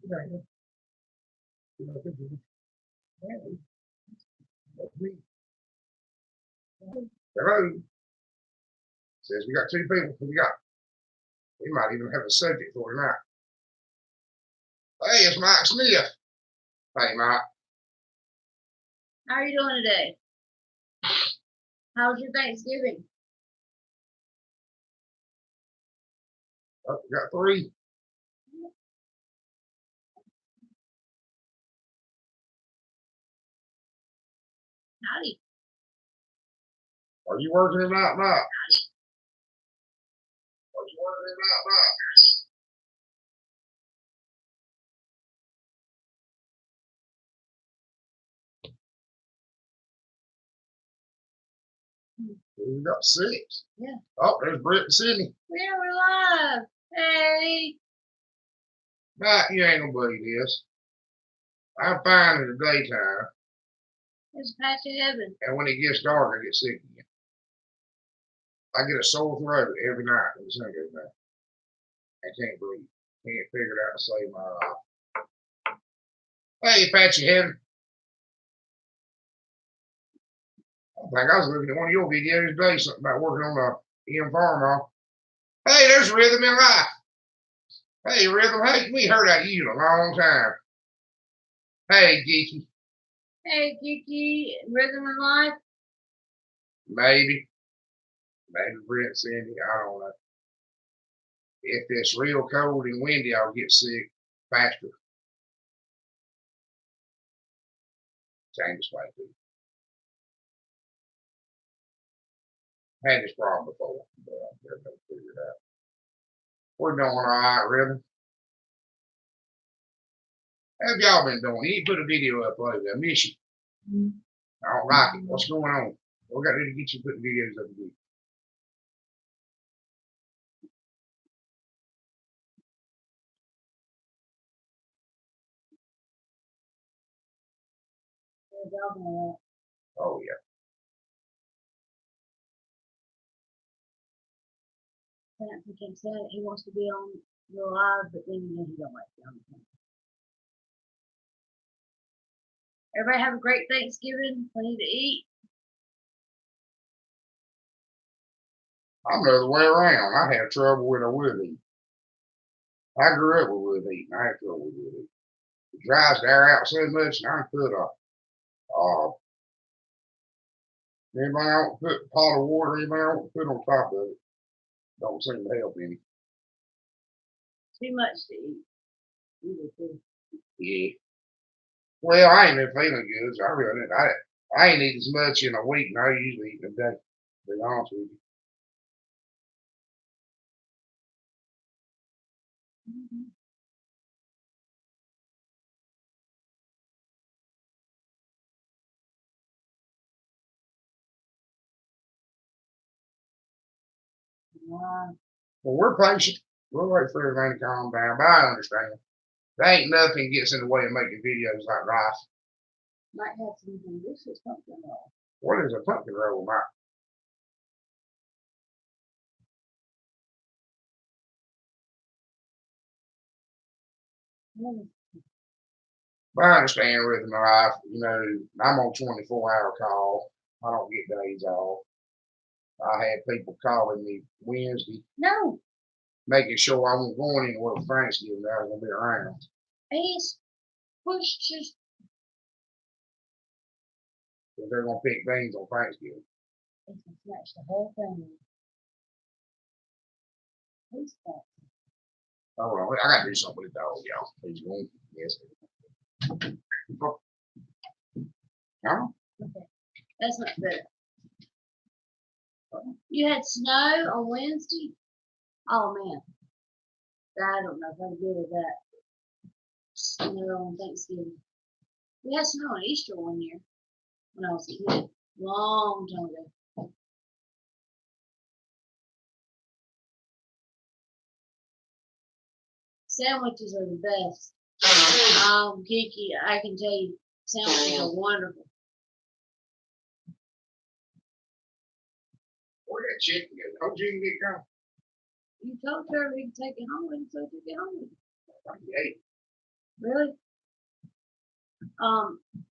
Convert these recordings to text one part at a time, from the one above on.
Hello. Says we got two people. We might even have a subject for tonight. Hey, it's Mike Smith. Hey, Mike. How are you doing today? How was your Thanksgiving? Oh, we got three. Howdy. Are you working tonight, Mike? Are you working tonight, Mike? We got six. Yeah. Oh, there's Brett and Sydney. Yeah, we're live. Hey. Mike, you ain't gonna believe this. I'm fine in the daytime, It's a patch of heaven. and when it gets dark, I get sick again. I get a sore throat every night when the sun goes down. I can't breathe. Can't figure it out to save my life. Hey, Patchy Heaven. I think I was looking at one of your videos today, something about working on a EM farm off. Hey, there's Rhythm in Life. Hey, Rhythm. Hey, we heard of you in a long time. Hey, Geeky. Hey, Kiki, Rhythm and Life. Maybe Brent, Cindy. I don't know. If it's real cold and windy, I'll get sick faster. Same as white people. Had this problem before, but I'm never gonna figure it out. We're doing all right, Rhythm. How have y'all been doing? You ain't put a video up lately. I miss you. I don't like it. What's going on? We got to get you putting videos up again. Oh yeah. He wants to be on the live, but then he don't like to be on the camera. Everybody have a great Thanksgiving. Plenty to eat. I'm the other way around. I have trouble with a wood heat. I grew up with wood heat, and I have trouble with wood heat. It dries the air out so much, and I'm put anybody I want to put pot of water, anybody I want to put on top of it, don't seem to help any. Too much to eat. Yeah. Well, I ain't been feeling good, so I ain't eating as much in a week and I usually eat in a day, to be honest with you. Wow. Well, we're patient. We'll wait for everything to calm down, but I understand. There ain't nothing gets in the way of making videos like rice. Might have some delicious pumpkin roll. What is a pumpkin roll, Mike? But I understand Rhythm of Life. You know, I'm on 24-hour call. I don't get days off. I had people calling me Wednesday, No. making sure I wasn't going anywhere for Thanksgiving. I was gonna be around. He's pushed his. Because they're gonna pick beans on Thanksgiving. He can snatch the whole thing. Who's that? Hold on, I gotta do something with the dog, y'all. He's going. Yes. No? Okay. That's not better. You had snow on Wednesday? Oh man. I don't know if I can deal with that. Snow on Thanksgiving. We had snow on Easter one year when I was a kid. Long time ago. Sandwiches are the best. Geeky, I can tell you, sandwiches are wonderful. Where that chicken go? How'd you get going? You told her we could take it home with you, so I took it home with you. Hey, Really?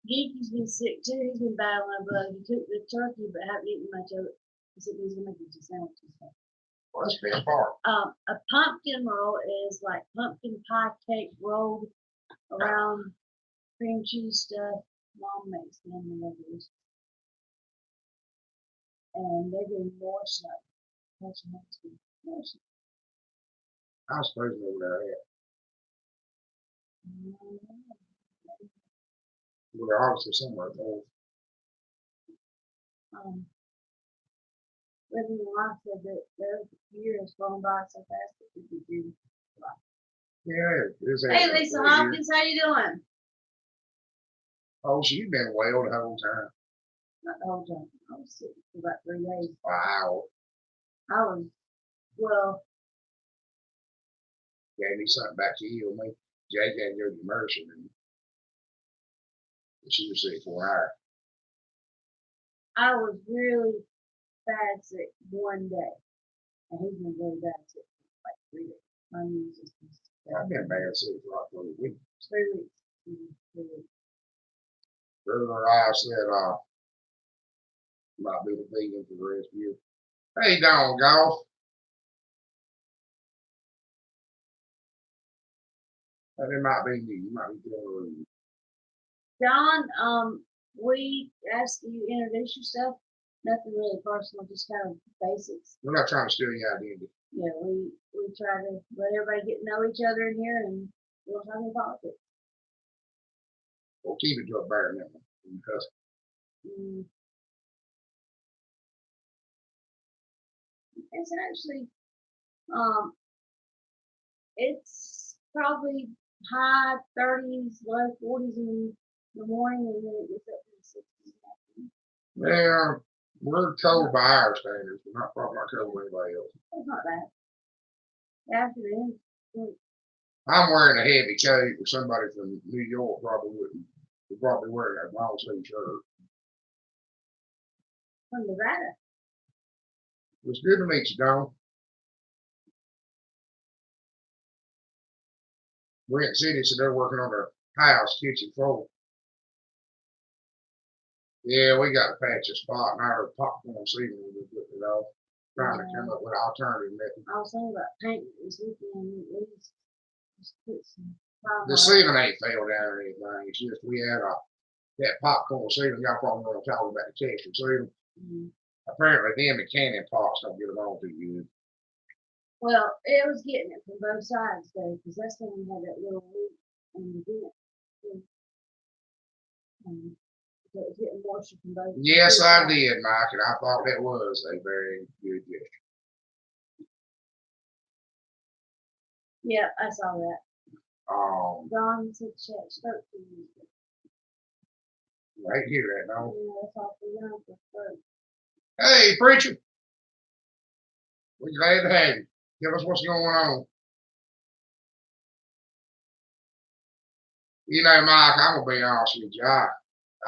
Geeky's been sick too. He's been battling a bug. He took the turkey but haven't eaten much of it. He said he's gonna make it to sandwiches. Well, that's the best part. A pumpkin roll is like pumpkin pie cake rolled around cream cheese stuff. Mom makes them and those. And they're getting more snow. That's next week. More snow. I was supposed to know where they're at. We're obviously somewhere else. Living life said that their year has gone by so fast that we could do. Yeah, it's Hey, Lisa Hopkins, how you doing? Oh, she's been well the whole time. Not the whole time. I was sick for about 3 days. Wow. I was, well, Gave me something back to heal me. Jake had to go to immersion and she was sick for an hour. I was really bad sick one day. And he's been really bad sick for like 3 days. My immune system. I've been bad sick for like 3 weeks. 3 weeks. 3 weeks. Brother I said, might be the vegan for the rest of the year. Hey, Don Golf. It might be you. You might be doing John, we asked you to introduce yourself. Nothing really personal, just kind of basics. We're not trying to steal your identity. Yeah, we try to let everybody get to know each other in here, and we don't have any politics. We'll keep it to a bare minimum because it's actually it's probably high 30s, low 40s in the morning, and then it gets up to the 60s. Yeah, we're cold by our standards. We're not probably not cold by anybody else. It's not bad. Afternoon. I'm wearing a heavy coat, or somebody from New York probably wouldn't. We're probably wearing a long sleeve shirt. From Nevada. It's good to meet you, Don. Brent City said they're working on their house kitchen floor. Yeah, we got to patch a spot in our popcorn season. We just put it off, trying to come up with an alternative method. I was thinking about painting this weekend. Just put some the ceiling ain't fell down or anything. It's just we had that popcorn ceiling. Y'all probably want to talk about the texture ceiling. Apparently, them and cannon pots don't get along too good. Well, it was getting it from both sides though, because that's when we had that little leak in the vent. So it was getting moisture from both. Yes, I did, Mike, and I thought that was a very good gesture. Yeah, I saw that. Don said chat spoke to you. Right here, that no. Yeah, that's awful young for spoke. Hey, preacher. We're glad to have you. Tell us what's going on. You know, Mike, I'm gonna be honest with you.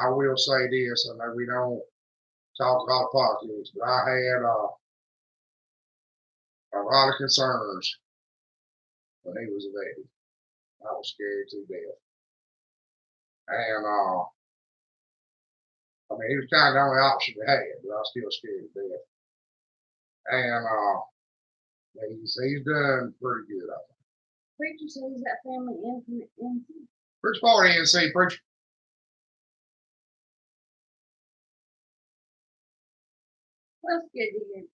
I will say this. I know we don't talk a lot of politics, but I had a lot of concerns when he was elected. I was scared to death. And I mean, he was kind of the only option we had, but I was still scared to death. And he's done pretty good, I think. Preacher said he's got family in NC. Which part of NC, preacher? That's good to hear.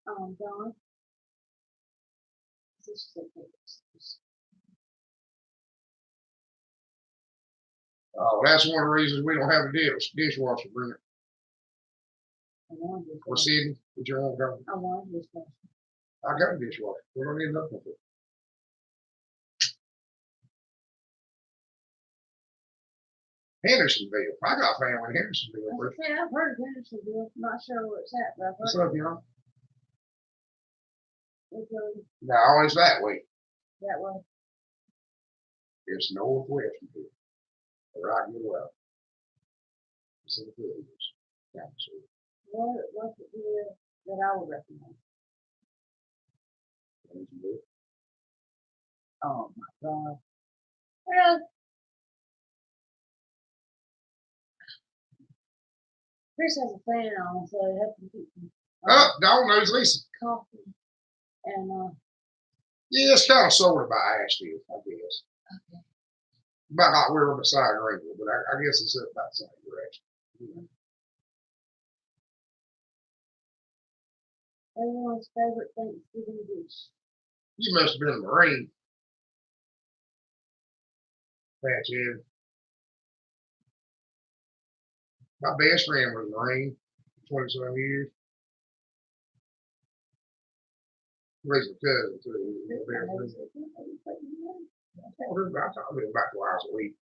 Don. Oh, that's one of the reasons we don't have a dishwasher, Brent. Or Sydney, would you want to go? I want a dishwasher. I got a dishwasher. We don't need nothing for it. Hendersonville. I got family in Hendersonville. Okay, I've heard of Hendersonville. I'm not sure where it's at, but I've heard. What's up, y'all? No, it's that way. That way. It's northwest of here. Right here, well. It's in the villages. What's it here that I would recommend? Oh my God. Well, Chris has a fan on, so it helps him keep Oh, don't lose Lisa. coffee. And Yeah, it's kind of sort of by Asheville, I guess. okay. About like we're beside Greenville, but I guess it's up about the same direction. Everyone's favorite Thanksgiving dish. You must have been a Marine. That's it. My best friend was a Marine, 20-some years. Raised a cousin too. I talked to him about twice a week.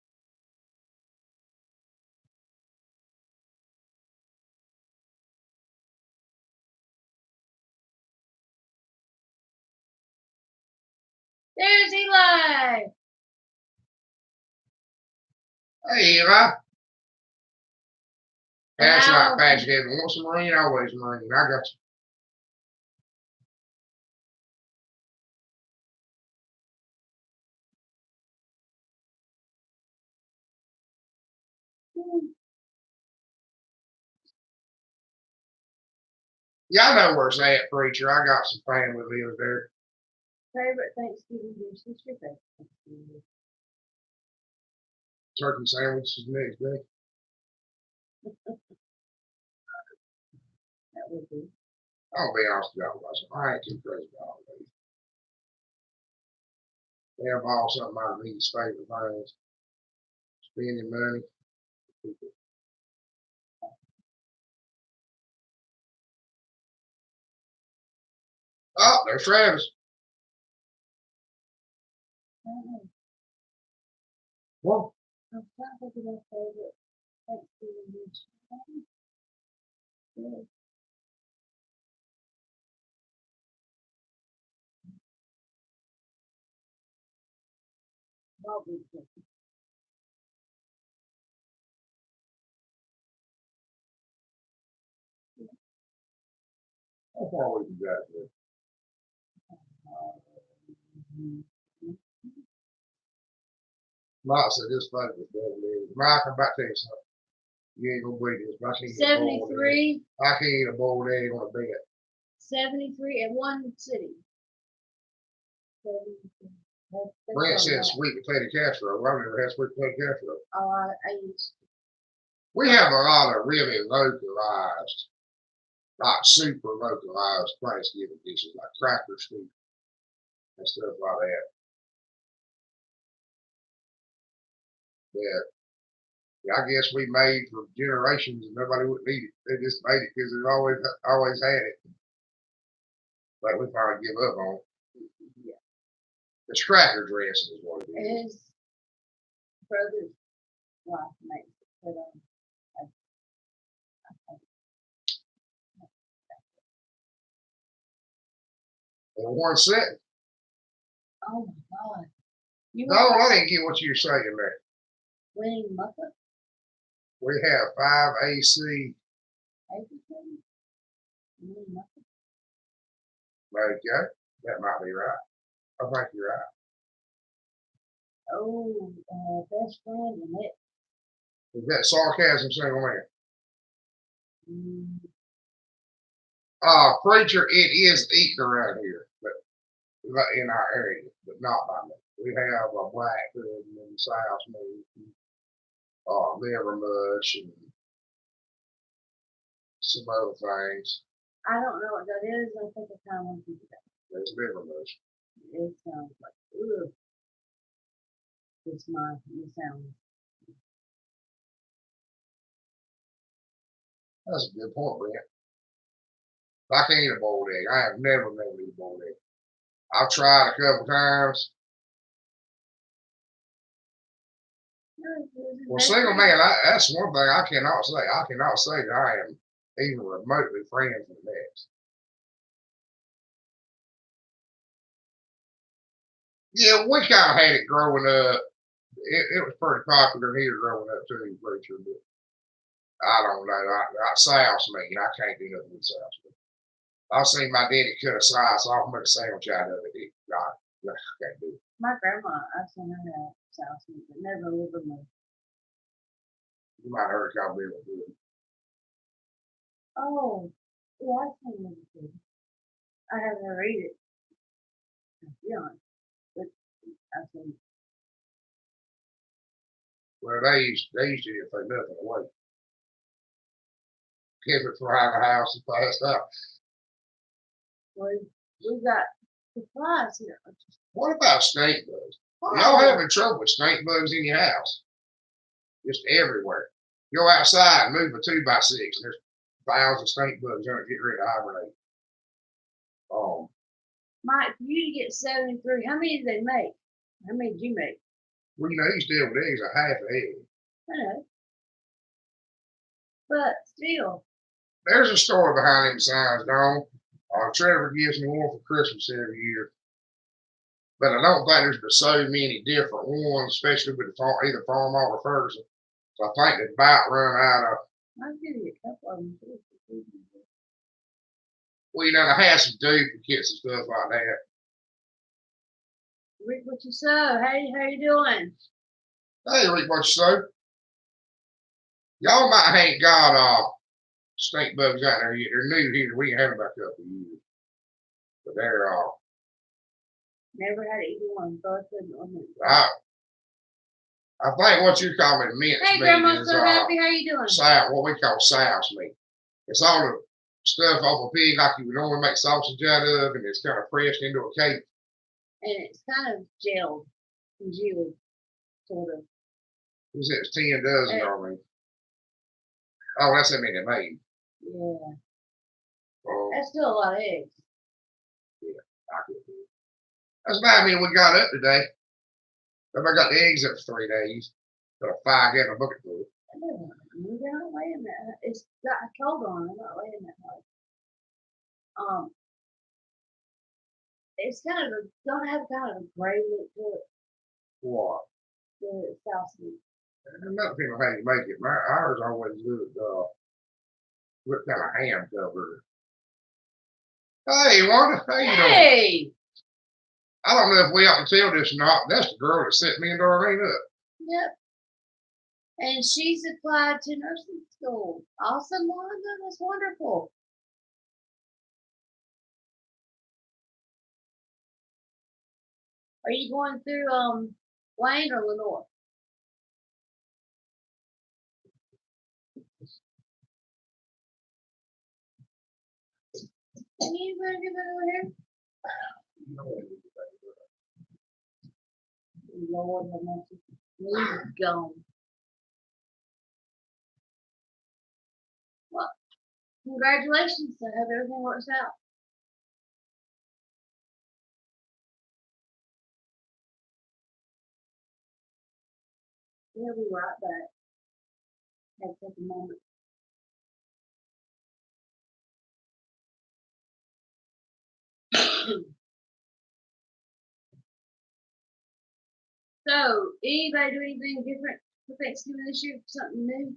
There's Eli. Hey, Eli. That's right, Wow. Patch Head. Once a Marine, always a Marine. I got you. Yeah, I know where it's at, preacher. I got some family lives there. Favorite Thanksgiving dish? What's your favorite Thanksgiving dish? Turkey sandwiches next day. That would be. I'll be honest with y'all, I ain't too crazy about all these. They have all some of my least favorite things. Spending money. Oh, there's Travis. I don't know. Well, I'm trying to think of my favorite Thanksgiving dish. Yeah. Barbecue chicken. how far would you got there? Mike said this funny was better than Mike, I'm about to tell you something. You ain't gonna believe this, but I can't eat a boiled egg. 73. I can't eat a boiled egg on a bed. 73 in one city. 73. Brent said sweet potato casserole. I've never had sweet potato casserole. Oh, I used. We have a lot of really localized, like super localized Thanksgiving dishes, like cracker soup and stuff like that. That I guess we made for generations and nobody would eat it. They just made it because they always had it. But we finally give up on it. Yeah. It's cracker dressing is what it is. His brother's wife makes it. But, And one cent. oh my God. You No, I didn't get what you were saying there. winning Muppet? We have 5 AC. Everything? Winning Muppet? Okay, that might be right. I think you're right. Oh, best friend and it. Is that sarcasm single man? Mm, Preacher, it is eaten around here, but in our area, but not by me. We have a black hood and South meat, liver mush, and some other things. I don't know what that is. I think I kind of want to do that. There's liver mush. It sounds like, ugh. It's my, it sounds. That's a good point, Brent. I can't eat a boiled egg. I have never eaten a boiled egg. I've tried a couple times. Well, single man, that's one thing I cannot say. I cannot say that I am even remotely friends with next. Yeah, we kind of had it growing up. It was pretty popular here growing up too, preacher. But I don't know. South meat, I can't do nothing with South meat. I've seen my daddy cut a slice off, make a sandwich out of it. I can't do it. My grandma, I've seen her South Mead, but never Livermore. You might have heard it called Billy Good. Oh, yeah, I've seen Livermore. I haven't read it. To be honest, but I've seen it. Well, they used to give nothing away. Kept it for out of the house and passed out. Well, we got supplies here. What about snake bugs? Y'all having trouble with snake bugs in your house? Just everywhere. Go outside and move a 2x6. There's thousands of snake bugs on it. Get rid of hibernate. Mike, for you to get 73, how many did they make? How many did you make? Well, you know, you still with eggs a half an egg. I know. But still. There's a story behind them signs, Dawn. Trevor gives me one for Christmas every year. But I don't think there's been so many different ones, especially with either Farmall or Ferguson. So I think they've about run out of. I'll give you a couple of them too. Well, you know, I had some duplicates and stuff like that. Rick, what you sow? Hey, how you doing? Hey, Rick, what you sow? Y'all might ain't got stink bugs out there yet. They're new here. We ain't had them about a couple of years. But they're never had either one, so I couldn't on it. I think what you call it mince hey, meat Grandma, is so happy. How you doing? What we call souse meat. It's all the stuff off a pig like you would normally make sausage out of, and it's kind of pressed into a cake. And it's kind of gelled, congealed, sort of. It's 10 dozen, I mean. Oh, that's how many they made. Yeah. That's still a lot of eggs. Yeah, I could do it. That's about how many we got up today. Everybody got the eggs up for 3 days. Got a 5-gallon bucket full. They're not laying that. It's got a cold on. They're not laying that hard. It's kind of gonna have kind of a gray look to it. What? The South Mead. Another thing how you make it. Ours always look kind of ham covered. Hey, Wanda, how you doing? Hey! I don't know if we ought to tell this or not. That's the girl that set me and Darlene up. Yep. And she's applied to nursing school. Awesome, Wanda. That's wonderful. Are you going through Wayne or Lenore? Can you bring it over here? Lord have mercy. He's gone. Well, congratulations. I hope everything works out. We'll be right back. Have to take a moment. So, anybody do anything different for Thanksgiving this year? Something new?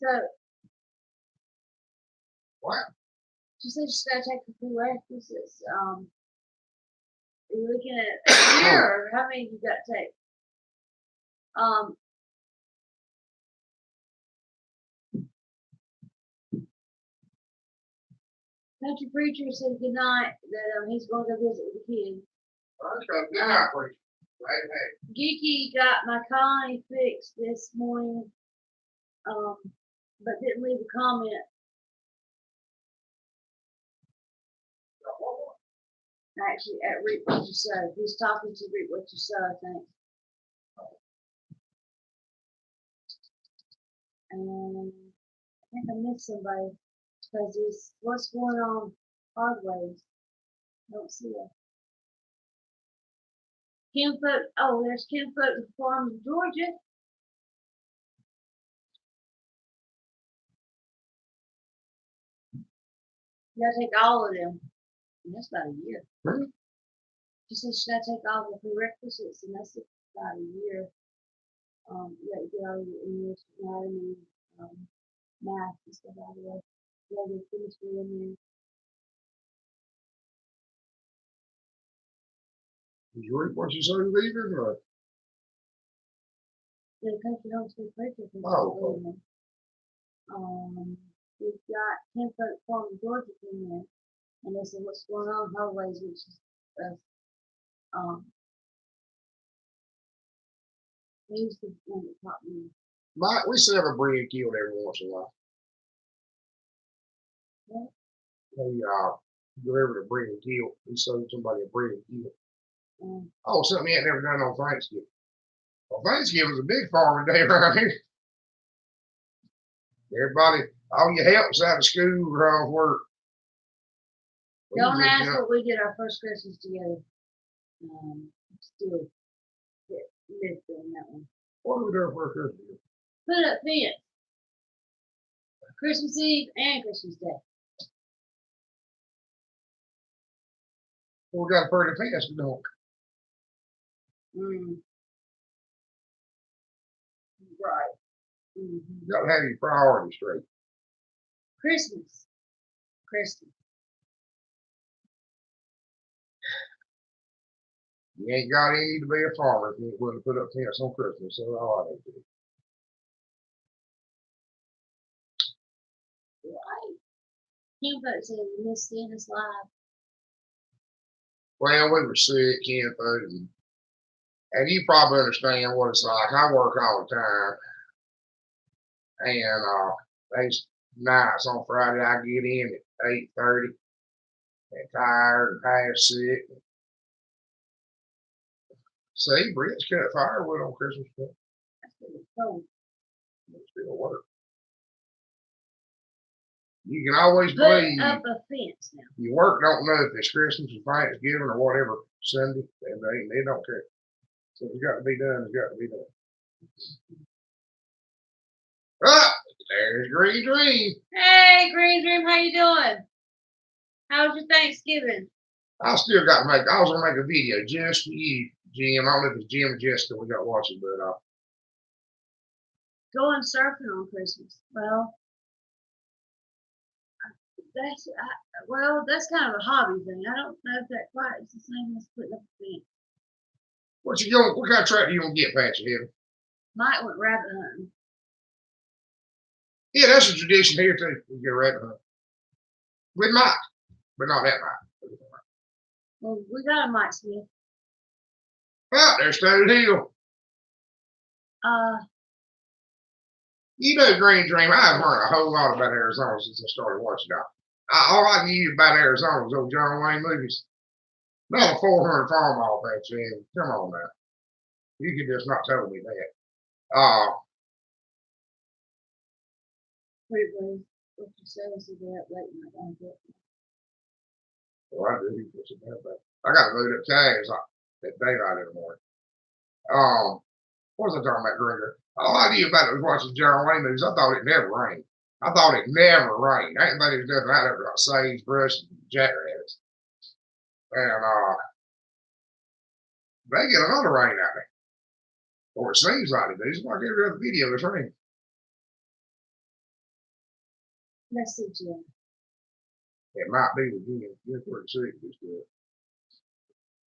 So, What? she said she's got to take a prerequisites. You're looking at a year, or how many you got to take? Country preacher said good night. That he's going to go visit with the kids. Good night, preacher. Hey. Geeky got my colony fixed this morning, but didn't leave a comment. Actually, at Reap What You Sow. He's talking to Reap What You Sow, I think. And I think I missed somebody because it's what's going on Hardways. I don't see it. Kim Folk, oh, there's Kim Folk Farm, Georgia. You gotta take all of them. And that's about a year. She said she gotta take all the prerequisites, and that's about a year. you got to get all your English, anatomy, math and stuff out of the way. You got to get chemistry in there. Did you read what you say leaving? Or? The country homeschool curriculum. Oh, We've got 10 foot farm Georgia in there, and they said what's going on hallways, which is he's the one that taught me. We still have a breed killed every once in a while. What? They delivered a breed kill. We sold somebody a breed kill. Something he had never done on Thanksgiving. Well, Thanksgiving's a big farming day around here. Everybody, all your helps out of school or off work. Don't ask what we did our first Christmas together. Still missed on that one. What did we do for Christmas? Put up fence. Christmas Eve and Christmas Day. Well, we got a pretty fence, we don't. Right. You gotta have your priorities straight. Christmas. You ain't got any need to be a farmer if you ain't willing to put up fence on Christmas. So all I do. Right. Kim folks said we missed Santa's live. Well, we were sick, Ken, and you probably understand what it's like. I work all the time, and these nights on Friday I get in at 8:30, and tired and half sick. See, Brett's cut firewood on Christmas Day. It still work. You can always believe. Put up a fence now. Your work don't know if it's Christmas or Thanksgiving or whatever Sunday, and they don't care. So it's got to be done. It's got to be done. There's Green Dream. Hey, Green Dream, how you doing? How was your Thanksgiving? I still got to make. I was gonna make a video just for you, Jim. I don't know if it's Jim or Jessica we got watching, but going surfing on Christmas. Well, that's kind of a hobby thing. I don't know if that quite is the same as putting up a fence. What kind of tractor you gonna get, Patsy? Mike went rabbit hunting. Yeah, that's a tradition here too. We get rabbit hunting with Mike, but not that Mike. Well, we got a Mike Smith. Well, there's Toad Hill. You know, Green Dream, I haven't heard a whole lot about Arizona since I started watching it. All I knew about Arizona was those John Wayne movies. Not a 400 farm all that, Jim. Come on now. You could just not tell me that. Pretty well. What you say is that late night. Well, I do. I got to load up tags at daylight in the morning. What was I talking about, Gringer? All I knew about it was watching John Wayne movies. I thought it never rained. I thought it never rained. I didn't think there was nothing out there about sagebrush and jackrabbits. And they get a lot of rain out there. Or it seems like it does. It's like every other video that's raining. Let's see, Jim. It might be the Jim. Jim's pretty sick this good.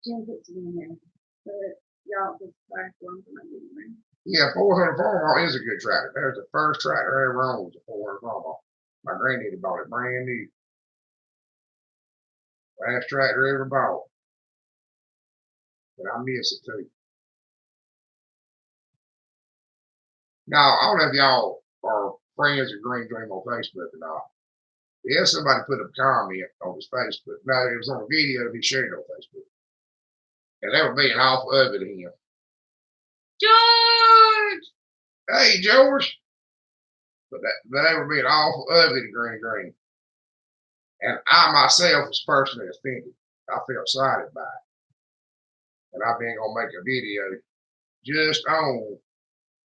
Jim puts it in there. But y'all get the fire for him when I get him in. Yeah, 400 Farmall is a good tractor. There's the first tractor I ever owned was a 400 Farmall. My granddaddy bought it brand new. Last tractor ever bought. But I miss it too. Now, I don't know if y'all are friends with Green Dream on Facebook or not. Yeah, somebody put a comment on his Facebook. No, it was on a video he shared on Facebook. And they were being awful ugly to him. George! Hey, George! But they were being awful ugly to Green Dream. And I myself was personally offended. I felt sided by it. And I've been going to make a video just on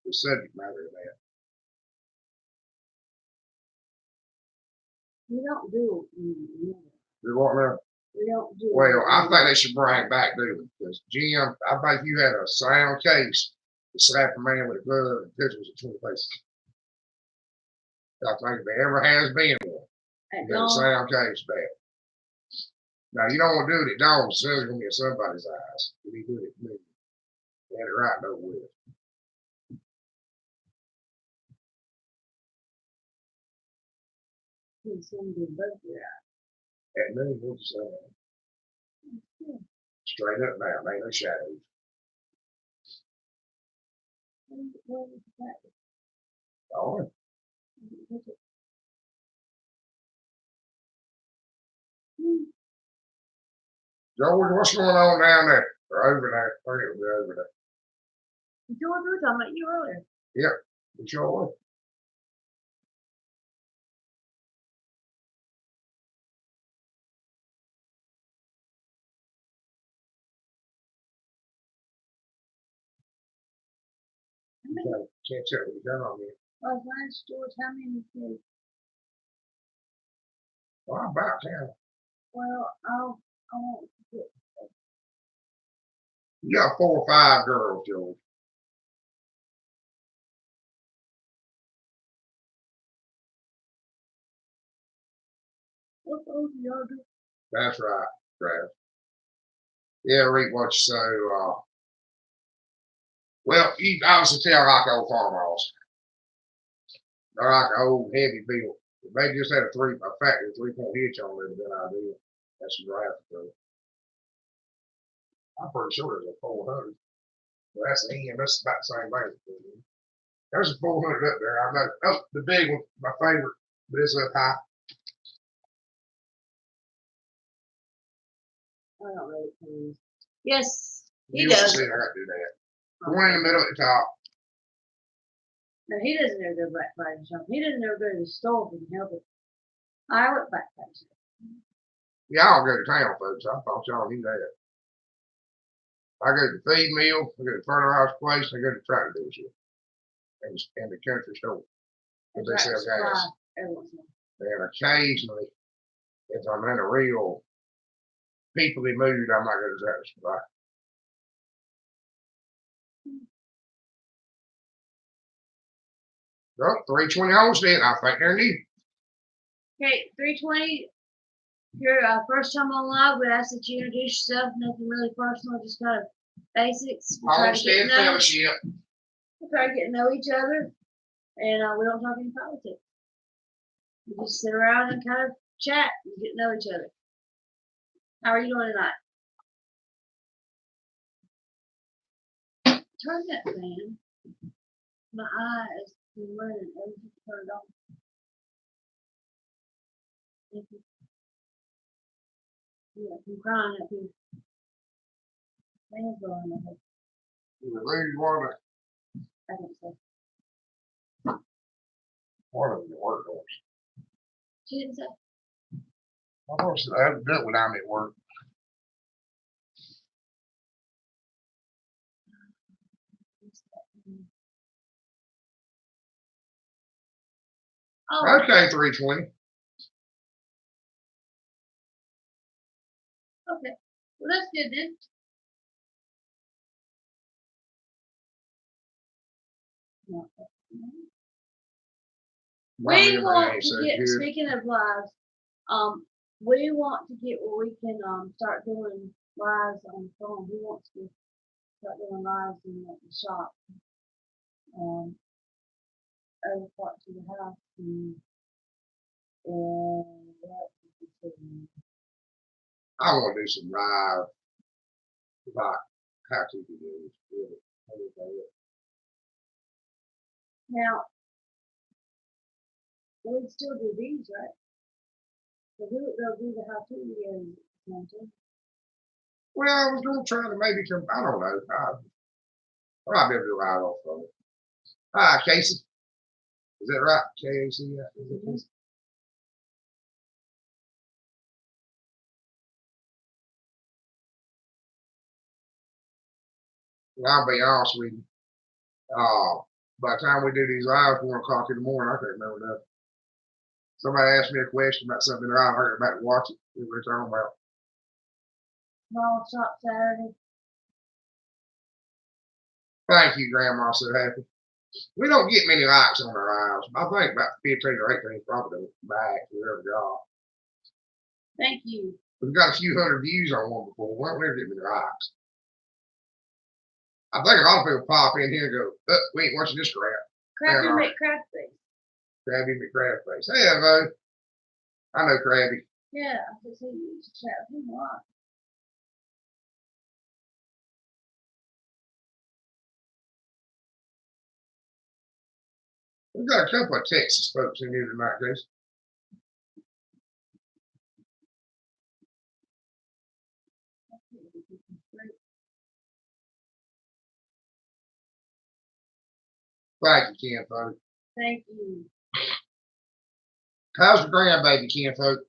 the subject matter of that. We don't do it. Do what now? We don't do it. Well, I think they should bring back doing it. Because, Jim, I think you had a sound case slap a man with a glove and pistol was a 20 places. I think if there ever has been one, At you got the dawn, same case bad. Now you don't want to do it at dawn, so it's gonna be in somebody's eyes. If you do it at noon, you had it right no with. you can send them both your eyes. At noon, we'll just straight up now, ain't no shadows. What is that? All right. George, what's going on down there? Or over there? I think it'll be over there. George, we were talking about you earlier. We sure will. Catch up with the gun on me. I was asked George how many kids. Well, I'm about 10. Well, I won't get. You got 4 or 5 girls, George. What those y'all do? That's right, Travis. Yeah, read what you say. Well, you obviously tell like old farmhouse. They're like old heavy built. If they just had a factory 3-point hitch on it, then idea. That's some draft through. I'm pretty sure there's a 400. Well, that's the end. That's about the same thing. There's a 400 up there. I know. Oh, the big one, my favorite, but it's up high. I don't know what it is. Yes, he You does. see, I got to do that. The one in the middle at the top. No, he doesn't ever go Black Friday shopping. He doesn't ever go to the store for help it. I went Black Friday shopping. Y'all go to town, folks. I thought y'all knew that. I go to the feed mill, I go to the fertilizer place, I go to the tractor dealership and the country store. Because they sell gas. And occasionally, if I'm in a real peoply mood, I might go to the tractor supply. Oh, 320 Homestead, I think they're new. Okay, 320. Your first time on live, we ask that you introduce yourself. Nothing really personal, just kind of basics. We try Homestead Fellowship. We try to get to know each other, and we don't talk any politics. We just sit around and kind of chat and get to know each other. How are you doing tonight? Turn that fan. My eye is running. Everything turned on. Thank you. Yeah, I'm crying up here. Fan's blowing my head. You really want I think so. one of them work on. She didn't say. I want to have done when I'm at work. Oh, Okay, 320. okay. Well, that's good then. We want to get, speaking of lives, we want to get where we can start doing lives on the phone. He wants to start doing lives in the shop, other parts of the house, and I want to do some live, like how to do this. Now, we still do these, right? So they'll do the how to videos. Well, I was going to try to maybe come, I don't know. I might be able to do live off of it. Hi, Casey. Is that right? Casey? Well, I'll be honest with you. By the time we do these lives, 1 o'clock in the morning, I can't remember nothing. Somebody asked me a question about something that I heard about watching. We were talking about. Small shop Saturday. Thank you, Grandma. So happy. We don't get many likes on our lives. I think about 15 or 18 probably back to every job. Thank you. We've got a few hundred views on one before. We don't ever get many likes. I think a lot of people pop in here and go, we ain't watching this crap. Krabby McCrab face. Krabby McCrab face. Hey, Evo. I know Krabby. Yeah, I just hate you to chat with him a lot. We've got a couple of Texas folks in here tonight, guys. Thank you, Ken Folk. Thank you. How's the grandbaby, Ken Folk?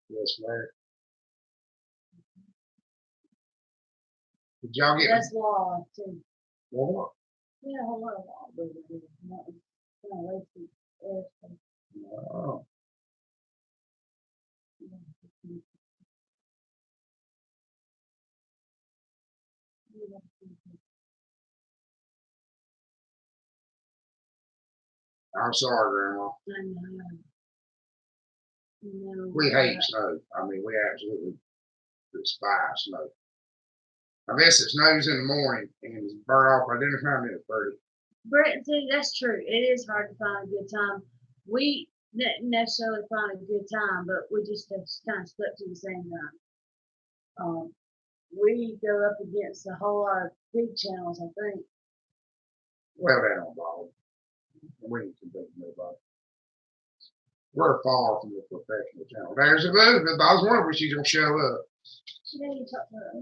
Yes, ma'am. Did y'all get That's law too. more? Yeah, a whole lot of law. But that was kind of wasted airspace. Oh. I'm sorry, Grandma. I know. No, We hate snow. I mean, we absolutely despise snow. Unless it snows in the morning and it's burnt off by dinner time, then it's pretty. Brett, see, that's true. It is hard to find a good time. We didn't necessarily find a good time, but we just have kind of stuck to the same time. We go up against a whole lot of big channels, I think. Well, that don't bother. We ain't competing with nobody. We're far from the professional channel. There's Elizabeth. I was wondering when she's gonna show up. Yeah, you talk to her.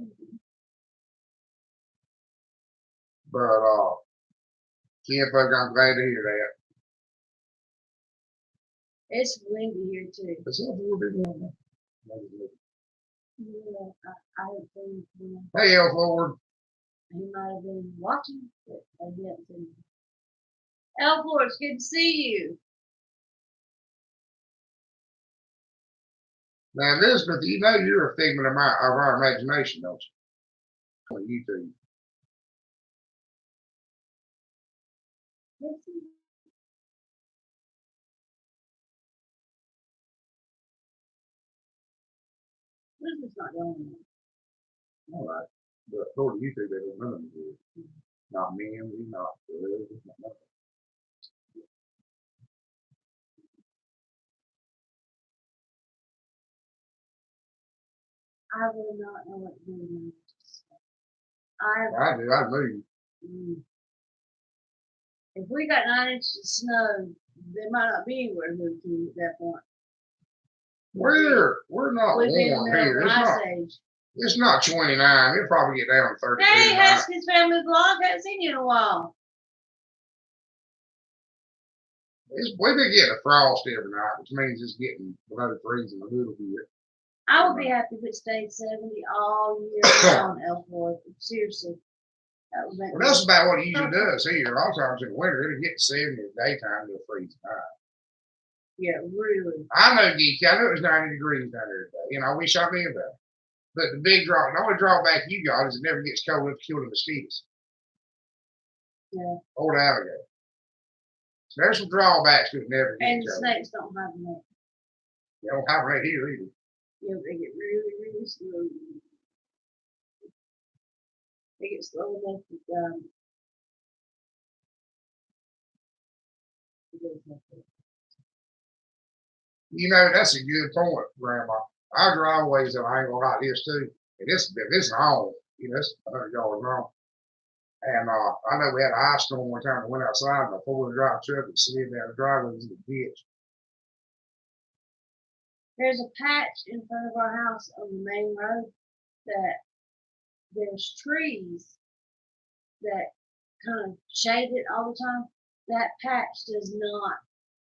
But Ken Folk, I'm glad to hear that. It's windy here too. Is that a little bit warmer? Yeah, I haven't seen him. Hey, L Ford. He might have been watching, but I haven't seen him. Elford, it's good to see you. Now, Elizabeth, you know you're a figment of our imagination, don't you? On YouTube. Yes, this is not the only one. All right. But according to YouTube, they don't none of them do. Not me, not Elizabeth, not nothing. I will not know what to do. I do. I move. If we got 9 inches of snow, there might not be anywhere to move to at that point. We're not We'd be in the warm middle here. of Ice Age. It's not 29. It'll probably get down to 30. Hey, Haskins Family Blog, haven't seen you in a while. We've been getting a frost every night, which means it's getting below freezing a little bit. I would be happy if it stayed 70 all year round, Elford. Seriously. That would make Well, that's about what it usually does here. A lot of times in the winter, it'll get 70 in the daytime, it'll freeze at night. Yeah, really. I know, Geeky. I know it was 90 degrees down there today. You know, I wish I lived there. But the only drawback you got is it never gets cold enough to kill the mosquitoes. Yeah. Or the alligator. So there's some drawbacks to it never getting And the cold. snakes don't hibernate. They don't hibernate here either. Yeah, they get really, really slow. They get slow enough to You know, that's a good point, Grandma. Our driveways are angle like this too. And this long, you know, it's 100 yards long. And I know we had an ice storm one time. I went outside and a four-wheel drive truck and slid down the driveway into the ditch. There's a patch in front of our house on the main road that there's trees that kind of shade it all the time. That patch does not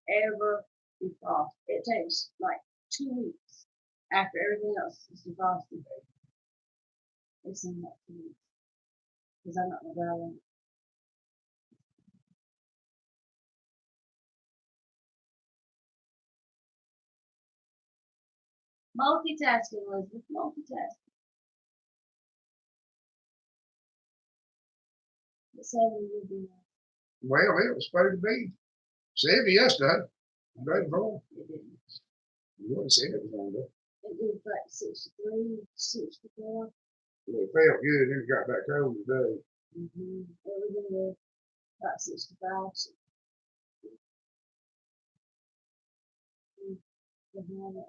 ever defrost. It takes like 2 weeks after everything else is defrosted. It's in that 2 weeks because I'm not gonna drive on it. Multitasking, Elizabeth, multitasking. The 70 would be nice. Well, it was supposed to be 70 yesterday. The day before. It didn't. You wouldn't say it was on there. It did like 63, 64. It felt good, then it got back cold today. Mm-hmm. It was in the about 65. Behind it.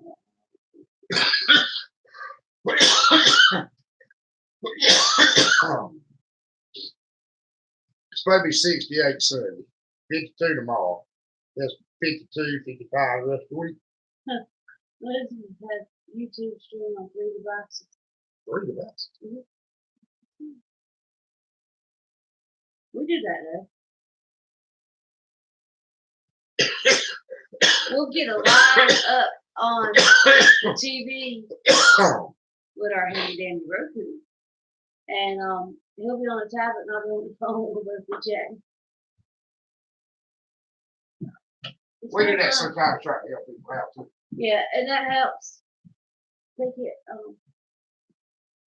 It's supposed to be 68 Sunday, 52 tomorrow. That's 52, 55 the rest of the week. Elizabeth has YouTube stream on 3 devices. 3 devices. We do that though. We'll get a line up on the TV with our handy dandy Roku. And he'll be on a tablet and I'll be on the phone. We'll both be chatting. We do that sometimes, try to help people out too. Yeah, and that helps. Take it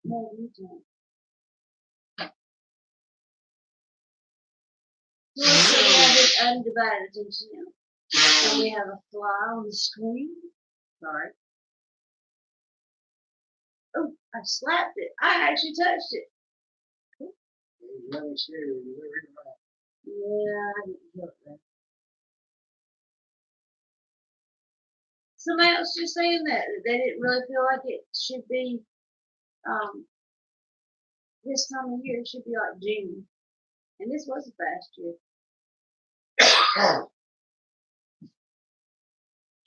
more YouTube. So we have it undivided attention now. And we have a fly on the screen. Sorry. Oh, I slapped it. I actually touched it. It's really scary. Yeah, I didn't feel that. Somebody else just saying that they didn't really feel like it should be this time of year. It should be like June, and this was a fast year.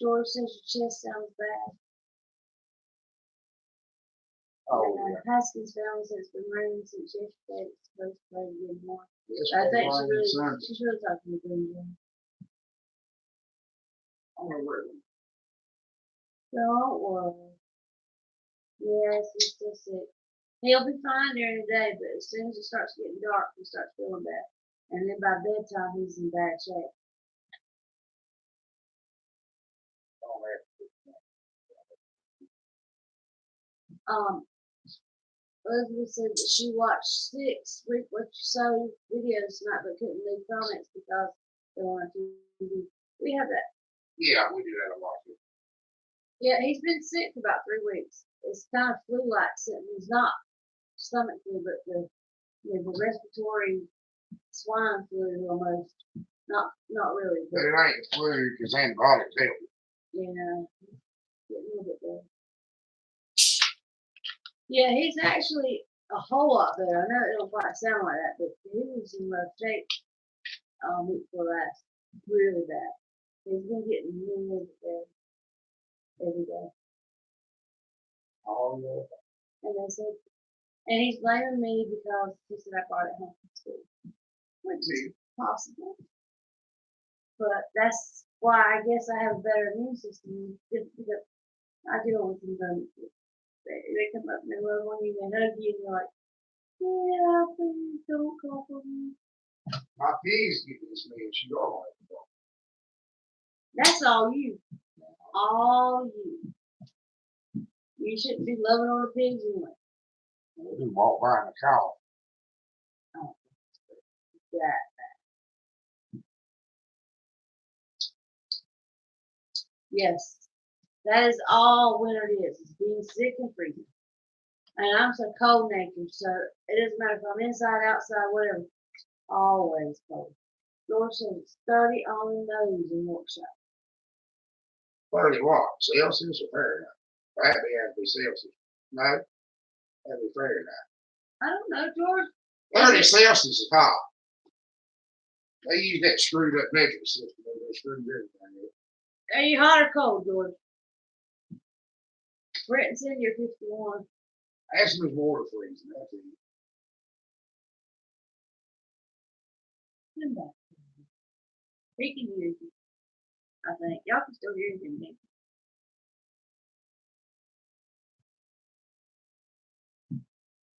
George says your chest sounds bad. Oh, And yeah. Haskins family says it's been raining since yesterday. It's supposed to rain again more. It's I think raining Sunday. she's really talking to me. I don't know where it is. Don't worry. Yes, he's still sick. He'll be fine during the day, but as soon as it starts getting dark, he starts feeling bad. And then by bedtime, he's in bad shape. Oh, man. Elizabeth said that she watched 6 Reap What You Sow videos tonight, but couldn't leave comments because they wanted to. We have that. Yeah, we do that a lot. Yeah, he's been sick for about 3 weeks. It's kind of flu-like symptoms, not stomach flu, but the respiratory swine flu almost. Not really, But but it ain't the flu because antibiotics help. yeah, getting a little bit better. Yeah, he's actually a whole lot better. I know it don't quite sound like that, but he was in rough shape week before last, really bad. He's been getting really better every day. Oh, yeah. And they said, and he's blaming me because he said I brought it home from school, which is possible. But that's why I guess I have a better immune system because I deal with them. They come up and they love on you and hug you and you're like, yeah, please don't call for me. My pigs get this man. She don't like it. That's all you. All you. You shouldn't be loving on the pigs anyway. They just walk by in the car. Oh, that. Yes. That is all winter is being sick and freezing. And I'm so cold natured, so it doesn't matter if I'm inside, outside, whatever. Always cold. George says it's 30 on the nose in Yorkshire. 30 what? Celsius or Fahrenheit? That'd be Celsius. No, that'd be Fahrenheit. I don't know, George. 30 Celsius is hot. They use that screwed up metric system. They screwed everything up. Are you hot or cold, George? Brenton said you're 51. Ask him his water freezing. That's it. Come back. He can hear you. I think. Y'all can still hear him.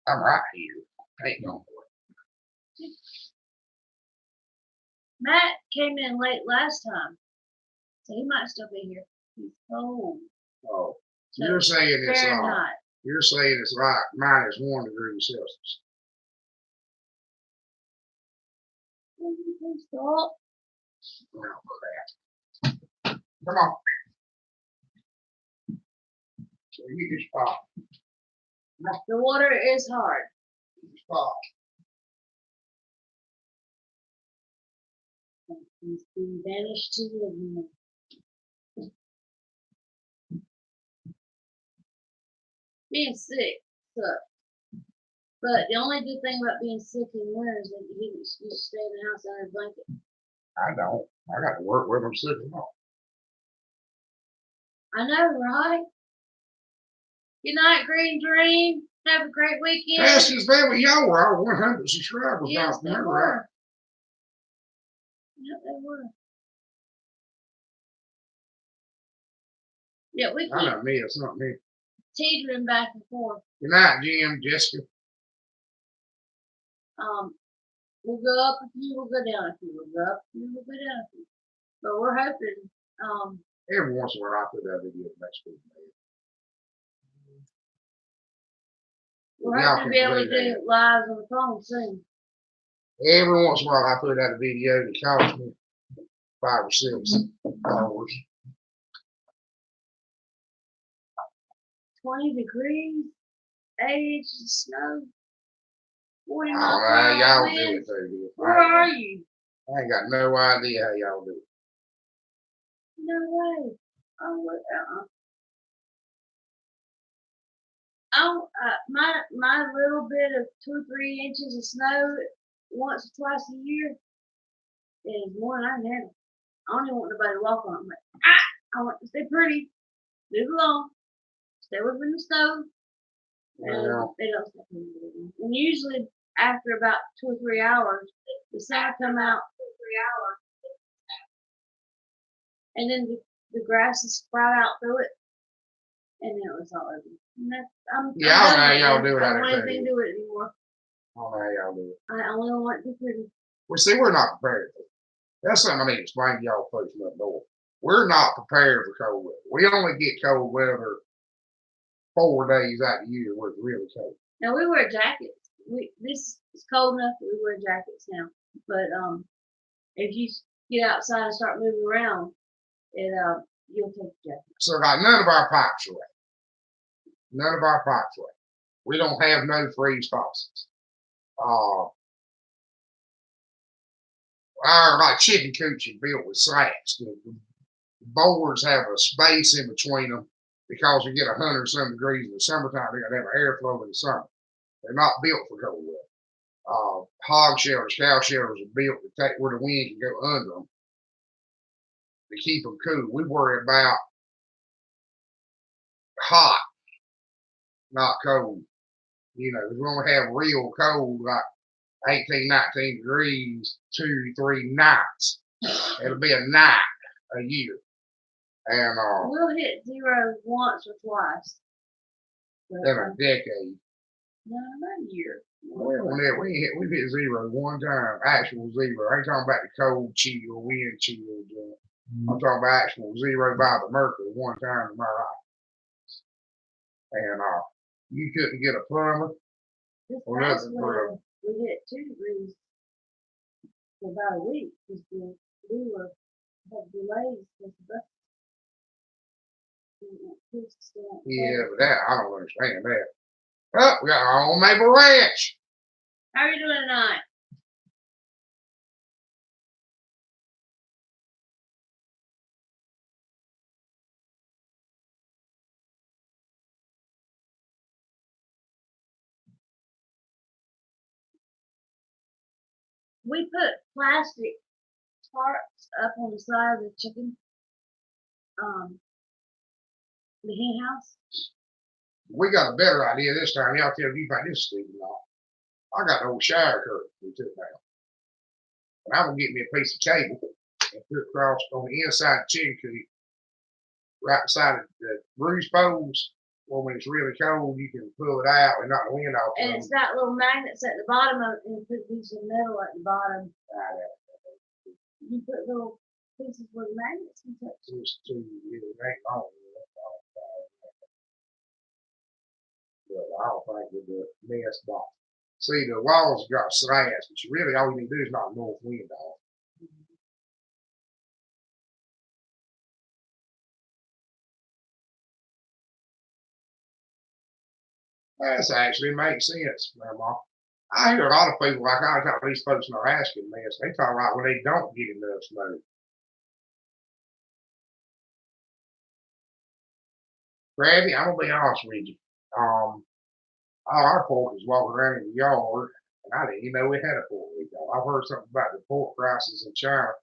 I'm right here. Ain't going for it. Matt came in late last time, so he might still be here. He's home. Oh. So You're saying it's Fahrenheit. you're saying it's like -1 degree Celsius. Please stop. Oh, crap. Come on. So you just pop. The water is hard. Just pop. He's been banished to live in. Being sick sucks. But the only good thing about being sick in winter is that you can just stay in the house under a blanket. I don't. I got to work with them sitting on. I know, right? Good night, Green Dream. Have a great weekend. Ask his family, y'all were our 100 subscribers. Yes, they Remember were. Yep, they were. Yeah, we that? I keep know me, it's not me. teetering back and forth. Good night, Jim, Jessica. We'll go up a few, we'll go down a few. We'll go up a few, we'll go down a few. But we're hoping, Every once in a while, I put that video next week. we're Y'all hoping to can be able to believe do lives on the phone soon. Every once in a while, I put out a video that costs me 5 or 6 hours. 20 degrees, 8 inches of snow, 40 I don't miles know per how hour y'all do it winds. there. Where are you? I ain't got no idea how y'all do it. No way. Oh, Oh, my little bit of 2 or 3 inches of snow once or twice a year is more than I can handle. I don't even want nobody to walk on it. I'm like, I want to stay pretty, move along, stay away from the snow, and Well, they don't stay pretty. And usually after about 2 or 3 hours, the sun come out, and then the grasses sprout out through it, and then it was all over. And that's, Yeah, I don't know how done y'all with it. do it I out don't want there, anything to do with it anymore. I don't know how y'all do it. I only want to be pretty. Well, see, we're not prepared for it. That's something I need to explain to y'all folks up north. We're not prepared for cold weather. We only get cold weather 4 days out of the year where it's really cold. Now we wear jackets. This is cold enough that we wear jackets now. But if you get outside and start moving around, you'll take a jacket. So like none of our pipes are wet. None of our pipes are wet. We don't have no freeze faucets. Our like chicken coops are built with slats. The boards have a space in between them because we get 100-some degrees in the summertime. They got to have airflow in the summer. They're not built for cold weather. Hog shelters, cow shelters are built to take where the wind can go under them to keep them cool. We worry about hot, not cold. You know, we're going to have real cold, like 18, 19 degrees, 2, 3 nights. It'll be a night a year. And we'll hit 0 once or twice. in a decade. No, not a year. We've hit 0 one time, actual 0. I ain't talking about the cold chill, wind chill. I'm talking about actual 0 by the mercury one time in my life. And you couldn't get a plumber. This past winter, we hit 2 degrees for about a week because we had delays with the bus. Yeah, but that I don't understand that. Oh, we got our own Maple Ranch. How are you doing tonight? We put plastic tarps up on the side of the chicken, the hen house. We got a better idea this time. Y'all tell me about this, Steve. I got an old shower curtain we took down. And I'm going to get me a piece of cable and put it across on the inside of the chicken coop, right beside the roost poles, where when it's really cold, you can pull it out and knock the wind off. And it's got little magnets at the bottom of it, and put pieces of metal at the bottom. You put little pieces with magnets and touch. Just to really make long. I don't think with the nest box. See, the walls got slats, but you really all you need to do is knock north wind off. That's actually makes sense, Grandma. I hear a lot of people like I talk to these folks in Alaska nest. They talk about when they don't get enough snow. Gravy, I'm gonna be honest with you. All our pork is walking around in the yard, and I didn't even know we had a pork recall. I've heard something about the pork prices in China.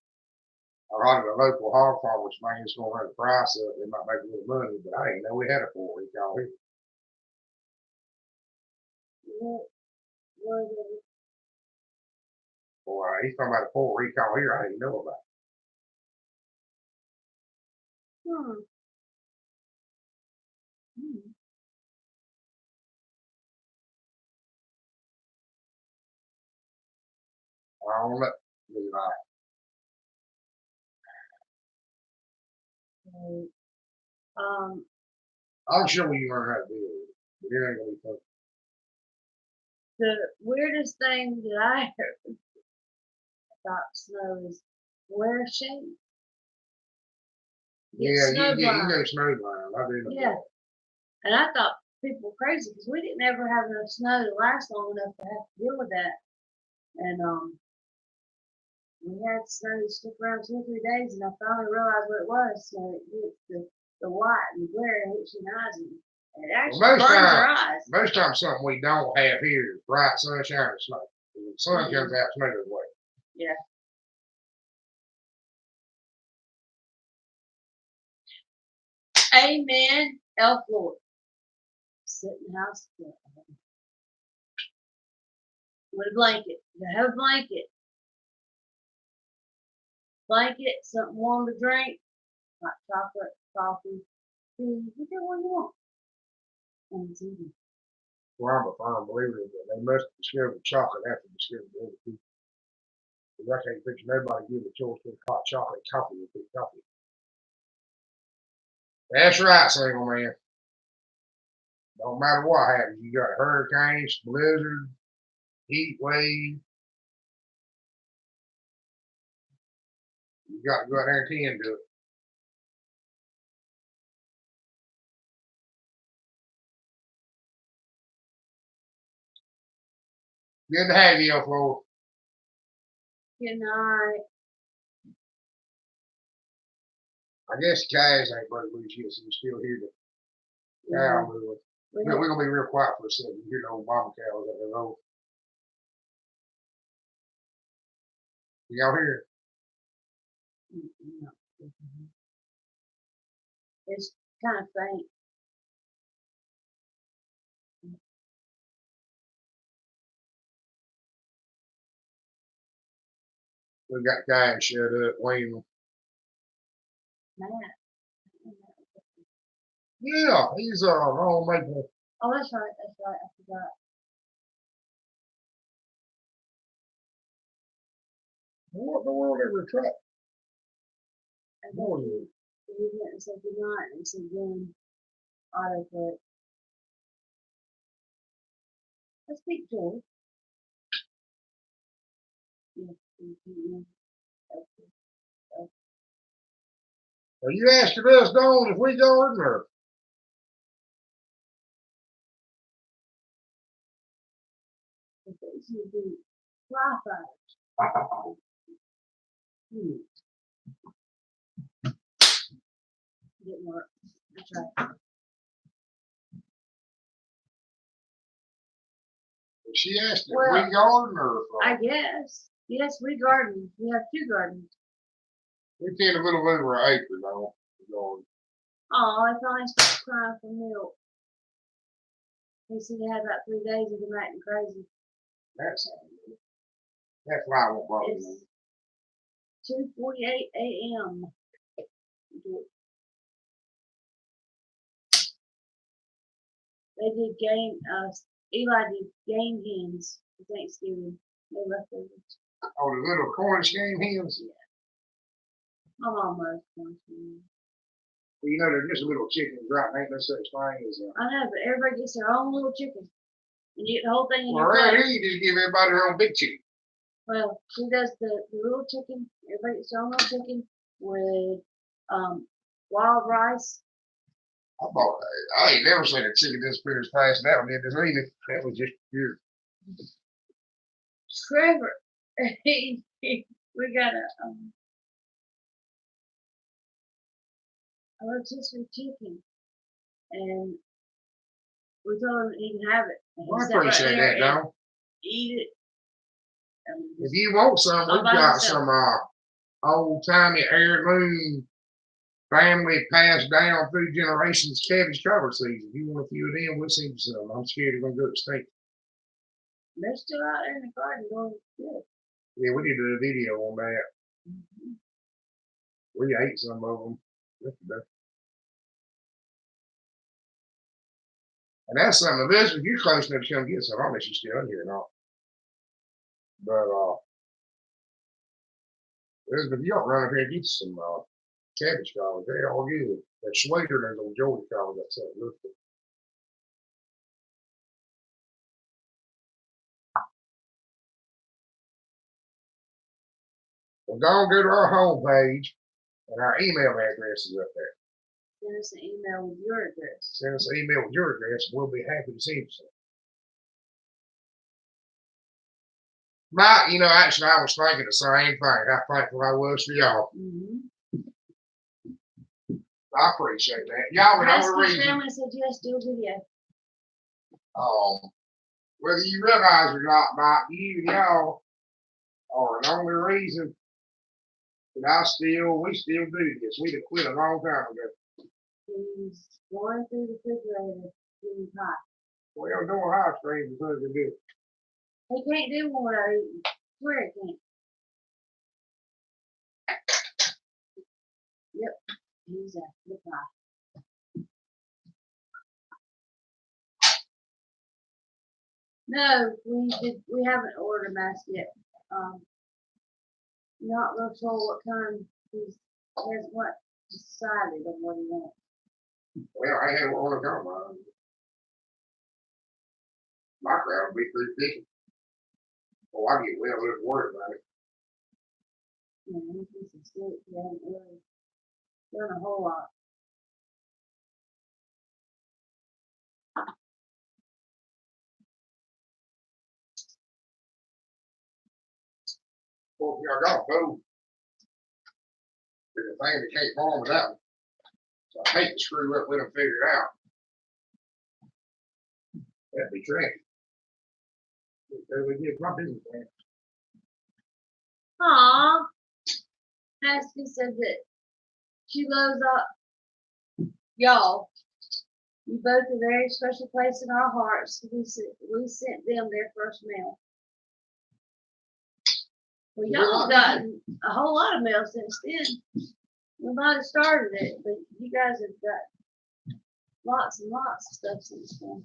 A lot of the local hog farmers think it's going to run the price up. They might make a little money, but I didn't know we had a pork recall here. Boy, he's talking about a pork recall here. I didn't know about. Hmm. Hmm. I don't know. So, um, I'll show you learn how to do it. But it ain't gonna be fun. the weirdest thing that I heard about snow is wear shades. Yeah, you snowblind. go snowblind. I do know. Yeah. And I thought people were crazy because we didn't ever have enough snow to last long enough to have to deal with that. And we had snow that stuck around 2 or 3 days, and I finally realized what it was. So it hits the white and glare and hits your eyes, and it actually burns your eyes. Most times, something we don't have here is bright sunshine and snow. When the sun comes out, snow goes away. Yeah. Amen. Elf Lord. Sit in the house with a blanket. You have a blanket. Blanket, something warm to drink, hot chocolate, coffee, tea, whichever one you want. And it's easy. Well, I'm a firm believer in that. They must have discovered chocolate after discovering the other people. Because I can't picture nobody giving a choice between hot chocolate and coffee with coffee. That's right, single man. Don't matter what happens. You got hurricanes, blizzard, heat wave. You got to go out there and tend to it. Good to have you, Flo. Good night. I guess Cash ain't pretty loose yet, so you're still here to cow moving. We're going to be real quiet for a second. You hear the old mama cows up there. Old. Y'all hear it? It's kind of faint. We got Cash shut up, waiting. Matt. Yeah, he's wrong maple. Oh, that's right. That's right. I forgot. What in the world is a truck? We went and said good night and said then autocorrect. Let's speak to him. Are you asking us, Dawn, if we garden or? This would be Wi-Fi. Didn't work. That's right. She asked if we garden or? I guess. Yes, we garden. We have 2 gardens. We tend a little over an acre now. Oh, I finally stopped crying for milk. He said they had about 3 days of them acting crazy. That's why I won't bother you. 2:48 a.m. They did Eli did game hens for Thanksgiving. They left those. Oh, the little Cornish game hens? Yeah. My mom loves Cornish hens. You know, they're just little chickens, right? Ain't no such thing as I know, but everybody gets their own little chicken. And you get the whole thing in well, your around plate. here you just give everybody their own big chicken. Well, she does the little chicken. Everybody gets their own little chicken with wild rice. I ain't never seen a chicken disappear as fast as that one did this evening. That was just weird. Trevor, we got a rotisserie chicken, and we told him he can have it. And he Well, I sat right appreciate there that, and Don. eat it. If you want some, All we've by got himself. some old timey heirloom family passed down through generations cabbage cover seeds. If you want a few of them, we'll send you some. I'm scared they're gonna go extinct. They're still out there in the garden going good. Yeah, we did a video on that. Mm-hmm. We ate some of them yesterday. And that's something, Elizabeth, you're close enough to come get some. I don't know if she's still in here or not. But Elizabeth, you ought to run up here and get some cabbage collard. They're all good. They're sweeter than those Georgia collard. That's that look. Well, go to our homepage, and our email address is up there. Send us an email with your address. Send us an email with your address, and we'll be happy to send you some. You know, actually, I was thinking the same thing. How thankful I was for y'all. Mm-hmm. I appreciate that. Y'all would know the reason. Family said yes, do a video. Whether you realize or not, you and y'all are the only reason that we still do this. We'd have quit a long time ago. He's going through the refrigerator getting hot. Well, doing high streams is what they do. He can't do one without eating. I swear he can't. Yep, he's a good guy. No, we haven't ordered a mask yet. Not real sure what kind he hasn't decided on what he wants. Well, I had one to come on. My crowd would be 350. Oh, I get well worried about it. Yeah, he's some sleep. He hasn't really done a whole lot. Well, y'all got a boat. It's a thing that can't farm without. So I hate to screw up with them figure it out. That'd be tricky. We get my business plan. Aww. Haskell said that she loves y'all. You both a very special place in our hearts. We sent them their first mail. Well, y'all have gotten a whole lot of mail since then. We might have started it, but you guys have got lots and lots of stuff since then.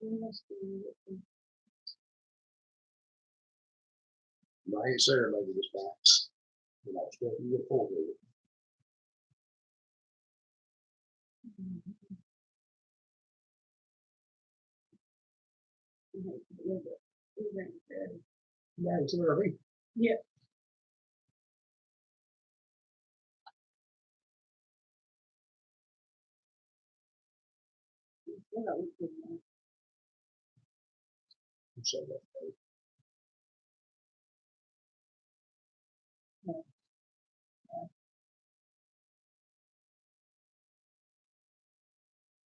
I ain't Sarah maybe this box. You know, stuff you get full of it. Yeah, it's Sarah. Yeah. So that.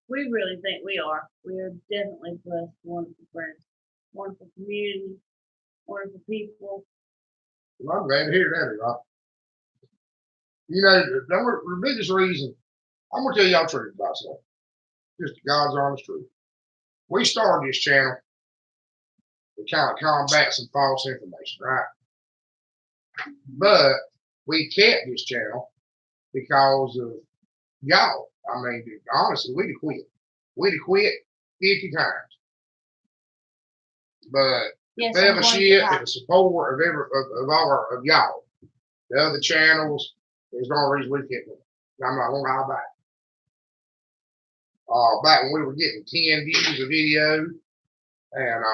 We really think we are. We are definitely blessed, wonderful friends, wonderful community, wonderful people. Well, I'm glad to hear that, Rob. You know, the biggest reason, I'm going to tell y'all the truth about something. Just God's honest truth. We started this channel to kind of combat some false information, right? But we kept this channel because of y'all. I mean, honestly, we'd have quit. We'd have quit 50 times. But yes, the fellowship and the support of y'all, the other channels, There's no reason we can't do it. I'm not gonna lie back. Back when we were getting 10 views a video, and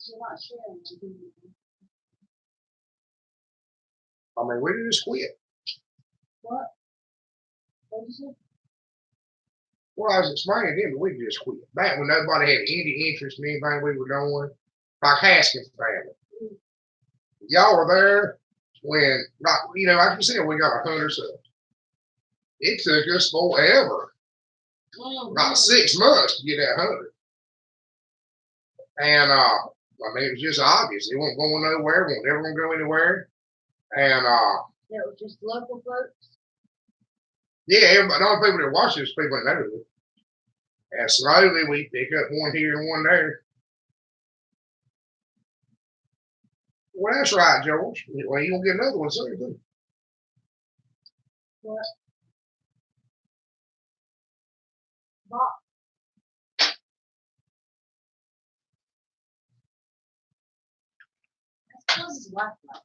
You're not sharing. I mean, we just quit. What? What did you say? Well, I was explaining to him that we just quit. Back when nobody had any interest in anything we were doing, like Haskins family. Y'all were there when, like, like you said, we got 100 subs. It took us forever, about 6 months to get that 100. And I mean, it was just obvious. It wasn't going nowhere. It wasn't ever going to go anywhere. And it was just local folks. Yeah, everybody, the only people that watch this people that know it. And slowly we pick up one here and one there. Well, that's right, George. Well, you're going to get another one soon, too. What? Bob. That's because his wife like.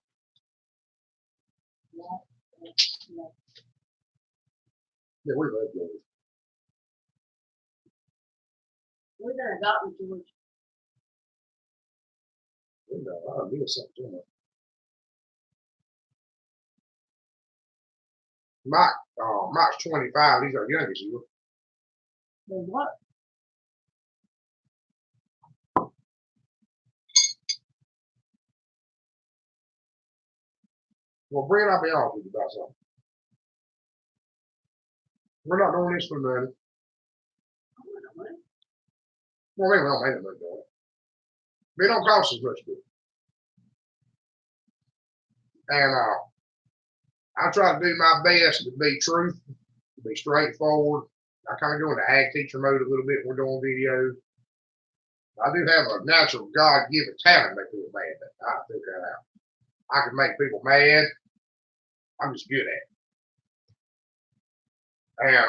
Yeah, we love George. We better got with George. We got a lot of deals something to him. Mike's 25. He's our youngest. The what? Well, Brent, I'll be honest with you about something. We're not doing this for money. Well, maybe we don't make money doing it. But it don't cost us much to do. And I try to do my best to be truthful, to be straightforward. I kind of go into ag teacher mode a little bit when we're doing videos. I do have a natural God-given talent to make people mad. I figure that out. I can make people mad. I'm just good at it. And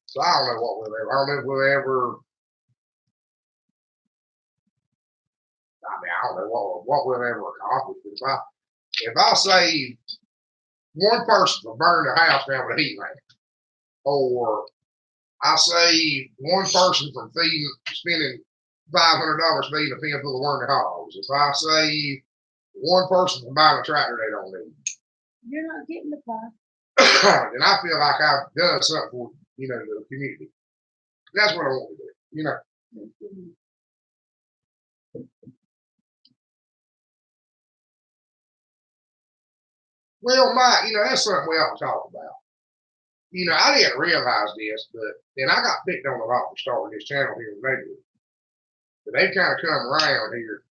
so I don't know what we'll ever. I don't know if we'll ever. I mean, I don't know what we'll ever accomplish. If I save one person from burning their house down with a heat lamp, or I save one person from spending $500 feeding a pen full of wormy hogs, if I save one person from buying a tractor they don't need, you're not getting the pie. then I feel like I've done something for the community. That's what I want to do. Well, Mike, that's something we ought to talk about. I didn't realize this, but then I got picked on a lot for starting this channel here in Maywood. But they've kind of come around here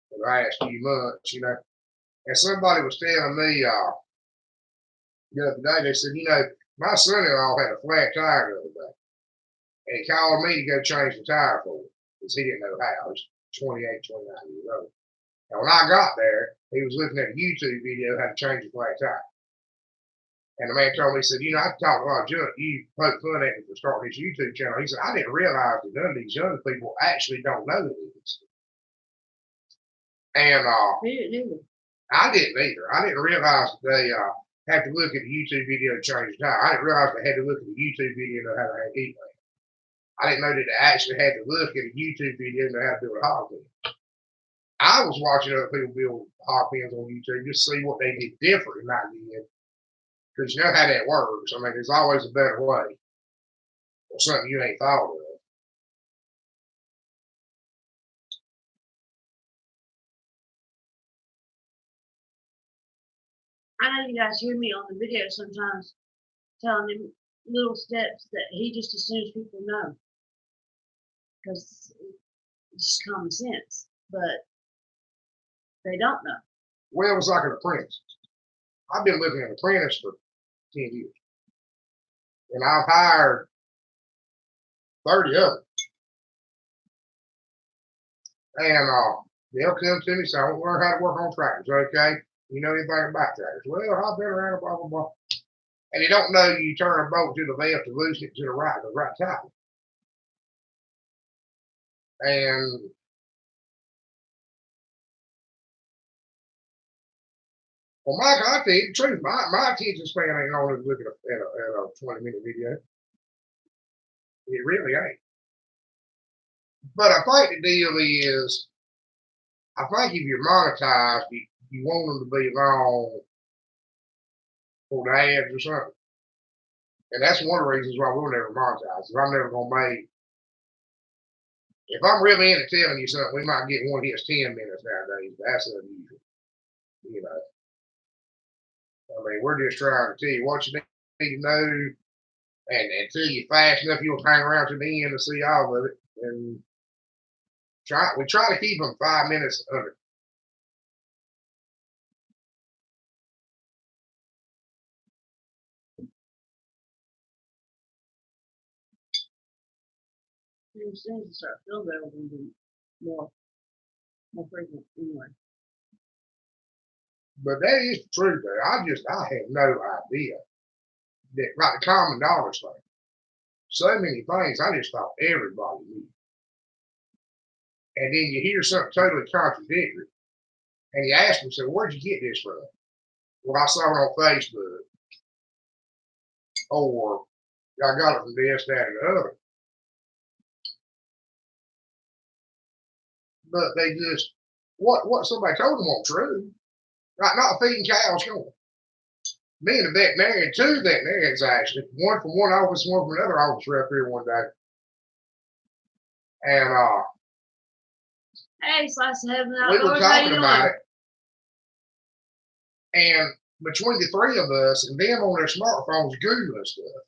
for the last few months, And somebody was telling me the other day, they said, my son-in-law had a flat tire the other day. And he called me to go change the tire for him because he didn't know how. He's 28, 29 years old. And when I got there, he was looking at a YouTube video how to change a flat tire. And the man told me, he said, I talk a lot of junk. You poke fun at me for starting this YouTube channel. He said, I didn't realize that none of these young people actually don't know this. And I didn't either. I didn't realize that they had to look at the YouTube video to change the tire. I didn't realize they had to look at the YouTube video to know how to have heat lamp. I didn't know that they actually had to look at a YouTube video to know how to build a hog pen. I was watching other people build hog pens on YouTube just to see what they did different than I did. Because you know how that works. I mean, there's always a better way. Or something you ain't thought of. I know you guys hear me on the video sometimes telling them little steps that he just assumes people know. Because it's just common sense. But they don't know. Well, it was like an apprentice. I've been living an apprentice for 10 years. And I've hired 30 of them. And They'll come to me, say, I want to learn how to work on tractors. Okay. You know anything about tractors? Well, I've been around, blah, blah, blah. And you don't know you turn a bolt to the left to loosen it to the right time. And well, Mike, I'll tell you the truth. My attention span ain't long as looking at a 20-minute video. It really ain't. But I think the deal is, I think if you're monetized, you want them to be long for the ads or something. And that's one of the reasons why we'll never monetize. I'm never going to make, if I'm really into telling you something, we might get one hits 10 minutes nowadays. That's unusual. You know, I mean, we're just trying to tell you what you need to know. And until you're fast enough, you'll hang around to the end to see all of it. And we try to keep them 5 minutes under. As soon as you start feeling better, we're going to be more frequent anyway. But that is the truth, though. I have no idea that, like the common dollar thing, so many things I just thought everybody knew. And then you hear something totally contradictory, and you ask them, so where'd you get this from? Well, I saw it on Facebook, or I got it from this, that, and the other. But they just, what somebody told them wasn't true. Like not feeding cows corn. Me and the veterinarian, two veterinarians actually, one from one office, one from another office, were up here one day. And hey, Slice of Heaven we Outdoors, were talking about it. And between the three of us and them on their smartphones Googling stuff,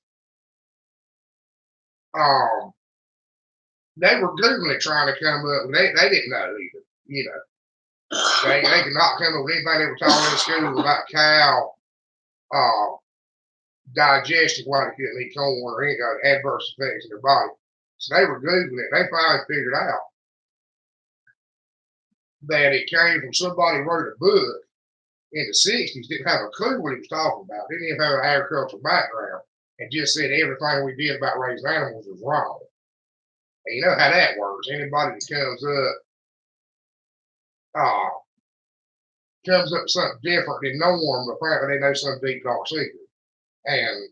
they were Googling trying to come up, they didn't know either, you know. They could not come up with anything they were talking in school about cow digestion, why they couldn't eat corn or any adverse effects in their body. So they were Googling it. They finally figured out that it came from somebody who wrote a book in the 60s, didn't have a clue what he was talking about, didn't even have an agricultural background, and just said everything we did about raising animals was wrong. And you know how that works. Anybody that comes up with something different than norm, apparently they know some deep dark secret. And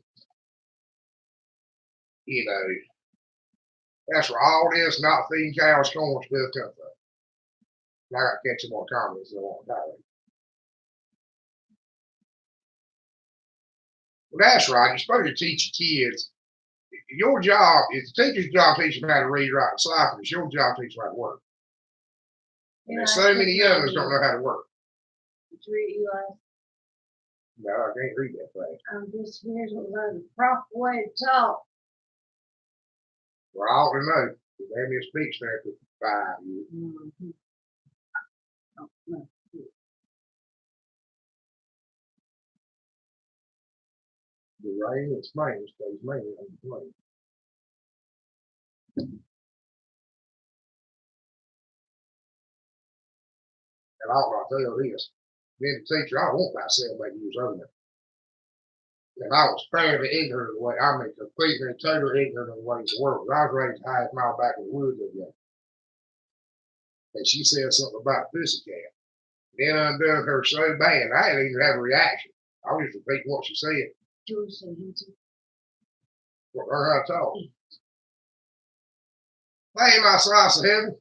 you know, that's where all this not feeding cows corn stuff comes from. I got to catch some more comments in a long time. Well, that's right. You're supposed to teach your kids. Your job is the teacher's job to teach them how to read, write, and cipher. It's your job to teach them how to work. And there's so many youngers don't know how to work. Did you read Eli? No, I can't read that fast. I'm just here to learn the proper way to talk. Well, I ought to know. They gave me a speech therapy for 5 years. Mm-hmm. Oh, no. The rain and Spain stays mainly on the plane. And I'll tell you this, being a teacher, I want about 7 8 years older. And I was fairly ignorant of the way, I mean, completely and totally ignorant of the ways of the world. I was raised high as mile back in the woods again. And she said something about pussycat. Then undone her so bad, I didn't even have a reaction. I was just repeating what she said. George said him too. For her how to talk. Hey, my slice of heaven.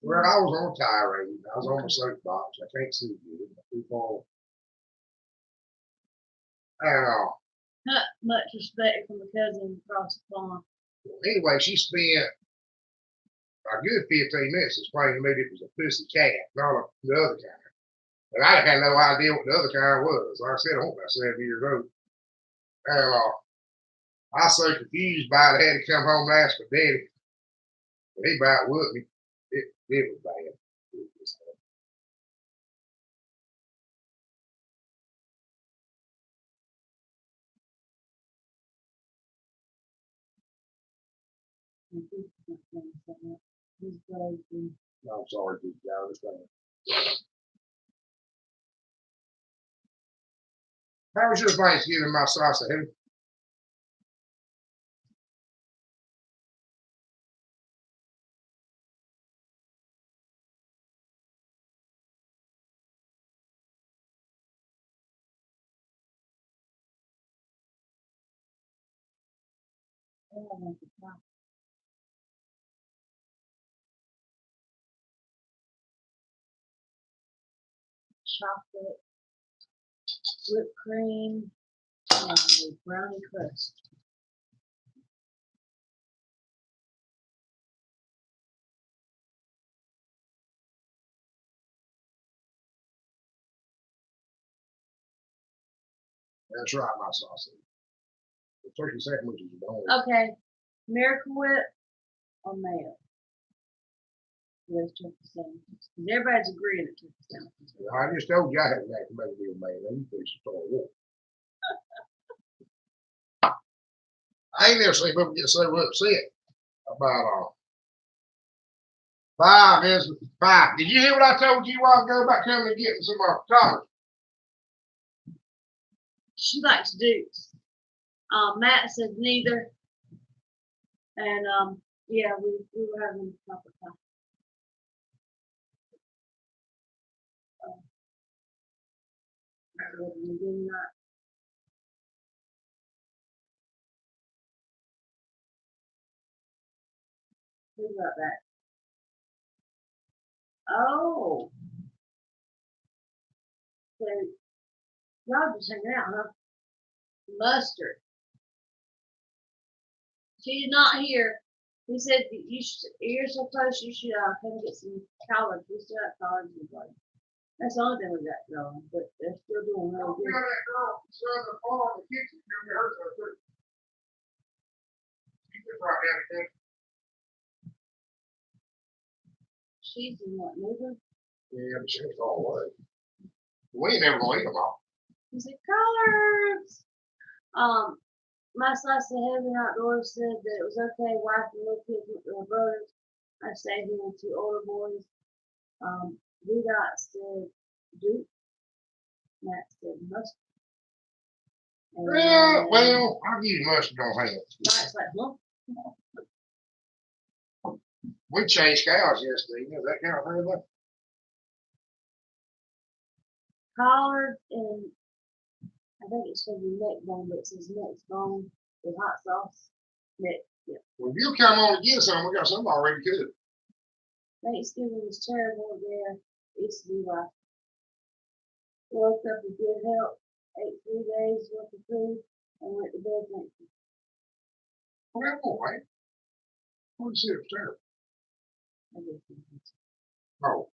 Well, I was on a tirade. I was on my soapbox. I can't see you. Too far. And Not much respect from the cousin across the pond. anyway, she spent a good 15 minutes explaining to me that it was a pussy cat, not the other kind. And I had no idea what the other kind was. Like I said, I'm about 7 years old. And I was so confused by it, I had to come home and ask my daddy. But he about whooped me. It was bad. And he's not doing something. He's blazing. No, I'm sorry, dude. I understand. How was your Thanksgiving, my salsa? Who? Oh, I want to try chocolate, whipped cream, and a brownie crust. That's right, my salsa. The turkey sandwiches are the only. Okay, Miracle Whip or mayo? Those turkey sandwiches. 'Cause everybody's agreeing that turkey sandwiches. I just told you I had to make a deal, man. You please start war. I ain't never seen people get so upset about five is five. Did you hear what I told you a while ago about coming and getting some collars? She likes Dukes. Matt said neither. And yeah, we were having a proper time. We did not. Who got that? Oh. So y'all just hanging out, huh? Mustard. She's not here. He said you should, you're so close, you should come get some collards. We still have collards in the garden. That's the only thing we got going, but they're still doing really You good. know that girl selling the phone in the kitchen, you get her so too. She just right down the kitchen. She's in what, neighbor? Yeah, but she was all away. We ain't never gonna eat them all. He said collards. My slice of heaven outdoors said that it was okay. Wife and little kids with their brothers. I stayed here with two older boys. V-Dot said Duke. Matt said mustard. Yeah, well, I'll give you mustard on hand. Matt's like, huh? We changed cows yesterday. You know that kind of thing. Collards and I think it's gonna be neck bone, but it says neck bone with hot sauce. Neck, yeah. Well, if you come on and get some, we got some already cooked. Thanksgiving was terrible there. It's Levi. Woke up with good health, ate 3 days worth of food, and went to bed thankful. Well, boy. What you say, terrible? I guess it was. No.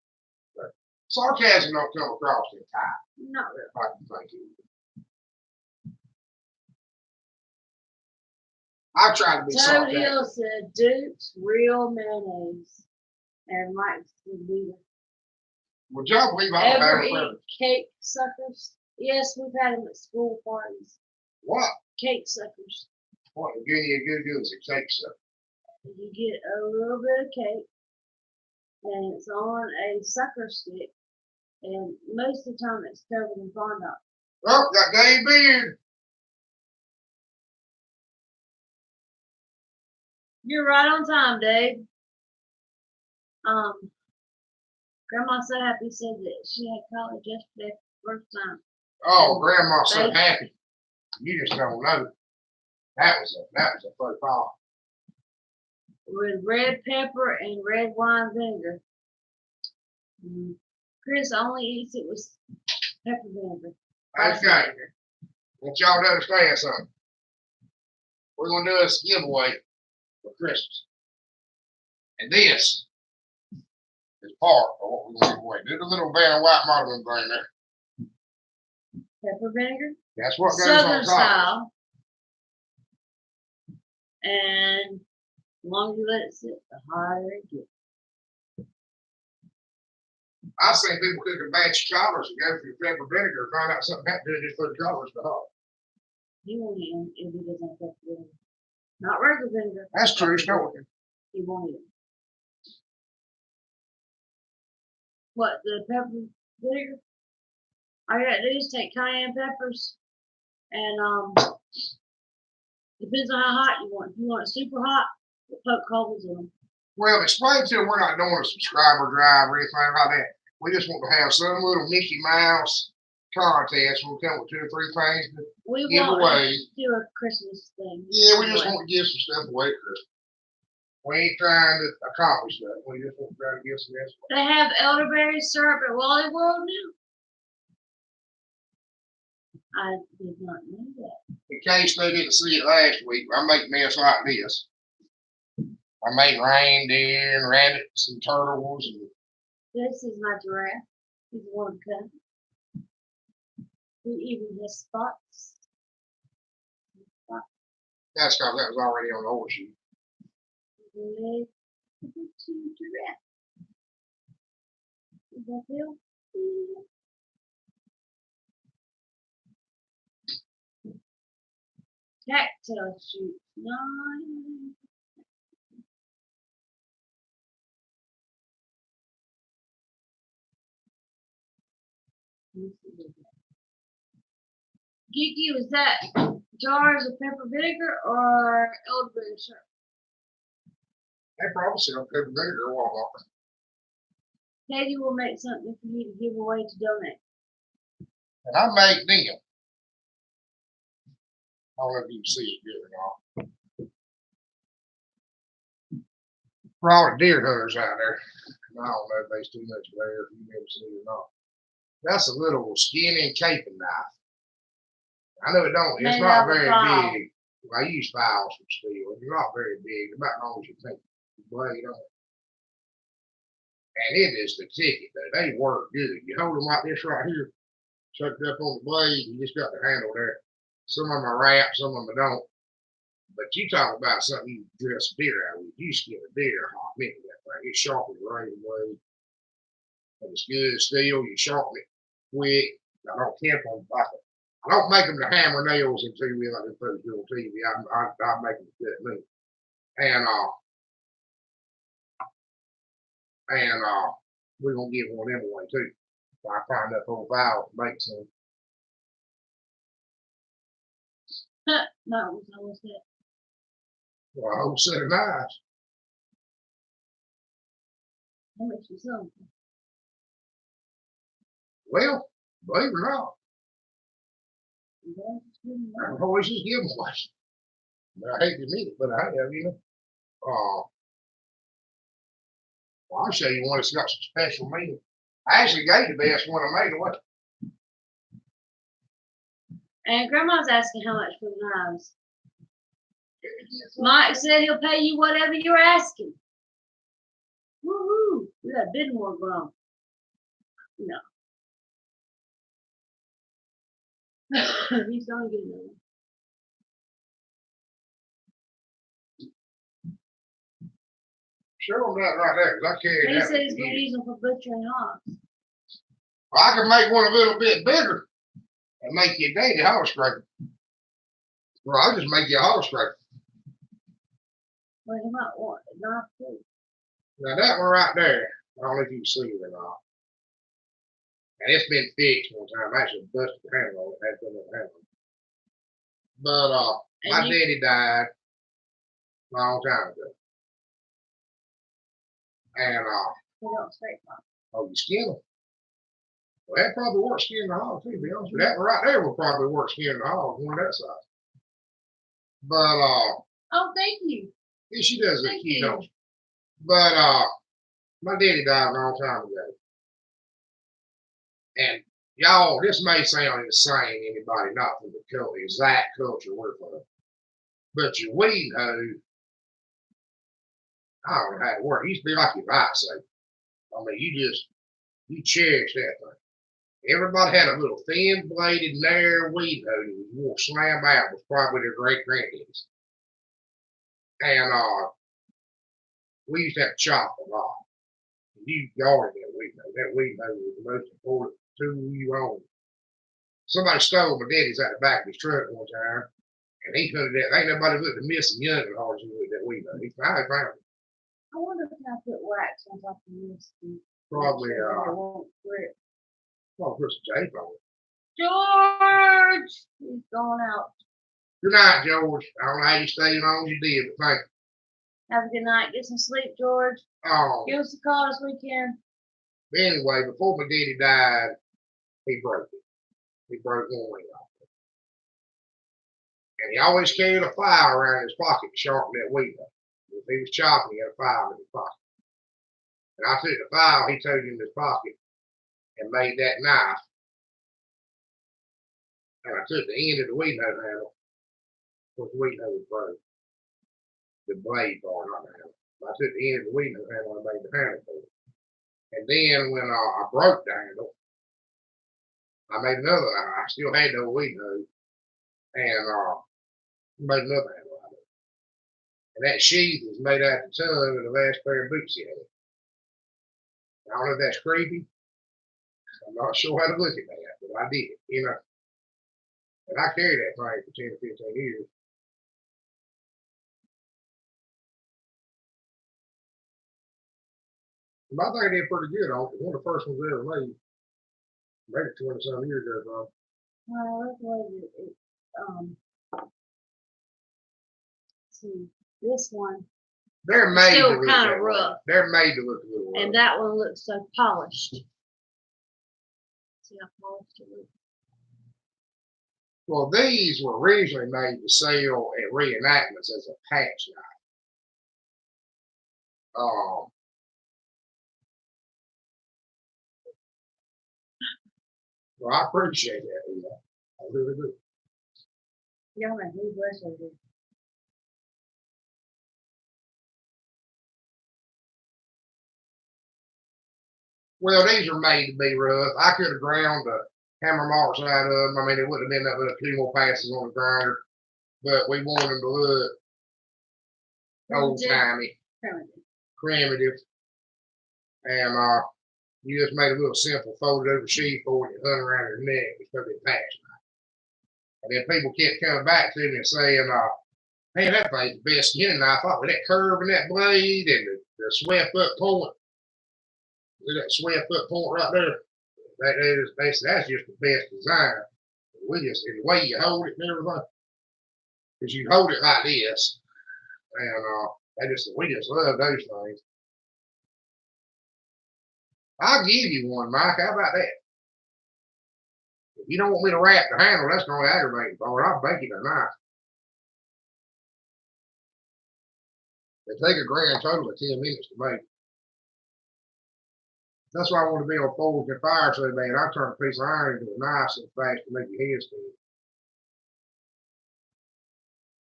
Sarcasm don't come across in time. Not really. I can think it. I tried to be Toad sarcastic. Hill said Duke's real mayonnaise. And Mike said Levi. Would y'all believe I don't Ever have a eat preference? cake suckers? Yes, we've had them at school parties. What? Cake suckers. What? Give you a good goose and cake stuff. You get a little bit of cake, and it's on a sucker stick, and most of the time it's covered in fondant. Oh, got Dave Beard. You're right on time, Dave. Grandma so happy said that she had college yesterday for the first time. Oh, Grandma's so Thank you. happy. You just don't know. That was a first call. With red pepper and red wine vinegar. Chris only eats it with pepper vinegar. That's Spicy right. vinegar. Want y'all to understand something. We're gonna do this giveaway for Christmas. And this is part of what we're gonna give away. Do the little Van White modeling thing there. Pepper vinegar. That's what goes Southern on top. style. And the longer you let it sit, the hotter it gets. I've seen people cook a batch of collars and go through pepper vinegar and find out something happened to it, just put the collars in the hot. He won't eat them if he doesn't have pepper vinegar. Not regular vinegar. That's true story. You won't eat them. What, the pepper vinegar? All you gotta do is take cayenne peppers and depends on how hot you want. If you want it super hot, poke holes in them. Well, explain to them we're not doing a subscriber drive or anything like that. We just want to have some little Mickey Mouse contest. We'll come with 2 or 3 things to We give won't away. do a Christmas thing. Yeah, we just want to give some stuff away for Christmas. We ain't trying to accomplish that. We just want to try to give some stuff away. They have elderberry syrup at Wally World now. I did not know that. In case they didn't see it last week, I make mess like this. I made reindeer and rabbits and turtles and This is my giraffe. He's one cut. He even has spots. that's because that was already on the order sheet. Leg to giraffe. Is that Bill? Cattail shoot. 9. Geeky, was that jars of pepper vinegar or elderberry syrup? They probably sell pepper vinegar at Walmart. Katie will make something for you to give away to donate. And I make them. I don't know if you can see it good or not. For all the deer hunters out there, I don't know if there's too much there, if you've never seen it or not. That's a little skinny caping knife. I know it don't, it's Made not out of very file. big. I use files from steel. It's not very big, about as long as you think the blade on it. And it is the ticket, though. They work good. You hold them like this right here, chuck it up on the blade, you just got the handle there. Some of them are wrapped, some of them don't. But you talk about something you dress a deer out with. You skin a deer hot minute that thing. It's sharp as a razor blade. And it's good steel. You sharpen it quick. I don't temper them. I don't make them to hammer nails into me like they put on TV. I make them to cut meat. And we're gonna give one of them away too. So I find that whole valve to make some. That was almost it. Well, a whole set of knives. How much you selling? Well, believe it or not, That's good enough. I've always just give them away. But I hate to admit it, but I have, you know. Well, I'll show you one that's got some special meaning. I actually gave the best one I made away. And Grandma's asking how much for the knives. Mike said he'll pay you whatever you're asking. Woohoo! We got a bit more going. No. He's gonna get another. Show them that right there, because I carry He that. said he's with gonna me. use them for butchering hogs. Well, I can make one a little bit bigger and make you a daily hog scraper. Well, I'll just make you a hog scraper. Well, he might want a knife too. Now that one right there, I don't know if you can see it or not. And it's been fixed one time. I actually busted the handle on it, had to put another handle on it. But my And you- daddy died a long time ago. And They don't scrape them. oh, you skin them. Well, that probably works skinning the hog too, to be honest with you. That one right there will probably work skinning the hog, one that size. But Oh, thank you. yeah, she does a Thank key, you. don't she? But my daddy died a long time ago. And y'all, this may sound insane to anybody not from the exact culture we're from. But your weed hoe, I don't know how it works. It used to be like your bicycle. I mean, you cherish that thing. Everybody had a little thin bladed, narrow weed hoe that was more slam out, was probably their great granddaddies. And we used to have to chop a lot. You guarded that weed hoe. That weed hoe was the most important tool you owned. Somebody stole my daddy's out the back of his truck one time, and he hunted that. Ain't nobody looked at missing young as hard as he would that weed hoe. He finally found it. I wonder if I put wax on top of this. Probably, It won't grip. well, put some tape on it. George! He's going out. Good night, George. I don't know how you stayed as long as you did, but thank Have a good night. Get some sleep, George. you. Give us a call this weekend. But anyway, before my daddy died, he broke it. He broke one wing off. And he always carried a file around his pocket to sharpen that wheel. If he was chopping, he had a file in his pocket. And I took the file he took in his pocket and made that knife. And I took the end of the wheel nose handle, because the wheel nose was broke. The blade part, not the handle. I took the end of the wheel nose handle and made the handle for it. And then when I broke the handle, I made another. I still had the wheel nose, and made another handle out of it. And that sheath was made out of the tongue of the last pair of boots he had. I don't know if that's creepy. I'm not sure how to look at that, but I did, you know. And I carried that thing for 10 or 15 years. And I think I did pretty good on it. One of the first ones I ever made. Made it 20 some years ago. Well, that's what it see, this one, They're made still to look kinda that way. rough. They're made to look a little rough. and that one looks so polished. See how polished it looks. Well, these were originally made to sell at reenactments as a patch knife. Well, I appreciate that, you know. I really do. Yeah, man, who bless her. Well, these are made to be rough. I could have ground the hammer marks out of them. I mean, it wouldn't have been that but a few more passes on the grinder, but we wanted them to look old timey, primitive, and you just made a little simple folded over sheath for it and hung around your neck instead of a patch knife. And then people kept coming back to me and saying, "Man, that thing's the best skinning knife. With that curve in that blade and the swept up point, that swept up point right there. That's just the best design. And the way you hold it and everything, because you hold it like this, and we just love those things. I'll give you one, Mike. How about that? If you don't want me to wrap the handle, that's going to aggravate me. I'll make it a knife. They take a grand total of 10 minutes to make. That's why I want to be on Forged in Fire so bad. I turn a piece of iron into a knife so fast to make your head spin.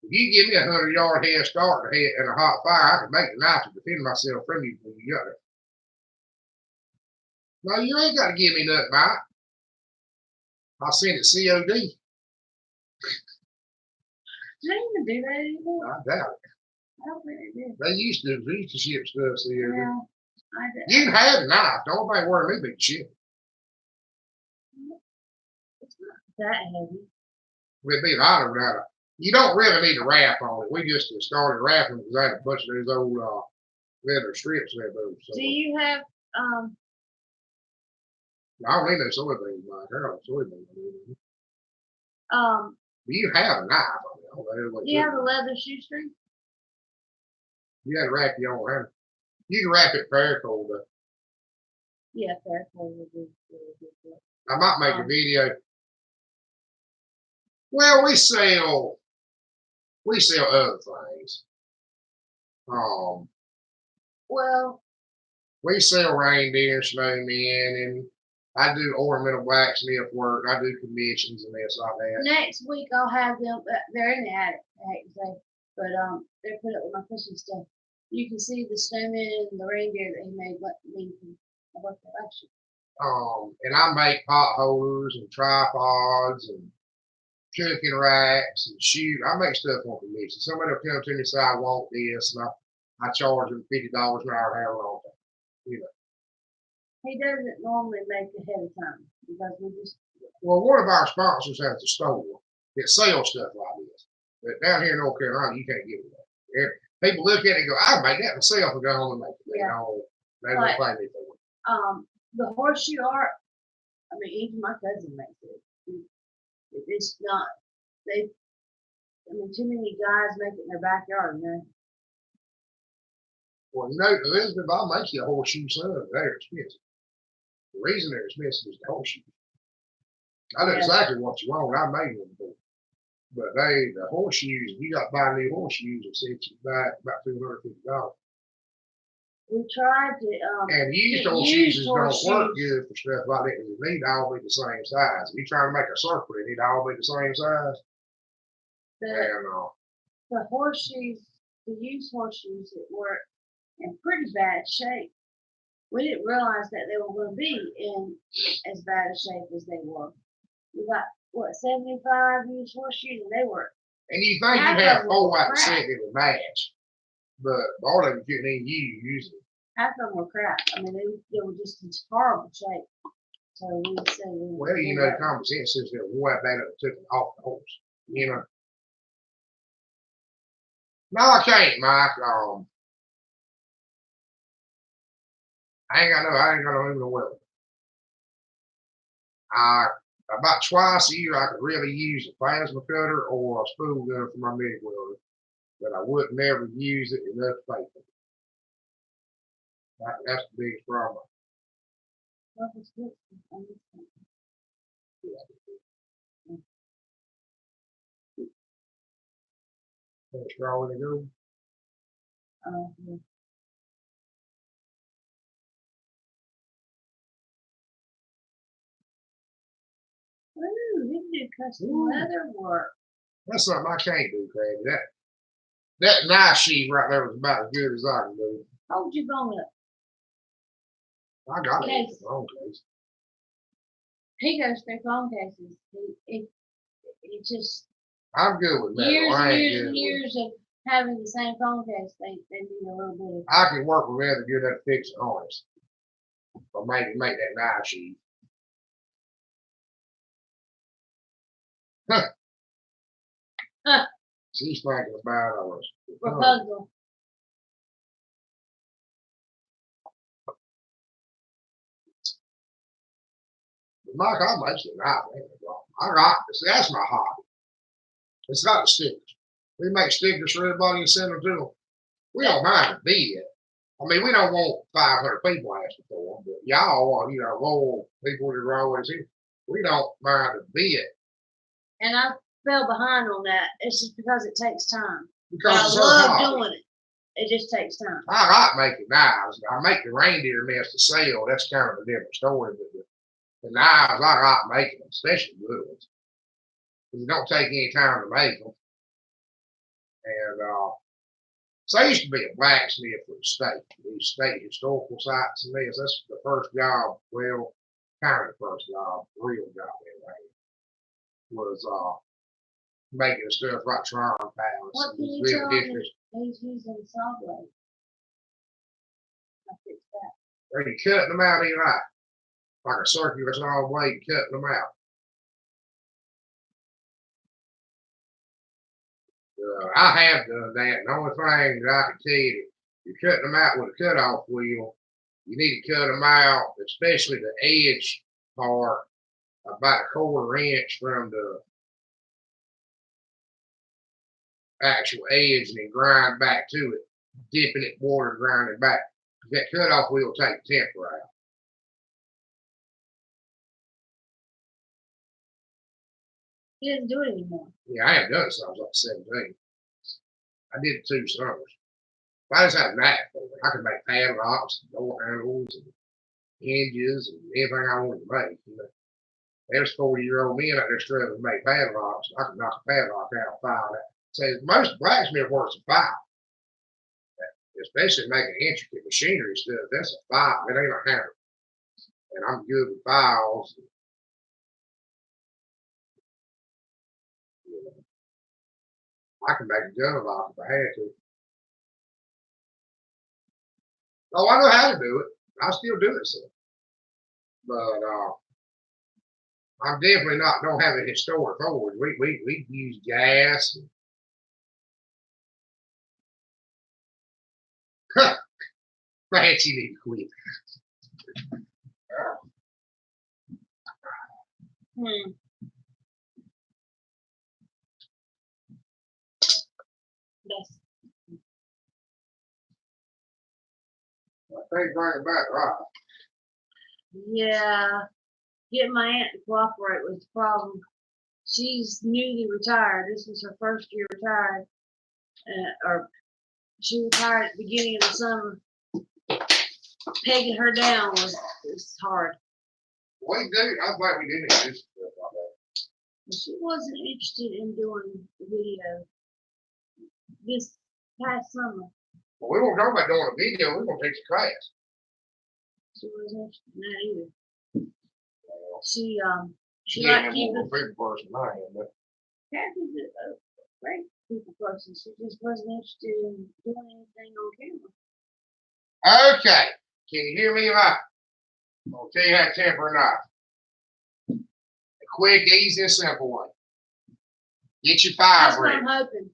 If you give me a 100-yard head start and a hot fire, I can make the knife to defend myself from you when you got it. No, you ain't got to give me nothing, Mike. I'll send it COD. Do they even do that anymore? I doubt it. I don't think they do. They used to ship stuff COD. Yeah, You can have a knife. Don't nobody worry me big shit. It's not that heavy. It'd be hotter without it. You don't really need a wrap on it. We just started wrapping because I had a bunch of those old leather strips left over. So, Do you have I don't need no soybeans, Mike. I got soybeans. Do you have a knife? do you have a leather shoestring? You had to wrap your own hand. You can wrap it paracord. Yeah, paracord would be really good. I might make a video. Well, we sell other things. Well, we sell reindeer and snowmen, and I do ornamental blacksmith work. I do commissions and this like that. next week I'll have them. They're in the attic, I hate to say, but they're put up with my Christmas stuff. You can see the snowman and the reindeer that he made. I worked there last year. And I make pot holders and tripods and cooking racks and shoot. I make stuff on commission. Somebody will come to me and say, I want this, and I charge them $50 an hour to have it all time. You know. He doesn't normally make ahead of time because we just. Well, one of our sponsors has a store that sells stuff like this. But down here in North Carolina, you can't get it. people look at it and go, I made that myself and go home and make it. They don't pay me for it. The horseshoe art, I mean, even my cousin makes it. It's not, too many guys make it in their backyard, Well, Elizabeth, I'll make you a horseshoe son. They're expensive. The reason they're expensive is the horseshoe. I know exactly what you want. I made one for you. But the horseshoes, if you got to buy new horseshoes, it sets you back about $250. We tried to. And used horseshoes don't work good for stuff like that because they need to all be the same size. If you're trying to make a circle, they need to all be the same size. The horseshoes, the used horseshoes that were in pretty bad shape, we didn't realize that they were going to be in as bad a shape as they were. We got, 75 used horseshoes, and they were. And you think you have 4 out of 7 that would match, but all of them couldn't even use it. Half of them were crap. I mean, they were just in horrible shape. So we said, well, common sense says that wipe that up and took it off the horse. No, I can't, Mike. I ain't got no even well. About twice a year, I could really use a plasma cutter or a spool gun for my MIG welder, but I would never use it enough paper. That's the biggest problem. Straw in the go. Yeah. Ooh, you can do custom leather work. That's something I can't do, Craig. That knife sheath right there was about as good as I can do. Hold your bone up. I got it. Phone case. He goes through phone cases. He just. I'm good with metal. Years of having the same phone case. They need a little bit of. I can work with leather good enough to fix the harness, or maybe make that knife sheath. She's thinking about us. Rapunzel. Mike, I make it knife. I got this. That's my hobby. It's got the stickers. We make stickers for everybody and send them to them. We don't mind the bid. I mean, we don't want 500 people asking for them, but y'all want, loyal people that are always here. We don't mind the bid. And I fell behind on that. It's just because it takes time. Because I love doing it. It just takes time. I like making knives. I make the reindeer mess to sell. That's kind of a different story. But the knives, I like making them, especially good ones. Because it don't take any time to make them. And so I used to be a blacksmith for the state. These state historical sites and this. That's the first job. Well, kind of the first job, real job anyway. Was making stuff like Tron Palace. What can you tell me? He's using saw blade. I fixed that. Are you cutting them out in like a circular saw blade, cutting them out? I have done that. The only thing that I can tell you, you're cutting them out with a cutoff wheel. You need to cut them out, especially the edge part, about a 1/4 inch from the actual edge, and then grind back to it, dipping it in water, grinding back. That cutoff wheel will take the temper out. He doesn't do it anymore. Yeah, I haven't done it since I was like 17. I did it 2 summers. I just had a knack for it. I could make padlocks, and door handles, and hinges, and anything I wanted to make. There's 40-year-old men out there struggling to make padlocks. I could knock a padlock out, file that. So most blacksmith work's a file. Especially making intricate machinery stuff, that's a file. It ain't a hammer. And I'm good with files. I can make a gun lock if I had to. Oh, I know how to do it. I still do it, so. But I'm definitely don't have a historic forge. We use gas. Lance, you need to quit. Yes. I think bring it back, right? Yeah. Getting my aunt to cooperate was the problem. She's newly retired. This was her first year retired. Or she retired at the beginning of the summer. Pegging her down was hard. We do. I'm glad we didn't do stuff like that. She wasn't interested in doing video this past summer. Well, we won't talk about doing a video. We're going to teach a class. She wasn't interested in that either. Well, She yeah, liked keeping. more of a people person than I am, but Kathy's a great people person. She just wasn't interested in doing anything on camera. okay. Can you hear me right? I'll tell you how to temper a knife. A quick, easy, and simple way. Get your fire That's what brick. I'm hoping.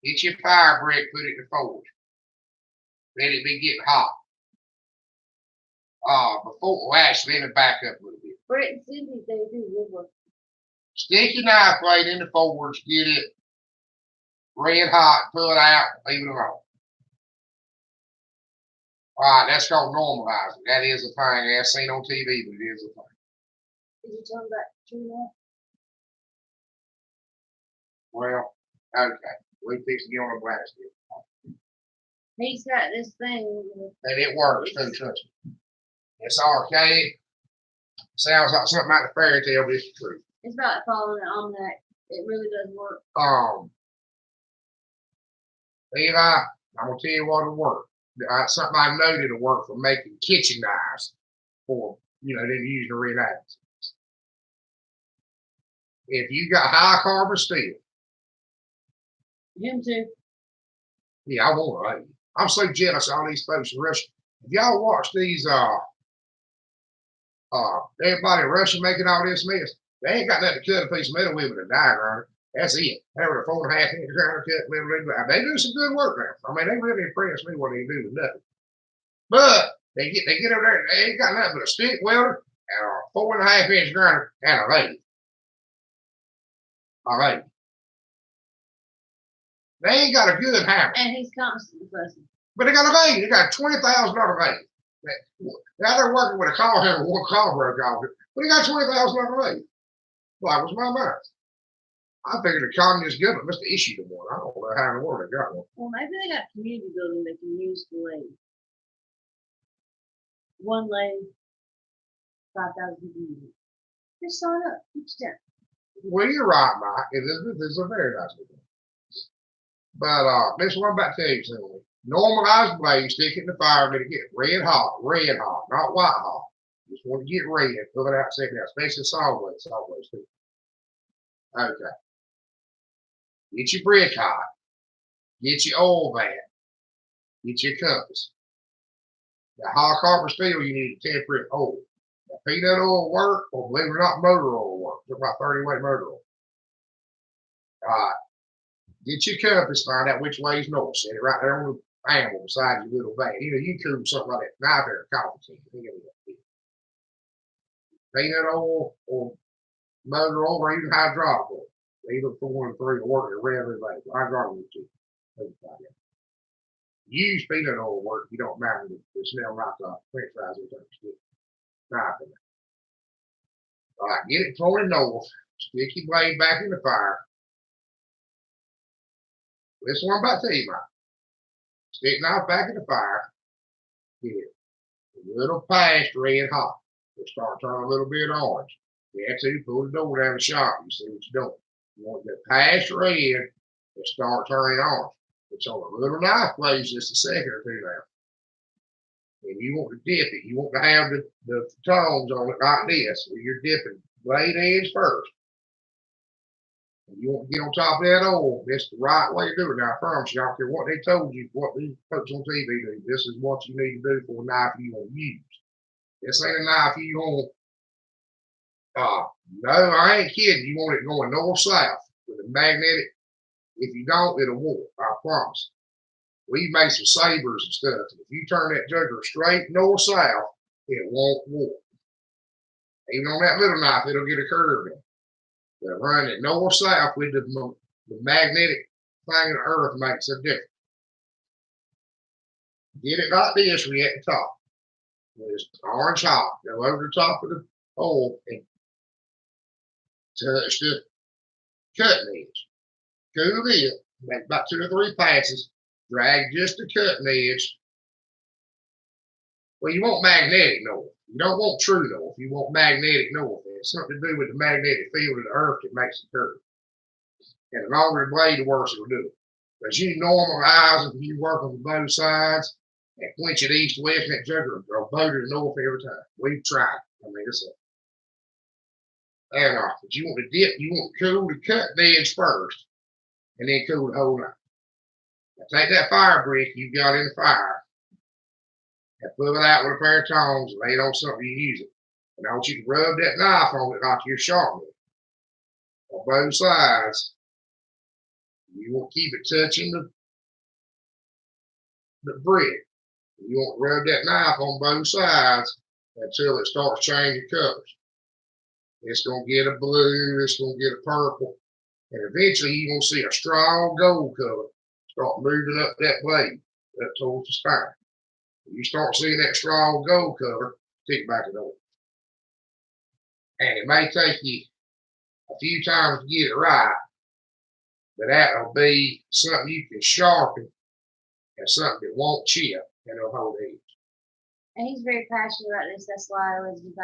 Get your fire brick, put it in the forge. Let it be getting hot. Well, actually, let it back up a little bit. Brett and Cindy, they do good work. Stick your knife blade in the forge, get it red hot, pull it out, leave it alone. All right, that's called normalizing. That is a thing. I've seen on TV, but it is a thing. Did you tell them about true love? Well, okay. We fix to get on a blast here. He's got this thing. And it works too, trust me. It's archaic. Sounds like something out of a fairy tale, but it's the truth. It's about following an almanac. It really does work. Levi, I'm gonna tell you what it'll work. Something I know that'll work for making kitchen knives for, then using the reenactments. If you got high carbon steel. Him too. Yeah, I want it. I'm so jealous of all these folks in Russia. If y'all watch these, everybody in Russia making all this mess, they ain't got nothing to cut a piece of metal with a die grinder. That's it. They were a 4.5 inch grinder cut. They do some good work now. I mean, they really impress me what they do with nothing. But they get over there, they ain't got nothing but a stick welder and a 4.5 inch grinder and a lathe. A lathe. They ain't got a good hammer. And he's constantly fussing. But they got a lathe. They got a $20,000 lathe. Now they're working with a call hammer, one call broke off it. But they got $20,000 lathe. Well, that was my mind. I figured the communist government must have issued them one. I don't know how in the world they got one. Well, maybe they got a community building they can use for lathe. One lathe, 5,000 people. Just sign up each time. Well, you're right, Mike. Elizabeth is a very nice one. But this one I'm about to tell you something. Normalized blade, stick it in the fire, let it get red hot, not white hot. Just want to get red, pull it out, second out, especially salt blades too. Okay. Get your brick hot. Get your oil vat. Get your compass. The high carbon steel, you need to temper it oil. Now, peanut oil work, or believe it or not, motor oil work. Took about 30-weight motor oil. All right. Get your compass, find out which way is north. Set it right there on the anvil beside your little vat. You can something like that. Knife there, coffee tin. Peanut oil or motor oil or even hydraulic oil. Either 4 and 3 to work at regular basis. Hydraulic oil too. Use peanut oil work if you don't mind the smell like French fries or something. Knife in there. All right, get it pointed north. Stick your blade back in the fire. This one I'm about to tell you about. Stick knife back in the fire. Get it a little past red hot. It'll start turning a little bit orange. That's it. Pull the door down the shop. You see what you're doing. You want to pass red and start turning orange. It's on a little knife blade just a second or two now. And you want to dip it. You want to have the tongs on it like this. Where you're dipping blade edge first. And you want to get on top of that oil. That's the right way to do it. Now, I promise you, I don't care what they told you, what these folks on TV do. This is what you need to do for a knife you want to use. This ain't a knife you want. No, I ain't kidding. You want it going north-south with a magnetic. If you don't, it'll warp. I promise. We made some sabers and stuff. If you turn that jugular straight north-south, it won't warp. Even on that little knife, it'll get a curve in. But run it north-south with the magnetic thing of the earth makes a difference. Get it like this when you're at the top. There's orange hot. Go over the top of the hole and touch the cutting edge. Cool it. Make about 2 or 3 passes. Drag just the cutting edge. Well, you want magnetic north. You don't want true north. You want magnetic north. It's something to do with the magnetic field of the earth that makes it curve. And the longer the blade, the worse it'll do it. But you normal eyes, if you work on both sides and quench it east, west, and that jugular will bow to the north every time. We've tried. I mean, it's a anarchy. But you want to dip, you want to cool the cut edge first, and then cool the whole knife. Now take that fire brick you got in the fire and pull it out with a pair of tongs and lay it on something you use it. And I want you to rub that knife on it like you're sharpening it on both sides. You won't keep it touching the brick. You won't rub that knife on both sides until it starts changing colors. It's going to get a blue, it's going to get a purple, and eventually you're going to see a strong gold color start moving up that blade, up towards the spine. When you start seeing that strong gold color, stick back it over. And it may take you a few times to get it right, but that'll be something you can sharpen and something that won't chip and it'll hold edge. And he's very passionate about this. That's why I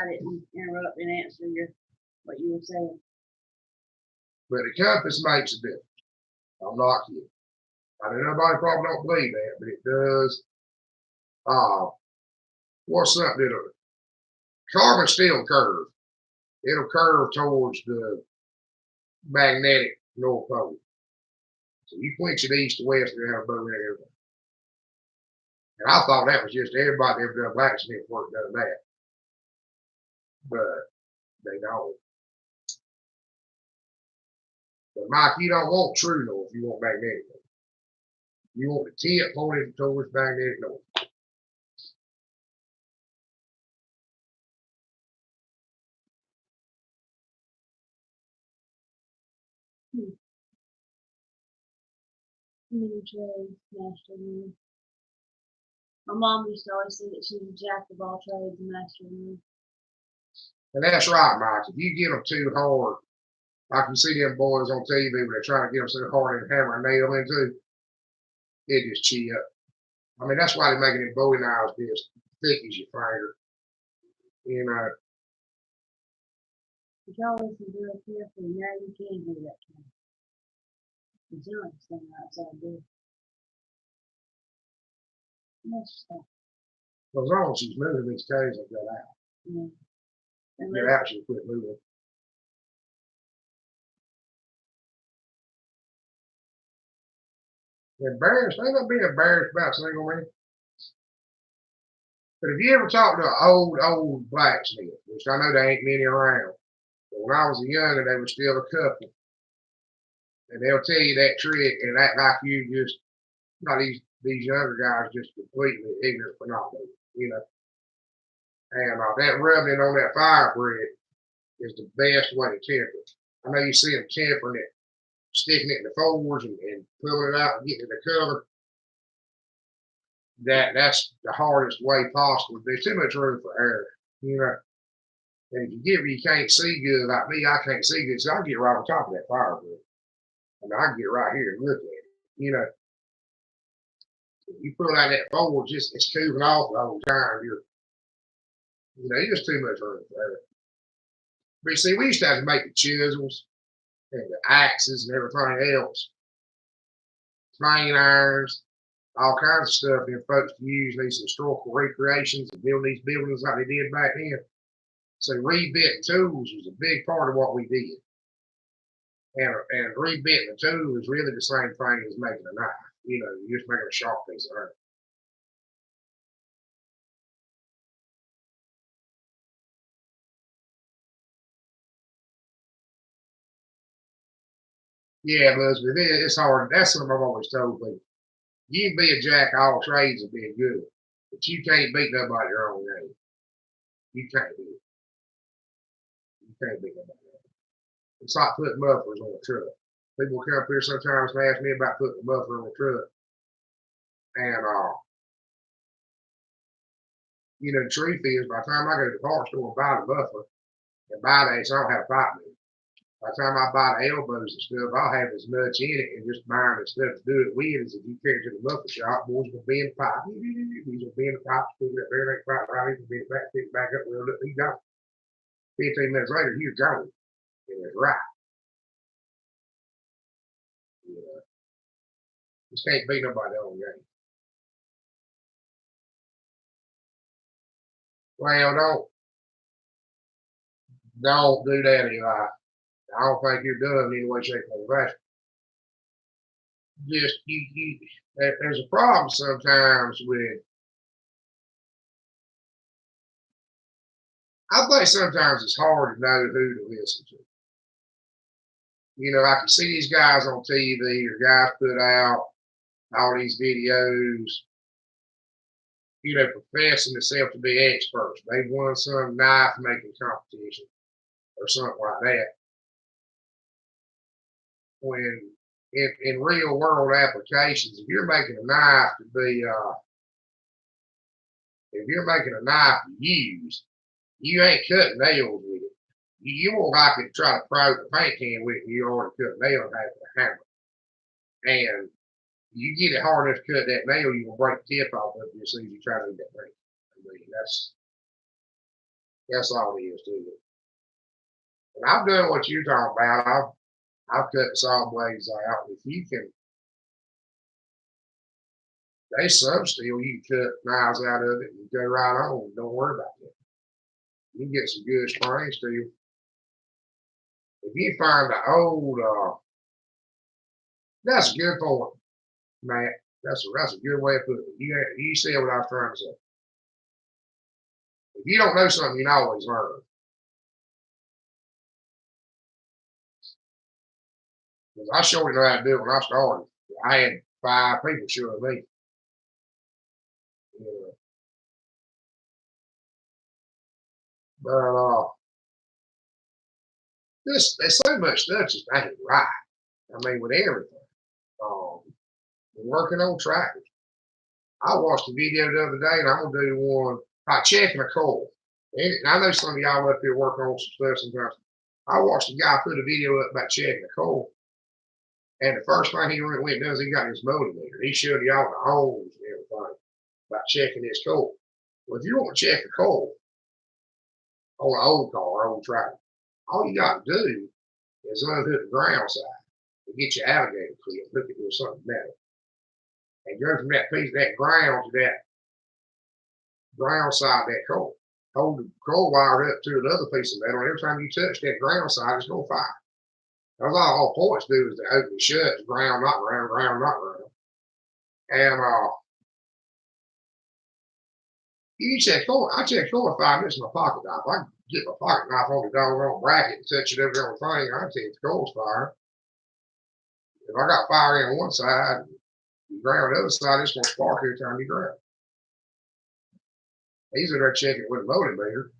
didn't interrupt and answer what you were saying. But the compass makes a difference. I'm not kidding. I know nobody probably don't believe that, but it does. What's something that'll carbon steel curve? It'll curve towards the magnetic North Pole. So you quench it east to west and have a bow in everything. And I thought that was just everybody ever done blacksmith work done that. But they don't. But Mike, you don't want true north, you want magnetic north. You want the tip pointed towards magnetic north. Mini trades, master move. My mom used to always say that she was a jack of all trades and master move. And that's right, Mike. If you get them too hard, I can see them boys on TV when they're trying to get them so hard and hammer a nail into it, just chip. I mean, that's why they're making them Bowie knives be as thick as your finger. You know. If y'all listen real carefully, now you can hear that kind. The giants thing outside there. That's stuff. Well, as long as she's moving these caves, I'll get out. Yeah. Get out, she'll quit moving. Embarrassed? Ain't no being embarrassed about single man. But if you ever talk to an old blacksmith, which I know there ain't many around, but when I was younger, they were still a couple. And they'll tell you that trick and act like you just, not these younger guys just completely ignorant for not doing it, you know. And that rubbing it on that fire brick is the best way to temper it. I know you see them tempering it, sticking it in the fours and pulling it out and getting the color. That's the hardest way possible. There's too much room for error, you know. And if you get where you can't see good, like me, I can't see good, so I get right on top of that fire brick. I mean, I can get right here and look at it, you know. You pull out that forward, it's cooling off the whole time. There's just too much room for error. But you see, we used to have to make the chisels and the axes and everything else, plane irons, all kinds of stuff. And folks can use these historical recreations and build these buildings like they did back then. So rebitting tools was a big part of what we did. And rebitting the tool is really the same thing as making a knife. You know, you're just making a sharp piece of iron. Yeah, Elizabeth, it's hard. That's something I've always told people. You can be a jack of all trades and be good, but you can't beat nobody your own game. You can't do it. You can't beat nobody. It's like putting mufflers on a truck. People come up here sometimes and ask me about putting a muffler on a truck. And you know, the truth is, by the time I go to the car store and buy the muffler and buy that, so I don't have a pipe in it. By the time I buy the elbows and stuff, I'll have as much in it and just buying the stuff to do it with as if you carry it to the muffler shop, boys gonna bend the pipe. He's gonna bend the pipe, stick it up there, that pipe right, he's gonna bend it back, pick it back up, weld it, he's gone. 15 minutes later, he's gone. And it's right. You know, just can't beat nobody on game. Well, don't do that, Eli. I don't think you're done in any way, shape, or fashion. Just there's a problem sometimes with. I think sometimes it's hard to know who to listen to. You know, I can see these guys on TV or guys put out all these videos, you know, professing themselves to be experts. They've won some knife making competition or something like that. When in real world applications, if you're making a knife to be, if you're making a knife to use, you ain't cutting nails with it. You won't likely to try to pry the paint can with it. You already cut a nail in half with a hammer. And you get it hard enough to cut that nail, you're gonna break the tip off of it as soon as you try to do that paint. I mean, that's all it is to it. And I've done what you're talking about. I've cut the saw blades out. If you can, there's some steel you can cut knives out of it and go right on. Don't worry about it. You can get some good spring steel. If you find the old, that's a good point, Matt. That's a good way of putting it. You see what I was trying to say. If you don't know something, you can always learn. Because I sure didn't know how to do it when I started. I had 5 people showing me. Yeah. But there's so much stuff just ain't right. I mean, with everything. Um, working on tractors. I watched a video the other day, and I'm gonna do one by checking a coil. And I know some of y'all up here working on some stuff sometimes. I watched a guy put a video up about checking a coil, and the first thing he went and does, he got his multimeter. He showed y'all the holes and everything about checking his coil. Well, if you want to check a coil on an old car, old tractor, all you got to do is unhook the ground side and get your alligator clip, hook it with something metal, and go from that piece of that ground to that ground side of that coil. Hold the coil wire up to another piece of metal, and every time you touch that ground side, it's going to fire. That's all points do is to open and shut, ground, not ground, ground, not ground. And you check coil. I check coil 5 minutes in my pocket knife. I can get my pocket knife on the doggone bracket and touch it over there on the thing. I can tell if the coil's fire. If I got fire in on one side, you ground the other side, it's going to spark every time you ground. He's in there checking it with a multimeter.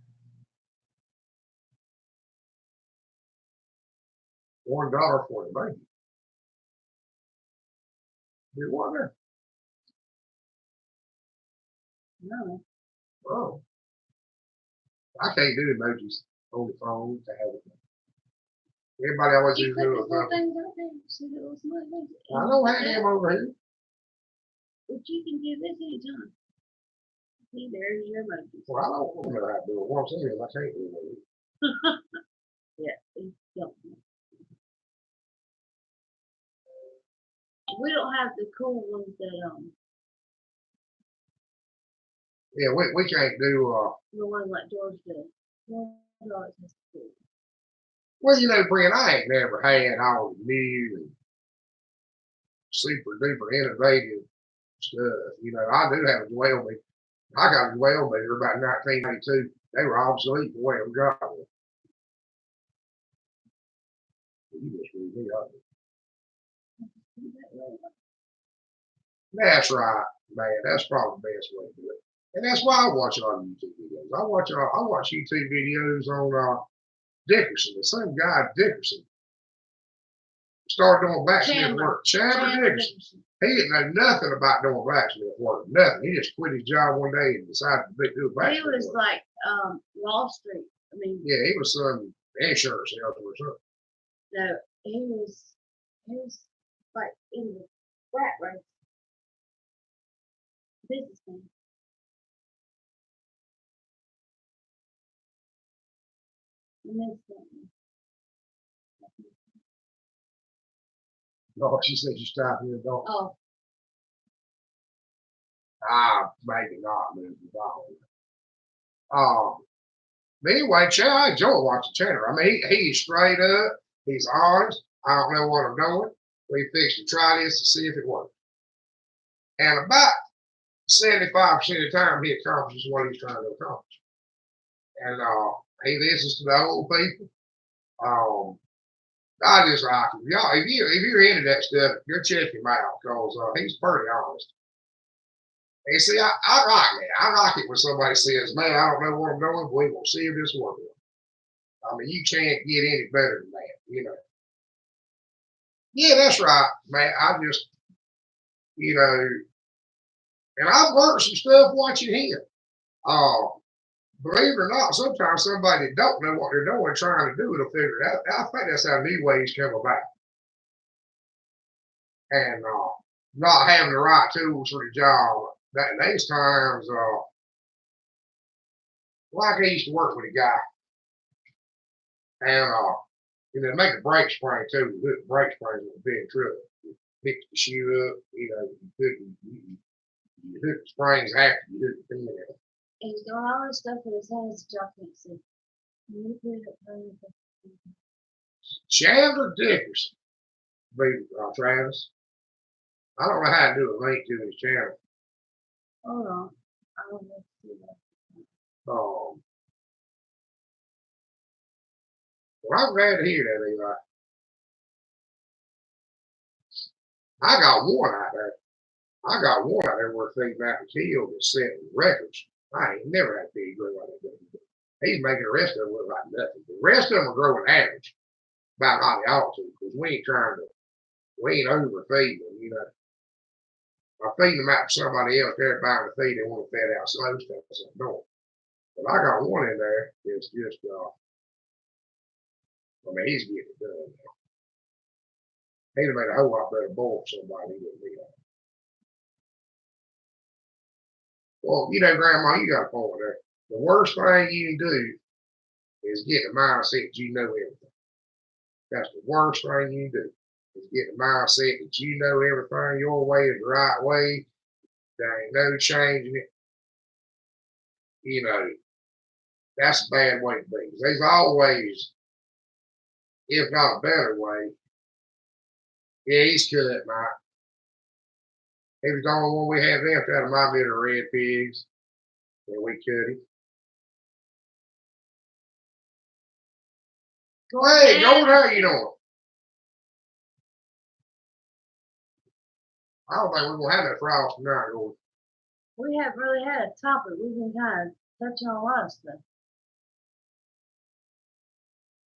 $1 for the baby. You want there? No. Oh. I can't do emojis on the phone to have it. Everybody always You uses put the little little thing. things out there. See the little small things. I don't have him over here. But you can do this anytime. See, there's your emojis. Well, I don't know how to do it. What I'm saying is I can't do it. Yeah, don't. We don't have the cool ones that Yeah, we can't do the one like George does. George always has the cool. well, you know, Brent, I ain't never had all the new and super duper innovative stuff. You know, I do have a dwell meter. I got a dwell meter about 1992. They were obsolete the way it was got. You just read me up. That's right, man. That's probably the best way to do it. And that's why I watch a lot of YouTube videos. I watch YouTube videos on Dickerson, the same guy Dickerson. Started doing blacksmith work. Chandler Dickerson. He didn't know nothing about doing blacksmith work. Nothing. He just quit his job one day and decided to do blacksmith work. He was like Wall Street. I mean. Yeah, he was some insurance salesman or something. No, he was like in the rat race. Businessman. Oh, she said you stopped here, don't. Oh. Maybe not, maybe not. But anyway, I enjoy watching Chandler. I mean, he's straight up. He's honest. I don't know what I'm doing. We fixed to try this to see if it works. And about 75% of the time, he accomplishes what he's trying to accomplish. And he listens to the old people. I just like him. Y'all, if you're into that stuff, go check him out because he's pretty honest. And see, I like that. I like it when somebody says, "Man, I don't know what I'm doing, but we will see if this works." I mean, you can't get any better than that, you know. Yeah, that's right, man. I just, you know, and I've learned some stuff watching him. Believe it or not, sometimes somebody that don't know what they're doing, trying to do it, will figure it out. I think that's how new ways come about. And not having the right tools for the job. These times, like I used to work with a guy, and make a brake spring too. The brake spring was a big truck. You pick the shoe up, you hook the springs after you hook the pin in. And he's doing all this stuff with his hands that y'all can't see. Chandler Dickerson, Travis. I don't know how to do a link to his channel. Hold on. I don't know if you see that. Well, I'm glad to hear that, Eli. I got one out there where Steve McKeel is setting records. I ain't never had a pig grow like that. He's making the rest of them look like nothing. The rest of them are growing average, about how they ought to, because we ain't overfeeding them, you know. I'm feeding them out to somebody else. They're buying the feed. They want to fed out slow stuff. So no. But I got one in there. It's just, he's getting it done now. He'd have made a whole lot better bowl for somebody than me. Well, Grandma, you got a point there. The worst thing you can do is get the mindset that you know everything. That's the worst thing you can do. Is get the mindset that you know everything your way is the right way. There ain't no changing it. That's a bad way to be. There's always, if not a better way. Yeah, he's cut, Mike. He was the only one we had left out of my bit of red pigs. And we cut him. Hey, Golden, how you doing? I don't think we're going to have that frost tonight, Golden. We haven't really had a topic. We've been kind of touching on a lot of stuff.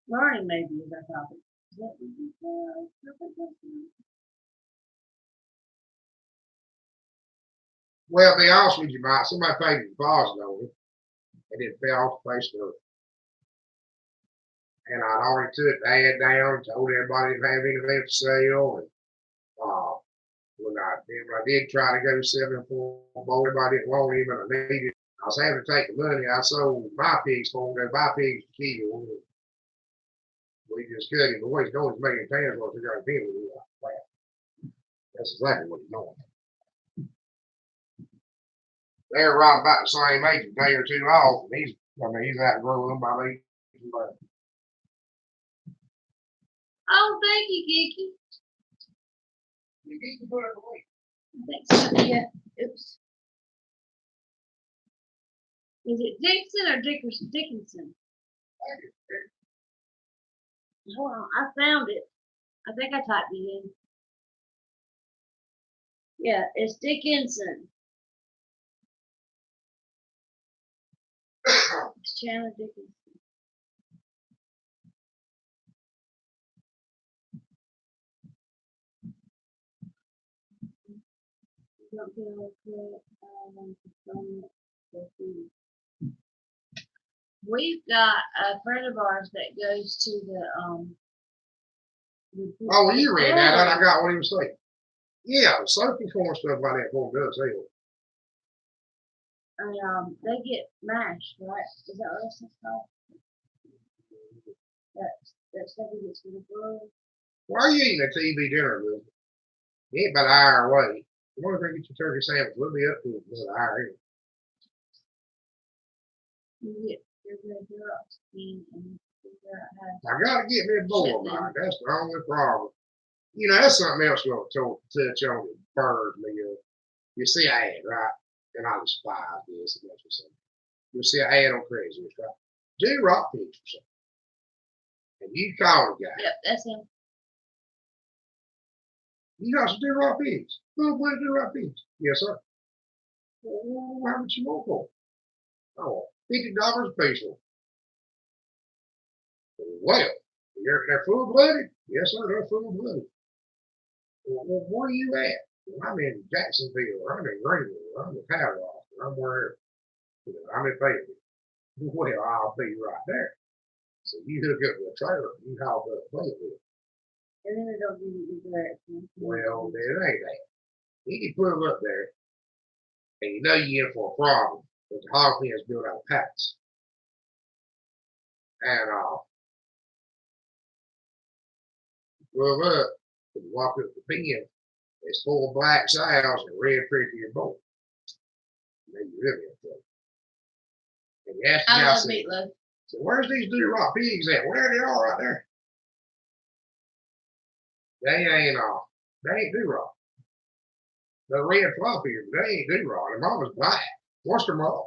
Learning maybe is our topic. Is that what you said? Well, to be honest with you, Mike, somebody paid a deposit on it and it fell off the face of it. And I'd already took the ad down and told everybody didn't have anything for sale. And when I did try to go 7 for bowl, everybody didn't want him, and I needed. I was having to take the money I sold my pigs for to go buy pigs to kill. We just cut him. The way he's going is making plans what they're going to do with it. That's exactly what he's doing. They're right about the same age, a day or two off, and he's outgrowing them by me. Oh, thank you, Geeky. You need to put it away. I think so, yeah. Oops. Is it Dixon or Dickinson? Hold on, I found it. I think I typed it in. Yeah, it's Dickinson. It's Chandler Dickinson. Don't get all credit. We've got a friend of ours that goes to the Oh, well, you read that. I got what he was saying. Yeah, soapy corn stuff like that for does sell. And they get mashed, right? Is that what it's called? That stuff he gets for the girl. Why are you eating a TV dinner, Luke? You ain't about an hour away. You want to get your turkey sandwich? We'll be up to it another hour anyway. You get your red drops and figure out how I gotta get me a bowl, Mike. That's the only problem. You know, that's something else we'll touch on that burns me up. You see an ad, right? And I despise this and that's what I'm saying. You'll see an ad on Craigslist, right? Do rock pigs for something. And you call the guy. Yep, that's him. You got some do rock pigs. Full blood do rock pigs. Yes, sir. Well, how much you want for? Oh, $50 a piece for. Well, they're full blooded? Yes, sir, they're full blooded. Well, where are you at? Well, I'm in Jacksonville, or I'm in Greenville, or I'm in Powell, or I'm wherever. You know, I'm in Fayetteville. Well, I'll be right there. So you hook up with a trailer, you haul up Fayetteville. And then they don't give you the directions. Well, it ain't that. You can put them up there, and you know you're in for a problem. But the hog pen is built out of pallets. And move up, and walk up the pen. It's full of black sows and red prickly and bowl. Maybe really in trouble. And you ask the I guy, love meatloaf. so where's these do rock pigs at? Well, there they are right there. They ain't do rock. The red floppy, they ain't do rock. Their mama's black. What's their mom?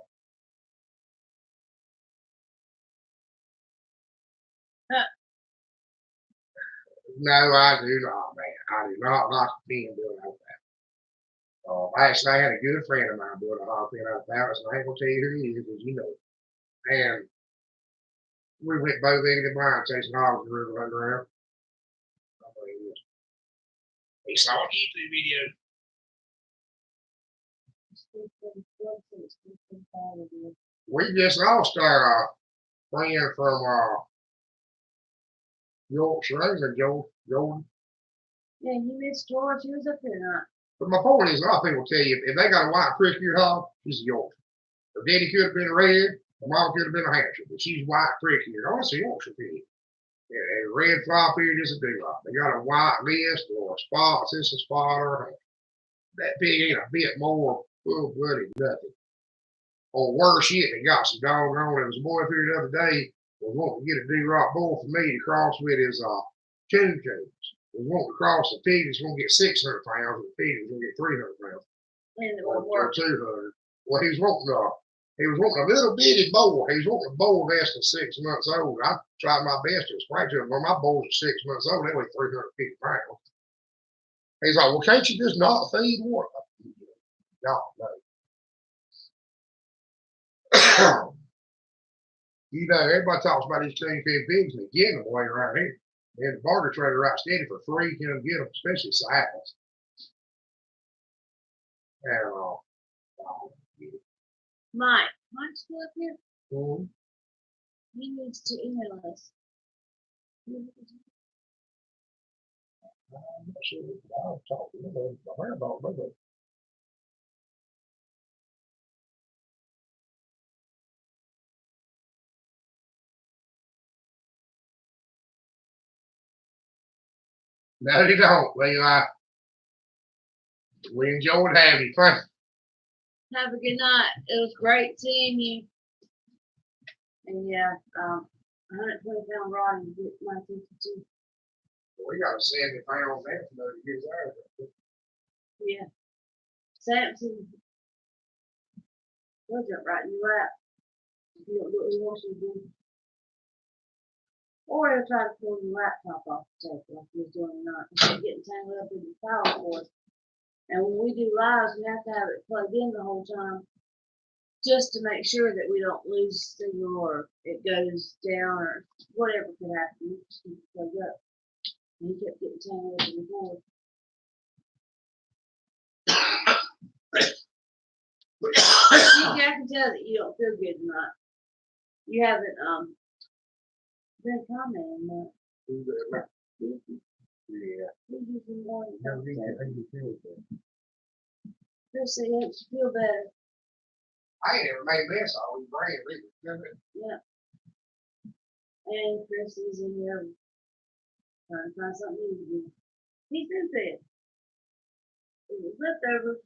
No, I do not, man. I do not like the pen built out of that. Actually, I had a good friend of mine build a hog pen out of pallets, and I ain't gonna tell you who he is, because you know. And we went both into the blind chasing hogs in the river underground. He saw a YouTube video. We just lost our friend from Yorkshire, isn't it, Jordan? Yeah, you missed George. He was up here not. But my point is, a lot of people tell you if they got a white prick-eared hog, she's a Yorkshire. Her daddy could have been red, her mom could have been a Hampshire, but she's white prick-eared. Oh, it's a Yorkshire pig. And red flop eared is a do-rock. They got a white list or a spot, it's a spotter. That pig ain't a bit more full-blooded nothing. Or worse yet, they got some doggone. There was a boy here the other day was wanting to get a do-rock bull for me to cross with his coon coons. Was wanting to cross the pig that's going to get 600 pounds, and the pig is going to get 300 pounds. And it Or would work. 200. Well, he was wanting a little bitty bull. He was wanting a bull less than 6 months old. I tried my best to explain to him, well, my bulls are 6 months old. They weigh 350 pounds. He's like, well, can't you just not feed more? No. You know, everybody talks about these clean fed pigs and they get them away around here. And the barter trader right steady for free, you know, get them, especially size. And Mike's still up here. mm-hmm. He needs to email us. I'm not sure. I'll talk to him about it. No, they don't, Levi. We enjoyed having you. Thanks. Have a good night. It was great seeing you. And yeah, 120-pound rod and get my 52. We got a 70-pound man to get ours. Yeah. Samson, he'll jump right in your lap. If you don't do what he wants you to do. Or he'll try to pull your laptop off the table like he was doing tonight. Instead of getting tangled up in the power cord. And when we do lives, we have to have it plugged in the whole time, just to make sure that we don't lose signal or it goes down or whatever could happen. We just keep it plugged up. And he kept getting tangled up in the board. I can tell that you don't feel good tonight. You haven't been commenting much. Yeah. Chris said it helps you feel better. I ain't ever made this all these brain either. Yeah. And Chris is in here trying to find something new to do. He's been fed. It was leftovers,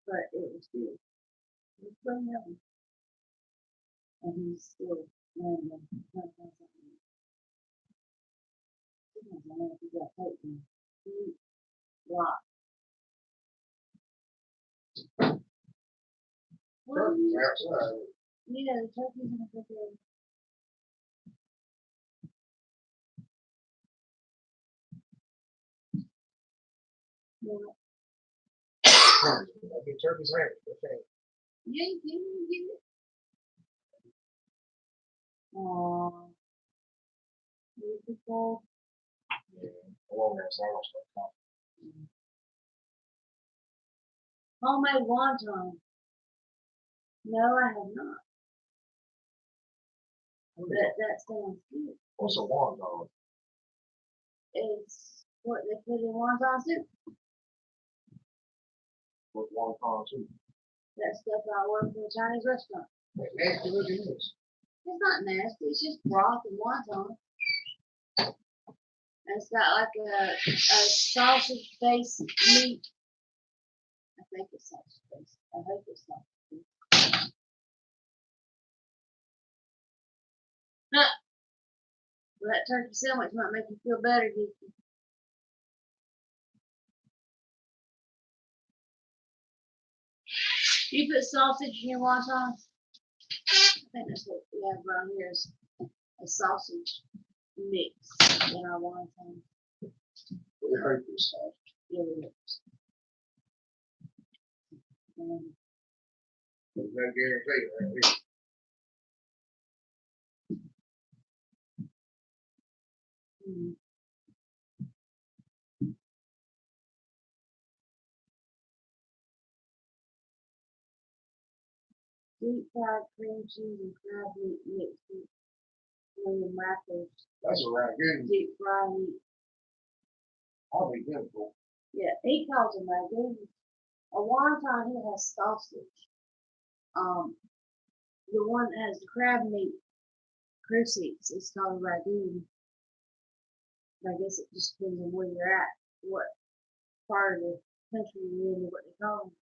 but it was good. It was pretty heavy. And he's still rambling, trying to find something new. Sometimes I know if he got taken. He eats a lot. Well, Turkey's outside. yeah, the turkey's in the refrigerator. Yeah. I get turkey sandwich. Okay. Yeah, you can get it. Aww. Beautiful. Yeah. I want that sandwich. Homemade wonton. No, I have not. That sounds good. What's a wonton? It's what they put in wonton soup. What's wonton too? That stuff I work in a Chinese restaurant. That nasty looking is. It's not nasty. It's just broth and wonton. And it's got like a sausage based meat. I think it's sausage based. I hope it's sausage based. Well, that turkey sandwich might make you feel better, Geeky. Do you put sausage in your wontons? I think that's what we have around here is a sausage mix in our wontons. We heard this stuff. Yeah, we do. There's no guarantee right here. Mm. Deep fried cream cheese and crab meat mixed with lemon wrappers. That's a ragoon. Deep fried meat. I'll be good for. Yeah, he calls them ragoons. A wonton here has sausage. The one that has the crab meat, Chris eats, it's called a ragoon. I guess it just depends on where you're at, what part of the country you're in, or what they call them.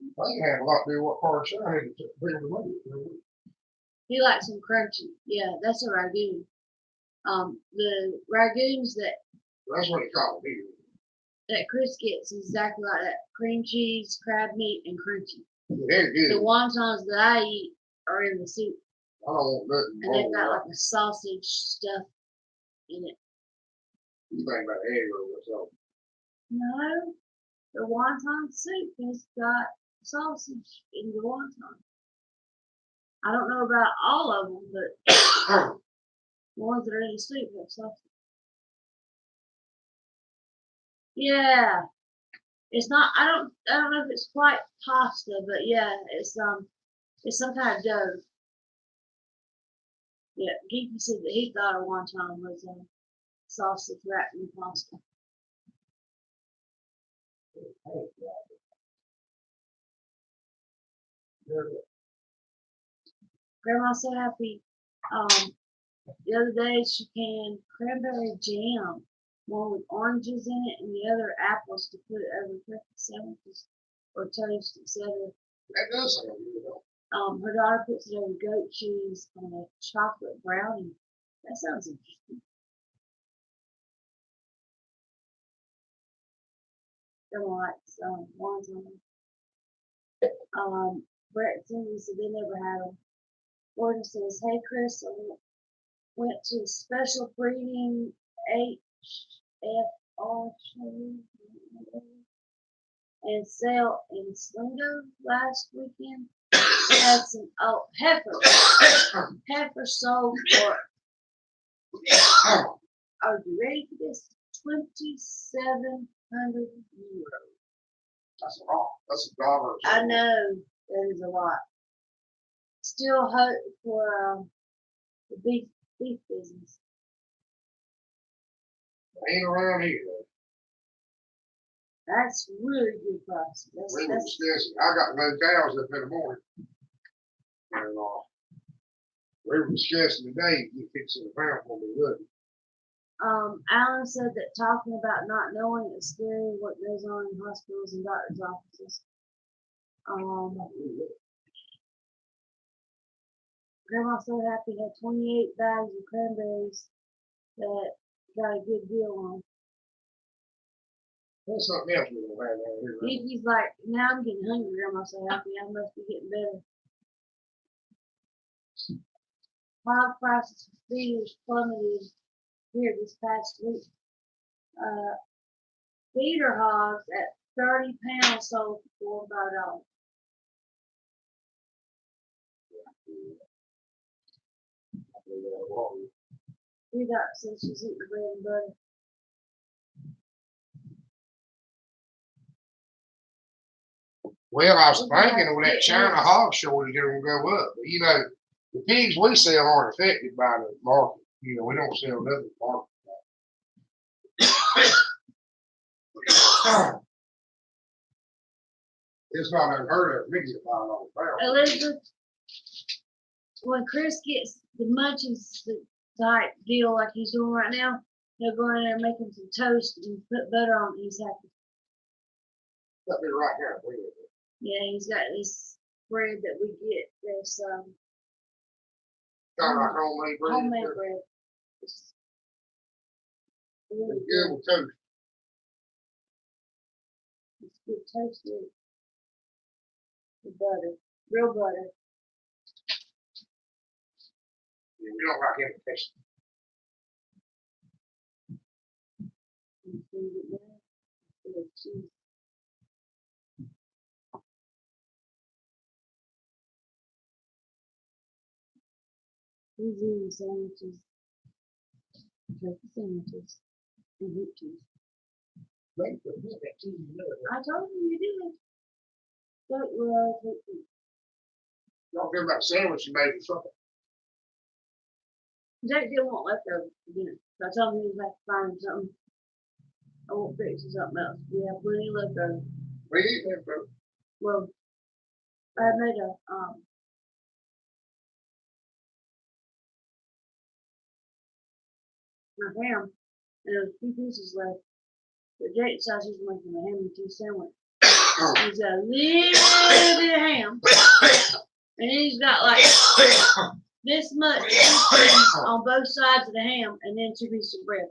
I can have a lot to do with what part of China I had to bring the money. He likes them crunchy. Yeah, that's a ragoon. The ragoons That's what he called it here. that Chris gets is exactly like that: cream cheese, crab meat, and crunchy. They're good. The wontons that I eat are in the soup, I don't want nothing. and they've got like a sausage stuff in it. You think about egg roll or something. No, the wonton soup has got sausage in the wonton. I don't know about all of them, but the ones that are in the soup have sausage. Yeah, it's not. I don't know if it's quite pasta, but yeah, it's some kind of dough. Yeah, Geeky said that he thought a wonton was sausage wrapped in pasta. Grandma's so happy. The other day she canned cranberry jam, one with oranges in it and the other apples to put over turkey sandwiches or toast, etc. That does sound good though. Her daughter puts it over goat cheese on a chocolate brownie. That sounds interesting. Grandma likes wontons. Brett and Cindy said they never had them. Gordon says, "Hey Chris, I went to a special breeding HFR show. and sale in Slinger last weekend. Had some heifer sold for. Are you ready for this? 2,700 euros. That's a lot. That's $1. I know that is a lot. Still hope for the beef business. Ain't around here. That's really good price. That's I got no cows up in the morning. And we were discussing today, you fixing the pound for me, look. Alan said that talking about not knowing is scary what goes on in hospitals and doctors' offices. Grandma's so happy had 28 bags of cranberries that got a good deal on. That's something else we're gonna have down here. Right? He's like, now I'm getting hungry. Grandma's so happy. I must be getting better. Hog prices for feeders plummeted here this past week. Feeder hogs at 30 pounds sold for $4 or $5. Sweetheart says she's eating bread and butter. Well, I was thinking with that China hog shortage, they're gonna go up. But you know, the pigs we sell aren't affected by the market. You know, we don't sell nothing market. It's not unheard of. We get $5 pound. Elizabeth, when Chris gets the munchies type deal like he's doing right now, he'll go in there and make him some toast and put butter on it. He's happy. Got me right here. Yeah, he's got this bread that we get. This Kind of like homemade bread. homemade bread. It's really Good with toast. It's good toasted with butter, real butter. Yeah, we don't like imitation. You can get that. With cheese. He's eating sandwiches, turkey sandwiches, and wheat cheese. I told you you did. Don't love wheat cheese. Y'all care about sandwich you made or something? Jack didn't want leftovers for dinner, so I told him he was have to find something. I won't fix something else. We have plenty leftovers. We eat them, bro. Well, I made a ham, and there was 2 pieces left. But Jake decided he's making a ham and cheese sandwich. He's got a little bit of ham, and then he's got like this much cheese on both sides of the ham, and then 2 pieces of bread.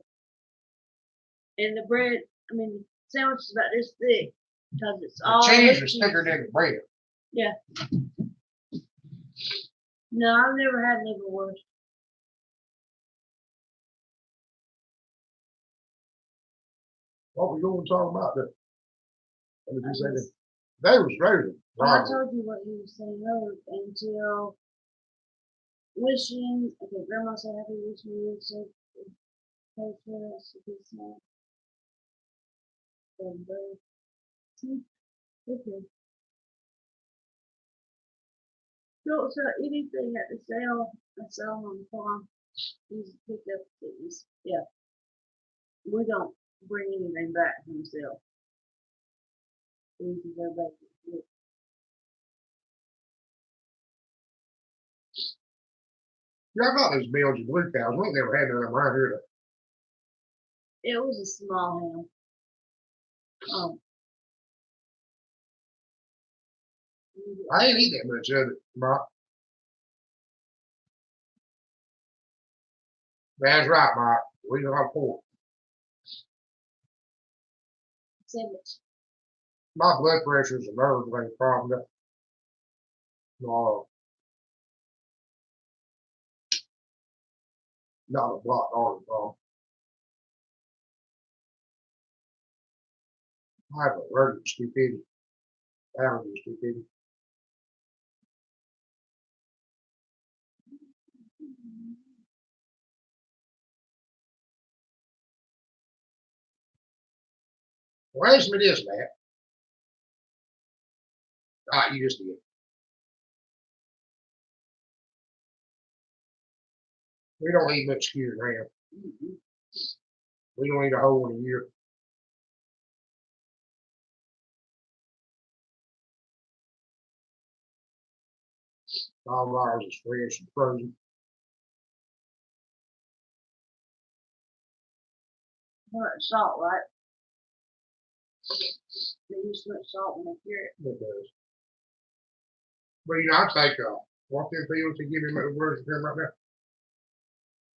And the bread, the sandwich is about this thick because it's all cheese is thicker than the bread. Yeah. No, I've never had liverwurst. What we going to talk about there? What did you say that? They was crazy. Well, I told you what you were saying earlier until wishing. Okay, Grandma said happy wishing you so pray for us to be smart. Okay. Don't sell anything at the sale. I sell on the farm. These pick up things. Yeah. We don't bring anything back from the sale. We can go back to it. Yeah, I got those Belgian blue cows. We ain't never had none of them around here. It was a small ham. I ain't eat that much of it, Mark. That's right, Mark. We know how poor. Sandwich. My blood pressure is a nerve thing problem. No, not a blocked artery problem. I have allergic stupidity. Allergy stupidity. Well, ask me this, Matt. You just did. We don't eat much skewer now. We don't eat a whole one a year. All of ours is fresh and frozen. Salt, right? They use much salt when they cure it. It does. But you know, I take what them pills to give me my words of them right now.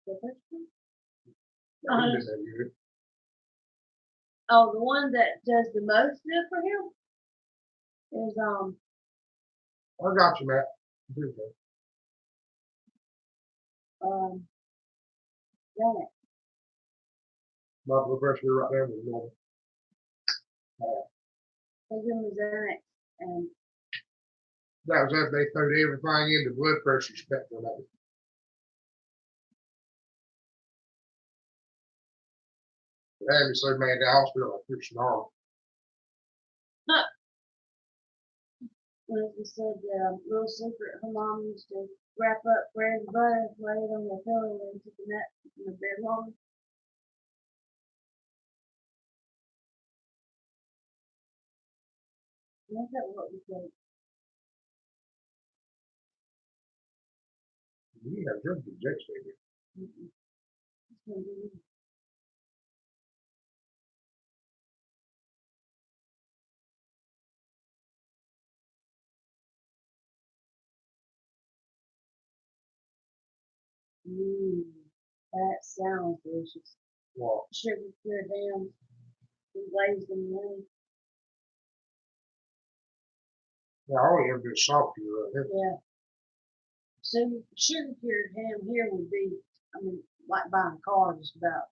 The first one? No, he didn't have good. Oh, the one that does the most good for him is I got you, Matt. Xanax. My blood pressure right there was normal. They give him Xanax and That was after they threw everything in the blood pressure spectrum of it. They had me so mad at the hospital, I could snarl. like we said, little secret, her mom used to wrap up bread and butter, lay it on the pillow, and take a nap in the bed long. That's what we said. You have drug injection in Mm-mm. That sounds delicious. Well, Sugar cured ham, glazed in money. yeah, all you have to do is salt you right here. Yeah. So sugar cured ham here would be, I mean, like buying a car just about.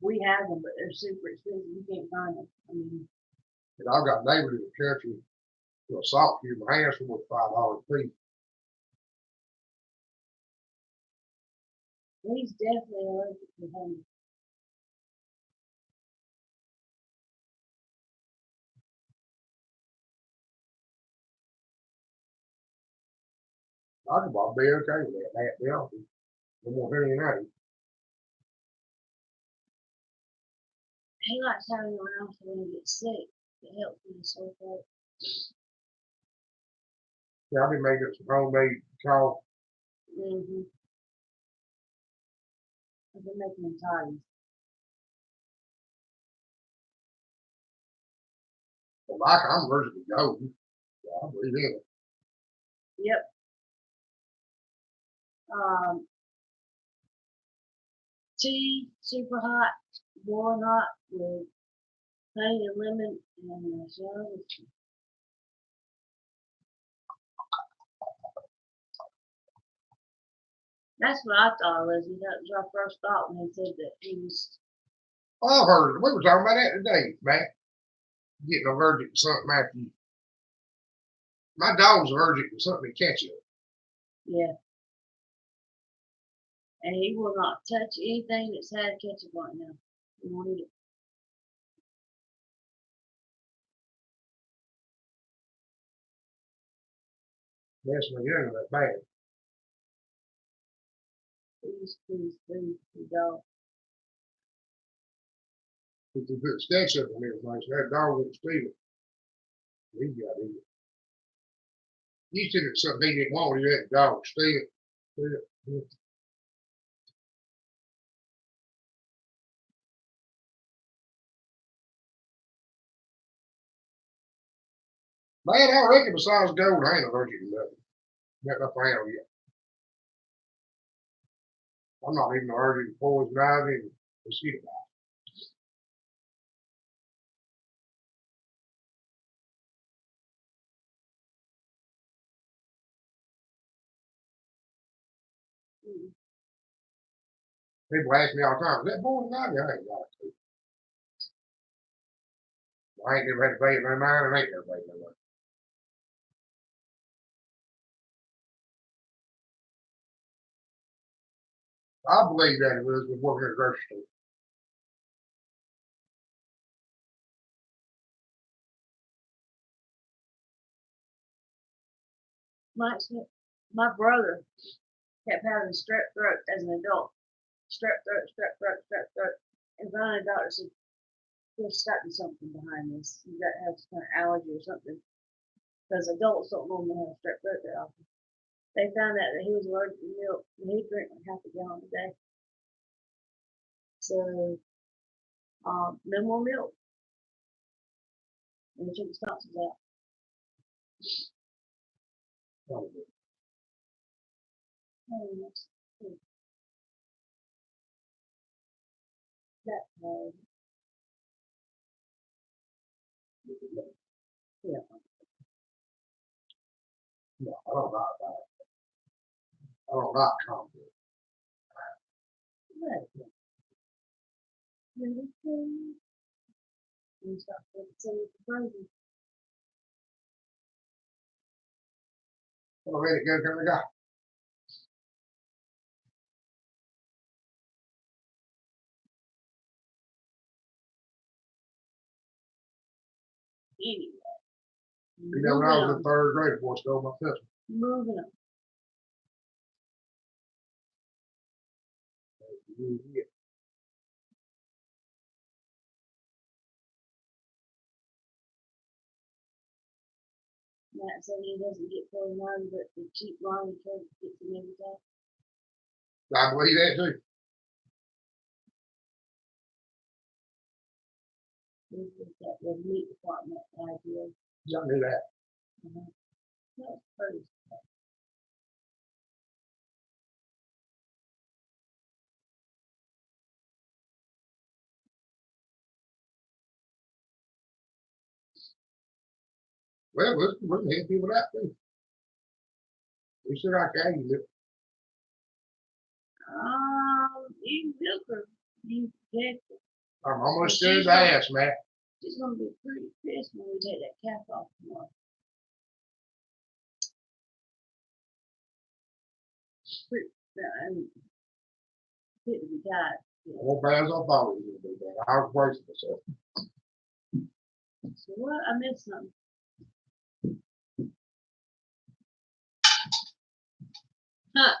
We have them, but they're super expensive. You can't find them. I mean, And I've got neighbors in the country who will salt cube my hands for $5 a piece. he's definitely allergic to honey. I could about be okay with that, Matt, be honest with you. No more honey than that. He likes having around for when he gets sick. It helps him so far. Yeah, I've been making some homemade coffee. Mm-hmm. I've been making him tired. But like I'm allergic to gold. Yeah, I breathe in it. Yep. Tea, super hot, boiling hot with honey and lemon and salad. That's what I thought it was. That was our first thought when he said that he was. Oh, I've heard it. We were talking about that today, Matt. Getting allergic to something after you. My dog's allergic to something to ketchup. Yeah. And he will not touch anything that's had ketchup on it now. He won't eat it. That's my young that bad. Please, the dog. If you put ketchup in everything, so that dog wouldn't steal it. He got to eat it. You said it's something he didn't want, he let the dog steal it. Man, I reckon besides gold, I ain't allergic to nothing. Got nothing out yet. I'm not even allergic to poison ivy and mosquito bites. Mm. People ask me all the time, is that poison ivy? I ain't got it. I ain't never had to pay my mind, and ain't never paid no money. I believe that it was working at a grocery store. My brother kept having strep throat as an adult. Strep throat, strep throat, strep throat. And finally the doctor said, there's got to be something behind this. You got to have some kind of allergy or something. Because adults don't normally have strep throat that often. They found out that he was allergic to milk and he drank like half a gallon a day. So, no more milk. And they took his tonsils out. Oh, That yeah. no, I don't like that. I don't like coffee. Right. And stop saying frozen. Well, let it go till we got. Anyway. You know, when I was in third grade, boy, stole my pistol. Moving on. Yeah. Matt said he doesn't get 49, but the cheap line tries to get to every time. I believe that too. This is that the meat department idea. Y'all knew that. That was first. Well, we can help you with that too. We should I can use it. You milk her. You get her. I'm almost as his ass, Matt. She's gonna be pretty pissed when we take that cap off tomorrow. Pretty, I mean, fit to be tied. All bad as I thought it was gonna be, man. I was bracing myself. So what? I missed something. Huh.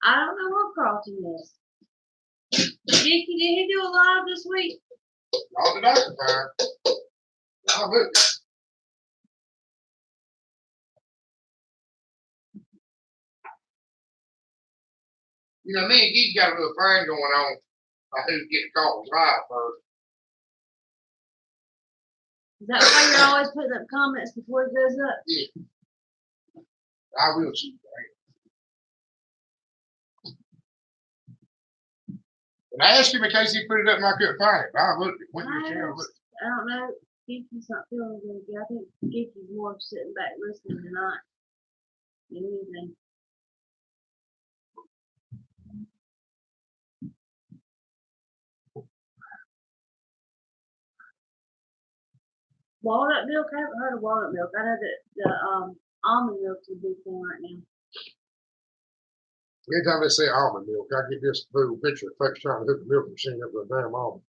I don't know what Carlton is. Dickie, did he do a live this week? Y'all the doctor fine. Y'all look. You know, me and Geek got a little thing going on. Who's getting caught live first. Is that why you're always putting up comments before it goes up? Yeah. I will shoot that. And I asked him in case he put it up and I couldn't find it. I looked, went to the channel. I don't know. Geeky's not feeling very good. I think Geeky's more sitting back listening tonight than anything. Walnut milk? I haven't heard of walnut milk. I know that the almond milk's a big thing right now. Anytime they say almond milk, I get this little picture of folks trying to hook the milk machine up with a damn almond.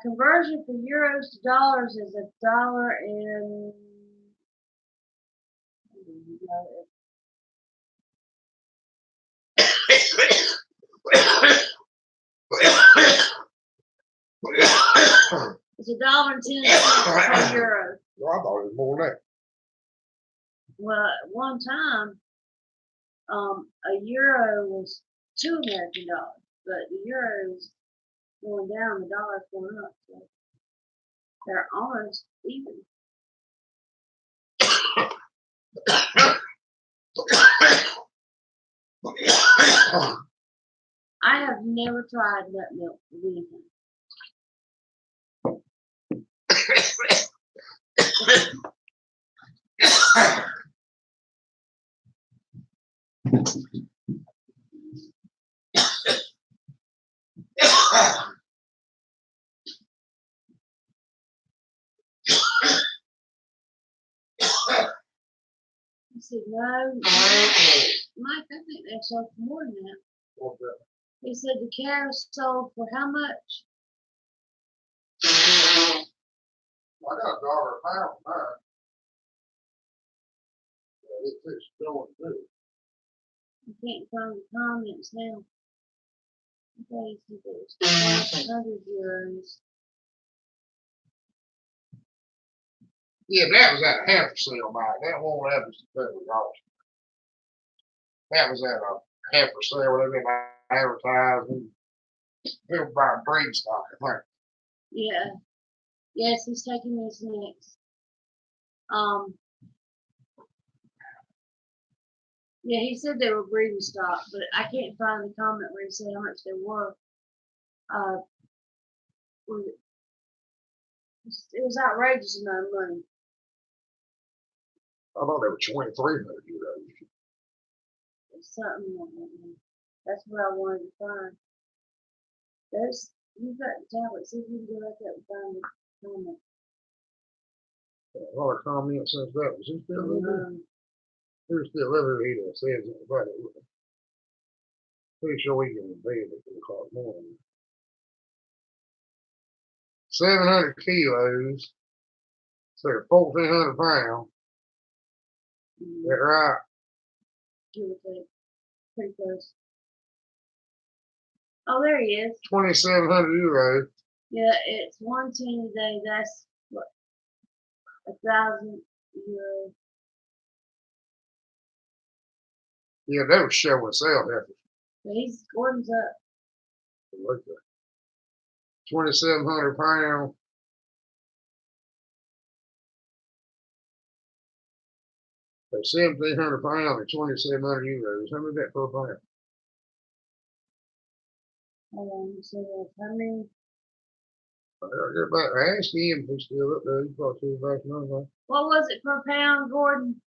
Conversion from euros to dollars is $1 and it's $1.10 per euro. Well, I thought it was more than that. Well, at one time, a euro was $2 American, but the euro is going down, the dollar's going up. So they're almost even. I have never tried nut milk with anything. He said, no, Mike, I think they sold for more than that. What's that? He said the cow sold for how much? I got $1 a pound for mine. It's going too. I can't find the comments now. Okay, he said it was 100 euros. Yeah, that was at a heifer sale, Mike. That won't have us $30. That was at a heifer sale where they've been advertising. They were buying breed stock, I think. Yeah. Yes, he's taking these next. Yeah, he said they were breeding stock, but I can't find the comment where he said how much they were. It was outrageous amount of money. I thought they were 2,300 euros. It's something like that. That's what I wanted to find. You've got the tablet. See if you can go back up and find the comment. A lot of comments since that. Was he still living? He was still living. He didn't say anything about it. Pretty sure we can invade it for the morning. 700 kilos. So 1,400 pounds. Is that right? Give or take. Pretty close. Oh, there he is. 2,700 euros. Yeah, it's 110 a day. That's what, 1,000 euros. Yeah, they were showing sale heifers. But Gordon's up. Look at 2,700 pounds. So 1,700 pounds and 2,700 euros. How much is that per pound? Hold on, so that's how many? Ask him if he's still up there. He's probably still back another. What was it per pound, Gordon?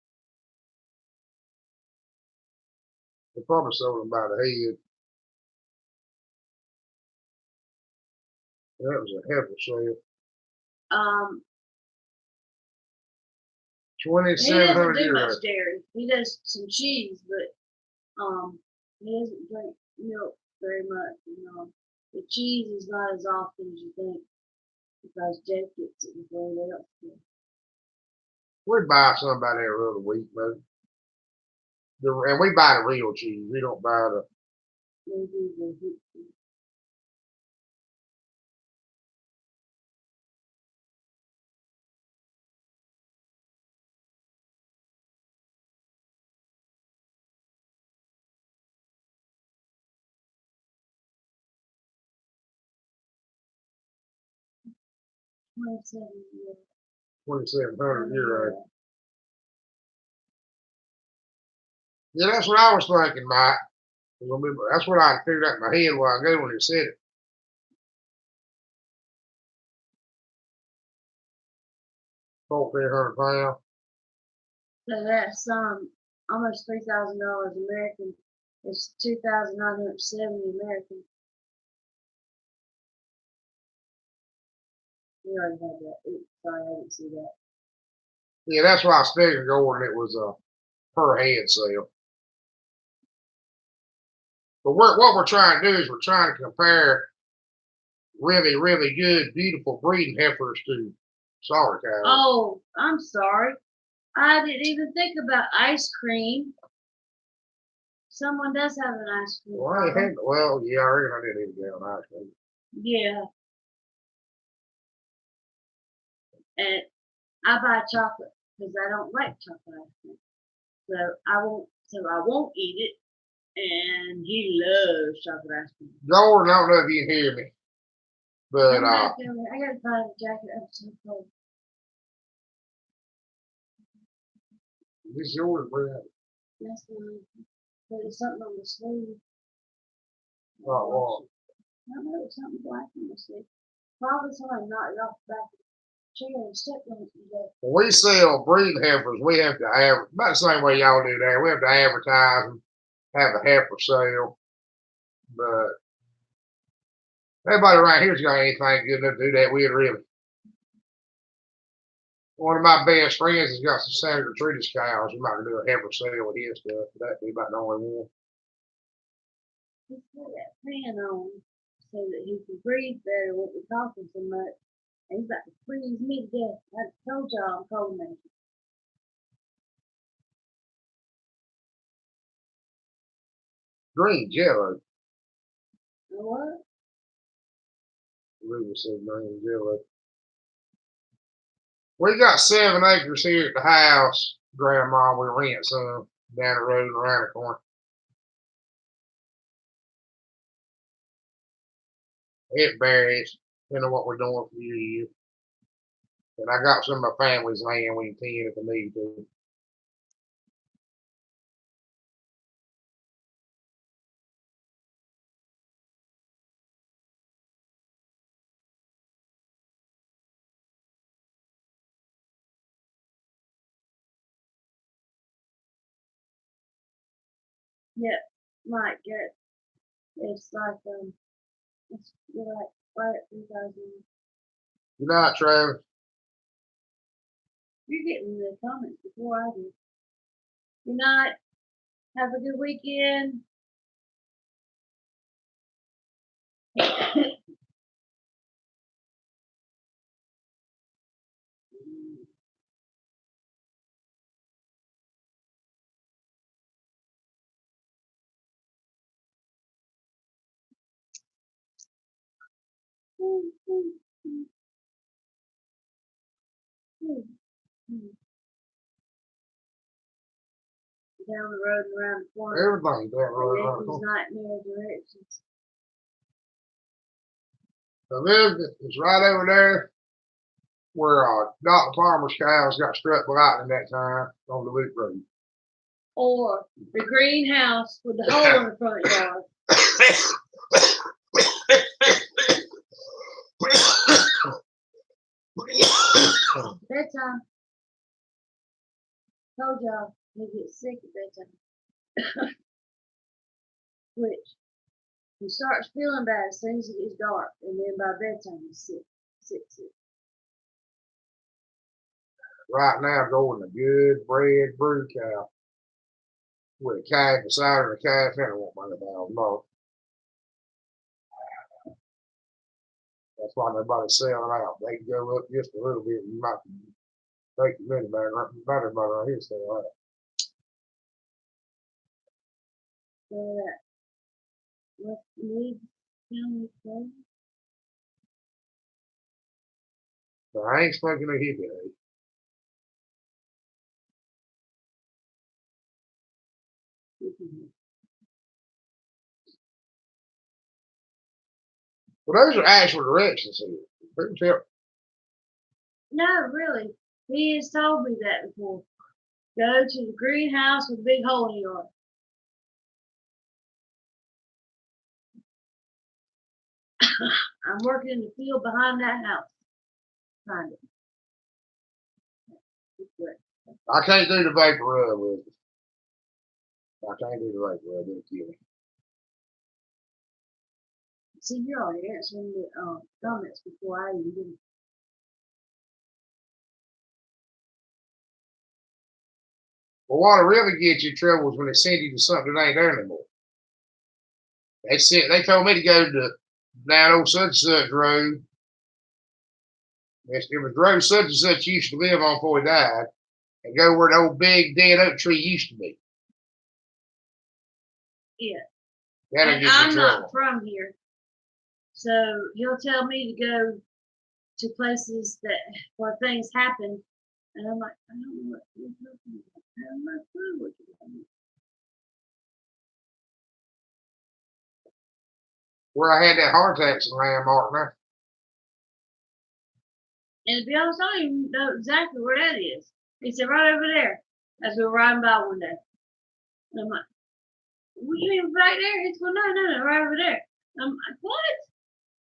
They probably sold them by the head. That was a heifer sale. He doesn't 2,700 do much euros. dairy. He does some cheese, but he doesn't drink milk very much. The cheese is not as often as you think because Jake gets it before they else do. We buy somebody every other week, man. And we buy the real cheese. We don't buy the. €27. 2,700 euros. Yeah, that's what I was thinking, Mike. That's what I figured out in my head while ago when he said it. £1,400. So that's almost $3,000 American. It's 2,970 American. We already had that. Oops, sorry, I didn't see that. Yeah, that's why I was figuring, Gordon, it was a per head sale. But what we're trying to do is we're trying to compare really, really good, beautiful breeding heifers to sorry cows. Oh, I'm sorry. I didn't even think about ice cream. Someone does have an ice cream. Well, yeah, I reckon I didn't even get an ice cream. Yeah. And I buy chocolate because I don't like chocolate ice cream. So I won't eat it. And he loves chocolate ice cream. Gordon, I don't know if you can hear me. But I gotta find a jacket. I'm so cold. This is yours, Brad. That's mine. But it's something on the sleeve. Oh, well, I don't know, it was something black in the sleep. Probably somebody knocked it off the back of the chair and stepped on it today. when we sell breed heifers, we have to about the same way y'all do there. We have to advertise and have a heifer sale. But everybody around here's got anything good enough to do that with, really. One of my best friends has got some Senator Trudeau's cows. We might do a heifer sale with his stuff. That'd be about the only one. He put that fan on so that he could breathe better with the talking so much. And he's about to freeze me to death. I told y'all I'm cold man. Green jello. You know what? Ruby said green jello. We got 7 acres here at the house, Grandma. We rent some down the road and around the corner. It varies, depending on what we're doing for the year. And I got some of my family's land we can tend if we need to. Yeah, Mike, it's like it's like right at 3,000. Good night, Travis. You're getting the comments before I do. Good night. Have a good weekend. Down the road and around the corner. Everything's down the road. Nephews Nightmare Directions. Elizabeth is right over there where Dr. Farmer's cows got struck by lightning that time on the loop road. Or the greenhouse with the hole in the front yard. Bedtime. Told y'all he gets sick at bedtime. Which he starts feeling bad as soon as it gets dark, and then by bedtime he's sick. Right now, going a good bred brood cow with a calf beside her and a calf in her won't mind about more. That's why nobody's selling out. They can go up just a little bit and you might take the money back. Better about right here sell out. So that what needs county clothes? So I ain't smoking no hippie. Well, those are actual directions here. No, really. He has told me that before. Go to the greenhouse with a big hole in the yard. I'm working in the field behind that house. Find it. I can't do the vapor rub with it. I can't do the vapor rub. It'll kill me. See, you're already answering the comments before I even did it. Well, what really gets you in trouble is when they send you to something that ain't there anymore. They told me to go to down old such and such road. It was road such and such used to live on before he died, and go where the old big dead oak tree used to be. Yeah. That'll And get you I'm in not trouble. from here. So he'll tell me to go to places where things happen. And I'm like, I don't know what you're talking about. I have no clue what you're talking about. Where I had that heart attack in Landmark now. And to be honest, I don't even know exactly where that is. He said right over there as we were riding by one day. And I'm like, well, you mean right there? He's going, no, right over there. I'm like, what?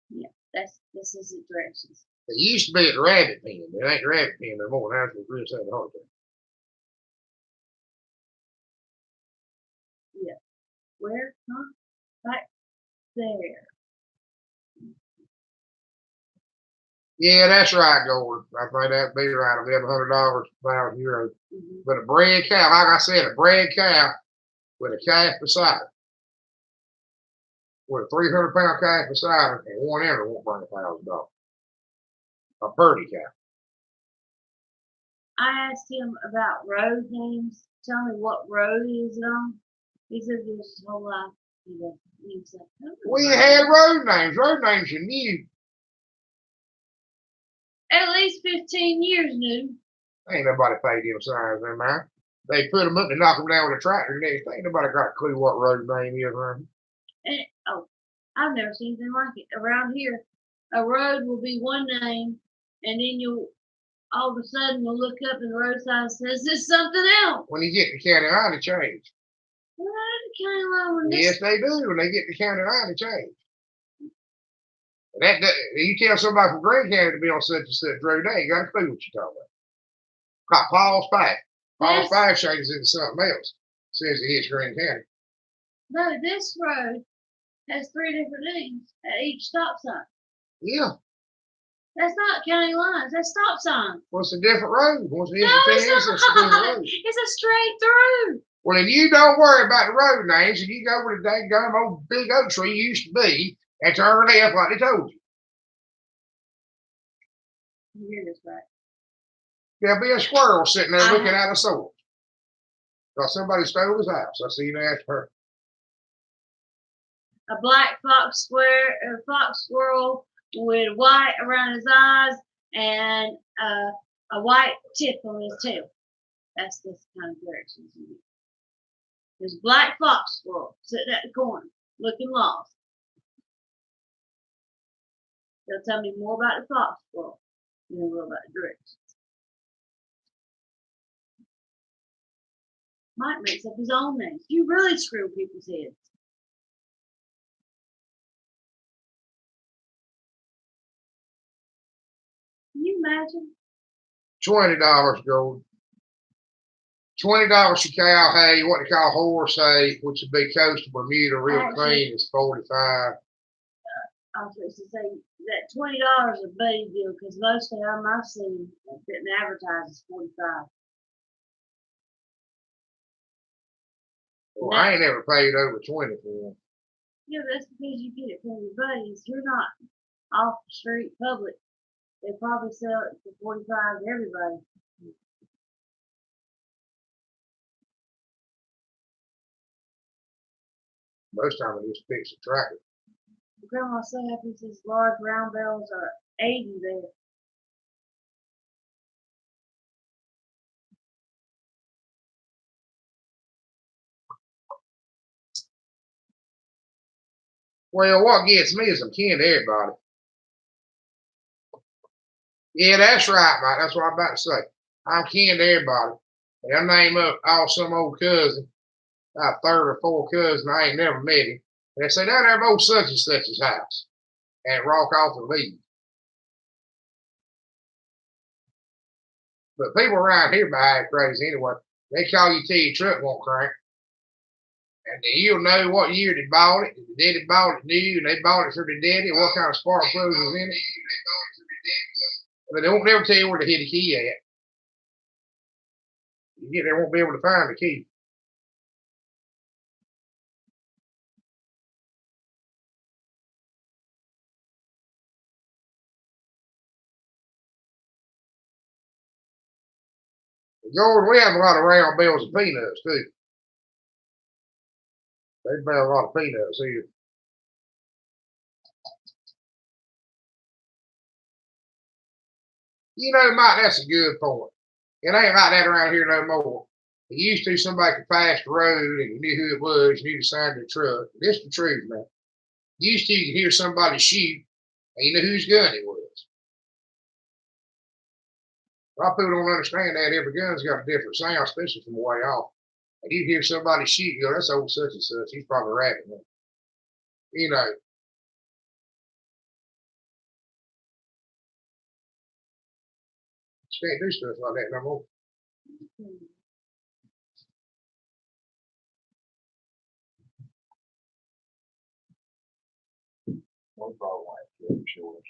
Yeah, this is the directions. It used to be at the rabbit pen. It ain't the rabbit pen no more. That's what Chris had a heart attack. Yeah. Where? Huh? Back there. Yeah, that's right, Gordon. I think that'd be right. I'll be $100, €1,000. Mm-hmm. But a bred cow, like I said, a bred cow with a calf beside it, with a 300-pound calf beside it, and one enter won't bring $1,000. A purdy cow. I asked him about road names. Tell me what road is it on. He said this his whole life. He said, We had road names. Road names you knew. At least 15 years new. Ain't nobody paid them signs in there. They put them up and knock them down with a tractor. Ain't nobody got a clue what road name is around. And I've never seen anything like it. Around here, a road will be one name, and then you'll all of a sudden you'll look up and the road sign says this something else. When you get to the county line, it change. What the county line when Yes, they do. When they get to the county line, it change. That you tell somebody from Green County to be on such and such road, they ain't got a clue what you're talking about. Got Paul's Pike. Paul's Pike changes into something else. Says it hits Green County. No, this road has 3 different names at each stop sign. Yeah. That's not county lines. That's stop signs. What's a different road? What's the it's not. It's a straight through. Well, if you don't worry about the road names, and you go where the dang old big oak tree used to be, and turn left like they told you. You hear this right? There'll be a squirrel sitting there looking at a sword. Because somebody stole his house. I see you ask her. A black fox squirrel with white around his eyes and a white tip on his tail. That's this kind of directions you get. There's a black fox squirrel sitting at the corner, looking lost. They'll tell me more about the fox squirrel than they will about the directions. Mike makes up his own names. You really screw people's heads. Can you imagine? $20 gold. $20 for cow hay, what they call horse hay, which would be coastal Bermuda, real clean, is $45. I was supposed to say that $20 is a big deal because most of them I've seen that didn't advertise is $45. Well, I ain't never paid over 20 for them. Yeah, that's because you get it from your buddies. You're not off the street public. They probably sell it for 45 to everybody. Most time I just fix a tractor. Grandma so happy these large round bells are 80 there. Well, what gets me is I'm kin to everybody. Yeah, that's right, Mike. That's what I'm about to say. I'm kin to everybody. And I name up some old cousin, about 3rd or 4th cousin, I ain't never met him. They say, down there at old such and such's house. And rock off and leave. But people around here behave crazy anyway. They call you till your truck won't crank. And then you'll know what year they bought it. If the daddy bought it new and they bought it for the daddy, what kind of spark plugs was in it. But they won't never tell you where to hit the key at. They won't be able to find the key. George, we have a lot of round bells and peanuts too. They bell a lot of peanuts here. You know, Mike, that's a good point. It ain't like that around here no more. It used to somebody could pass the road and you knew who it was, you knew the sign of the truck. This is the truth, man. Used to you could hear somebody shoot and you knew whose gun it was. A lot of people don't understand that every gun's got a different sound, especially from way off. And you hear somebody shoot, you go, that's old such and such. He's probably rapping. You know, Can't do stuff like that no more. One problem I have to show us.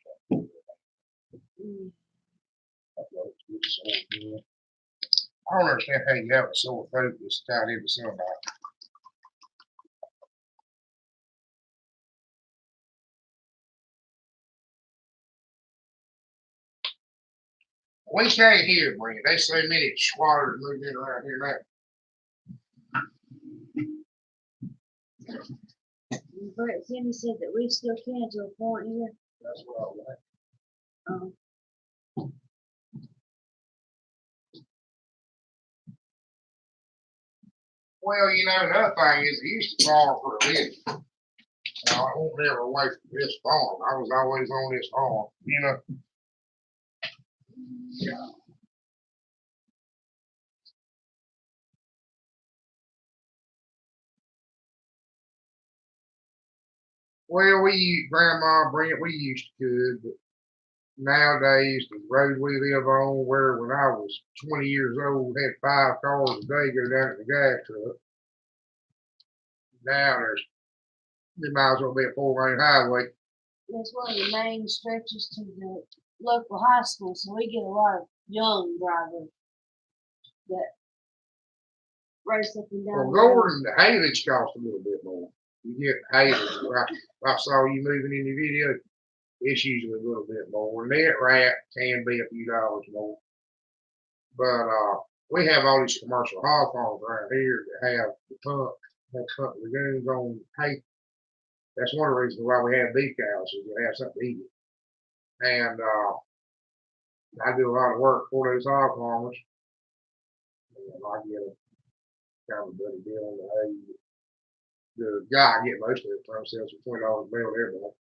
I don't understand how you have a sore throat that's tied into somebody. We can't hear, Brent. There's so many squatters moving in around here now. Brett Timmy said that we still can to a point here. That's what I like. Well, you know, another thing is, I used to farm for a living. Now, I won't never away from this farm. I was always on this farm, you know. Yeah. Well, Grandma Brent, we used to, but nowadays the road we live on, where when I was 20 years old, had 5 cars a day go down to the gas truck. Now they might as well be a 4-lane highway. That's one of the main stretches to the local high school, so we get a lot of young drivers that race up and down. Well, Gordon, the haylage costs a little bit more. You get haylage, right? I saw you moving in your video. It's usually a little bit more. Net wrap can be a few dollars more. But we have all these commercial hog farms around here that have the pump lagoons on hay. That's one of the reasons why we have beef cows, is to have something to eat. And I do a lot of work for those hog farmers. And I get a kind of a better deal on the hay. The guy I get most of it from sells for $20 a bale every month.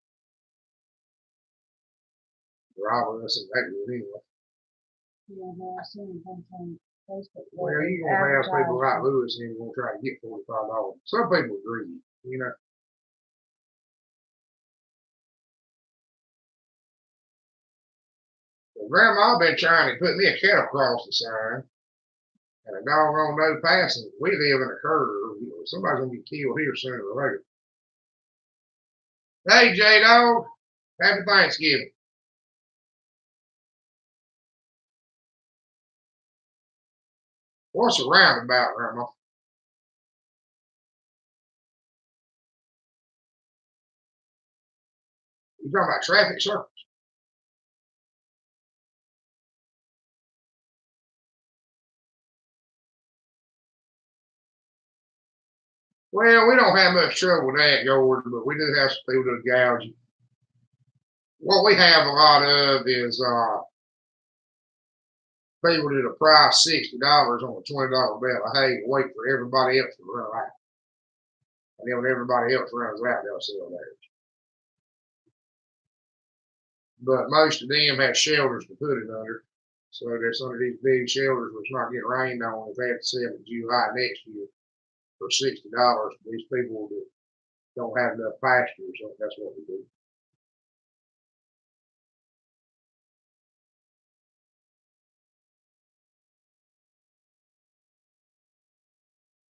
Robbing us and that good anyway. Yeah, I seen things on Facebook. Well, you're gonna have people like Lewis and gonna try to get $45. Some people are greedy, you know. Well, Grandma been trying to put me a cattle crossing sign, and a doggone no passing. We live in a curve. You know, somebody's gonna get killed here sooner or later. Hey, J-Dog, happy Thanksgiving. What's a roundabout, Grandma? You talking about traffic circles? Well, we don't have much trouble with that, Gordon, but we do have some people that gouge you. What we have a lot of is people that'll price $60 on a $20 bale of hay and wait for everybody else to run out. And then when everybody else runs out, they'll sell theirs. But most of them have shelters to put it under. So there's some of these big shelters where it's not getting rained on. If they have to sell in July next year for $60, these people that don't have enough pasture, so that's what we do.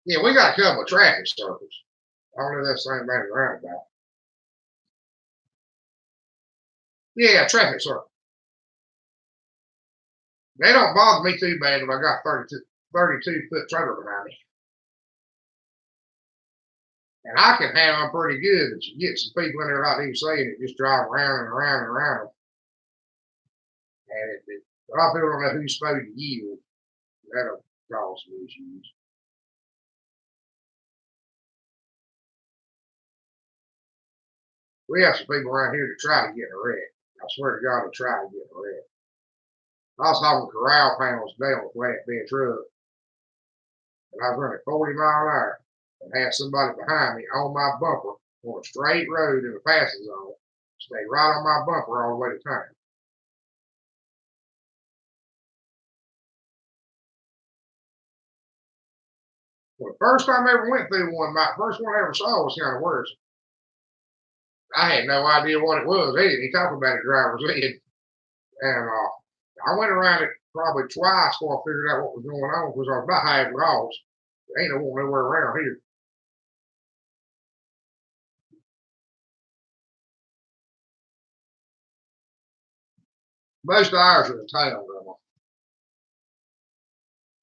Yeah, we got a couple of traffic circles. I don't know if that's the same thing as roundabout. Yeah, traffic circle. They don't bother me too bad if I got 32-foot trailer behind me. And I can handle them pretty good, but you get some people in there like you saying that just drive around and around and around them. And a lot of people don't know who's supposed to yield. That'll cause some issues. We have some people around here to try to get in a wreck. I swear to God, to try to get in a wreck. I was hauling corral panels today on a flatbed truck. And I was running 40 miles an hour and had somebody behind me on my bumper on a straight road in the passing zone. Stayed right on my bumper all the way to town. Well, the first time I ever went through one, my first one I ever saw was kind of worse. I had no idea what it was. He talked about it, driver's ed. And I went around it probably twice before I figured out what was going on because I was about half lost. There ain't no one nowhere around here. Most of ours are in town, Grandma.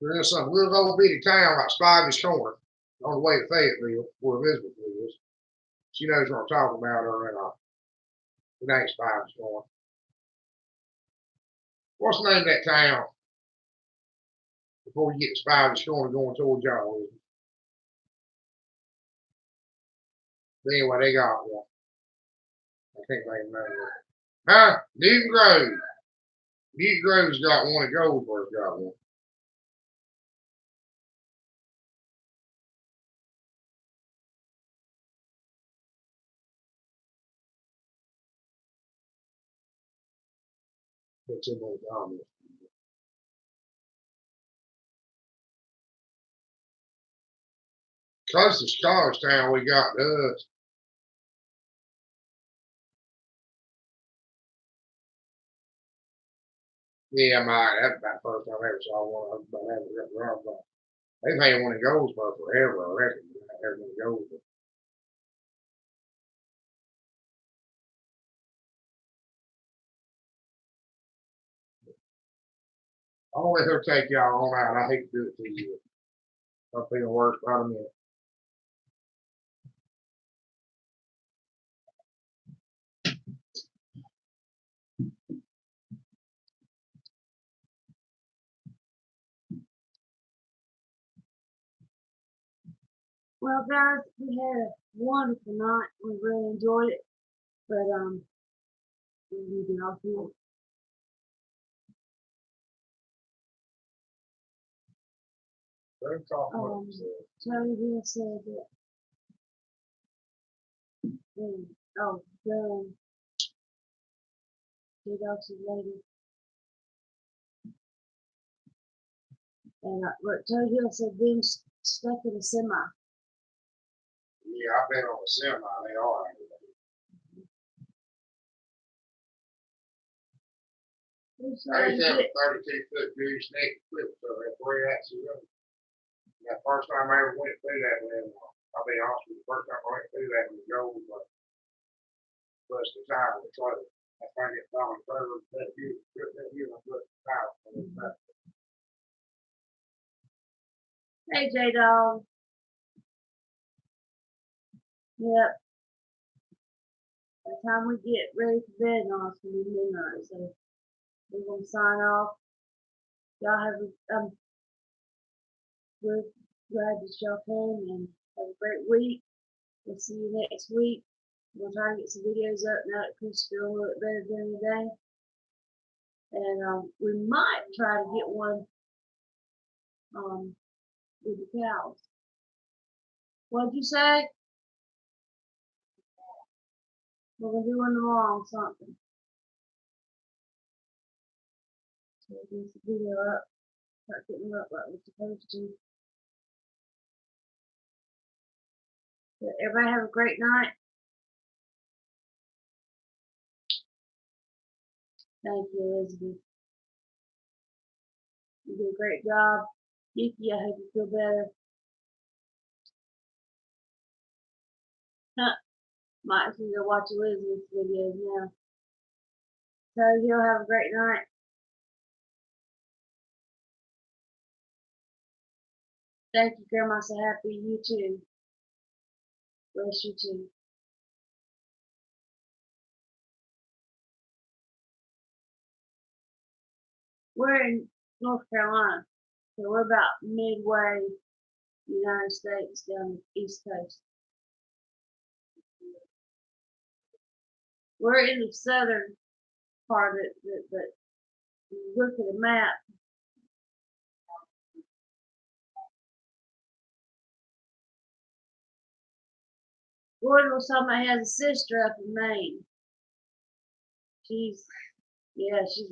There is some little old bitty town like Spivey's Corner on the way to Fayetteville, where Elizabeth lives. She knows what I'm talking about, her and it ain't Spivey's Corner. What's the name of that town before you get to Spivey's Corner going towards y'all? But anyway, they got one. I can't think of the name. Huh? Newton Grove. Newton Grove's got one, and Goldsboro's got one. That's in those comments. Closest college town we got to us. Yeah, that's about the first time I ever saw one of them. They've had one in Goldsboro forever, I reckon. Everything goes. I'll let her take y'all on out. I hate to do it to you. I'm feeling worse by a minute. Well, guys, we had a wonderful night. We really enjoyed it. But we need to get off here. Tony Hill said that. Done. J-Dog's lady. And what Tony Hill said, being stuck in a semi. Yeah, I've been on a semi. They are. 32 foot goose neck clip so that 3 axle road. That first time I ever went through that one, I'll be honest with you, the first time I went through that was gold, but bust the tire with the truck. I find it falling further that you put that you and put the tire. Hey, J-Dog. Yep. By the time we get ready for bed now, it's going to be midnight, so we're going to sign off. Y'all have we're glad that y'all came and have a great week. We'll see you next week. We'll try to get some videos up now that Chris is feeling a little bit better during the day. And we might try to get one with the cows. What'd you say? We're going to do one tomorrow on something. So we'll get the video up. Start getting it up like we're supposed to. But everybody have a great night. Thank you, Elizabeth. You did a great job. Yuki, I hope you feel better. Might as well go watch Elizabeth's videos now. So you'll have a great night. Thank you, Grandma. So happy. You too. Bless you too. We're in North Carolina, so we're about midway United States down the East Coast. We're in the southern part of it, but look at the map. Gordon was talking about he has a sister up in Maine. She's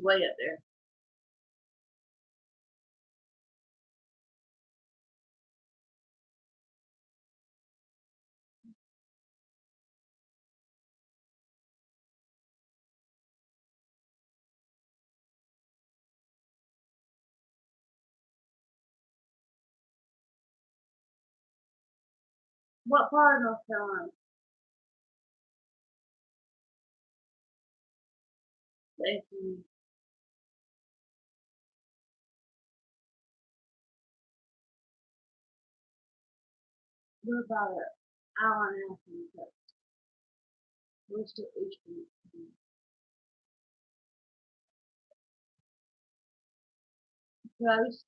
way up there. What part of North Carolina? Thank you. We're about an hour and a half from the coast. We're still eastern. Coast.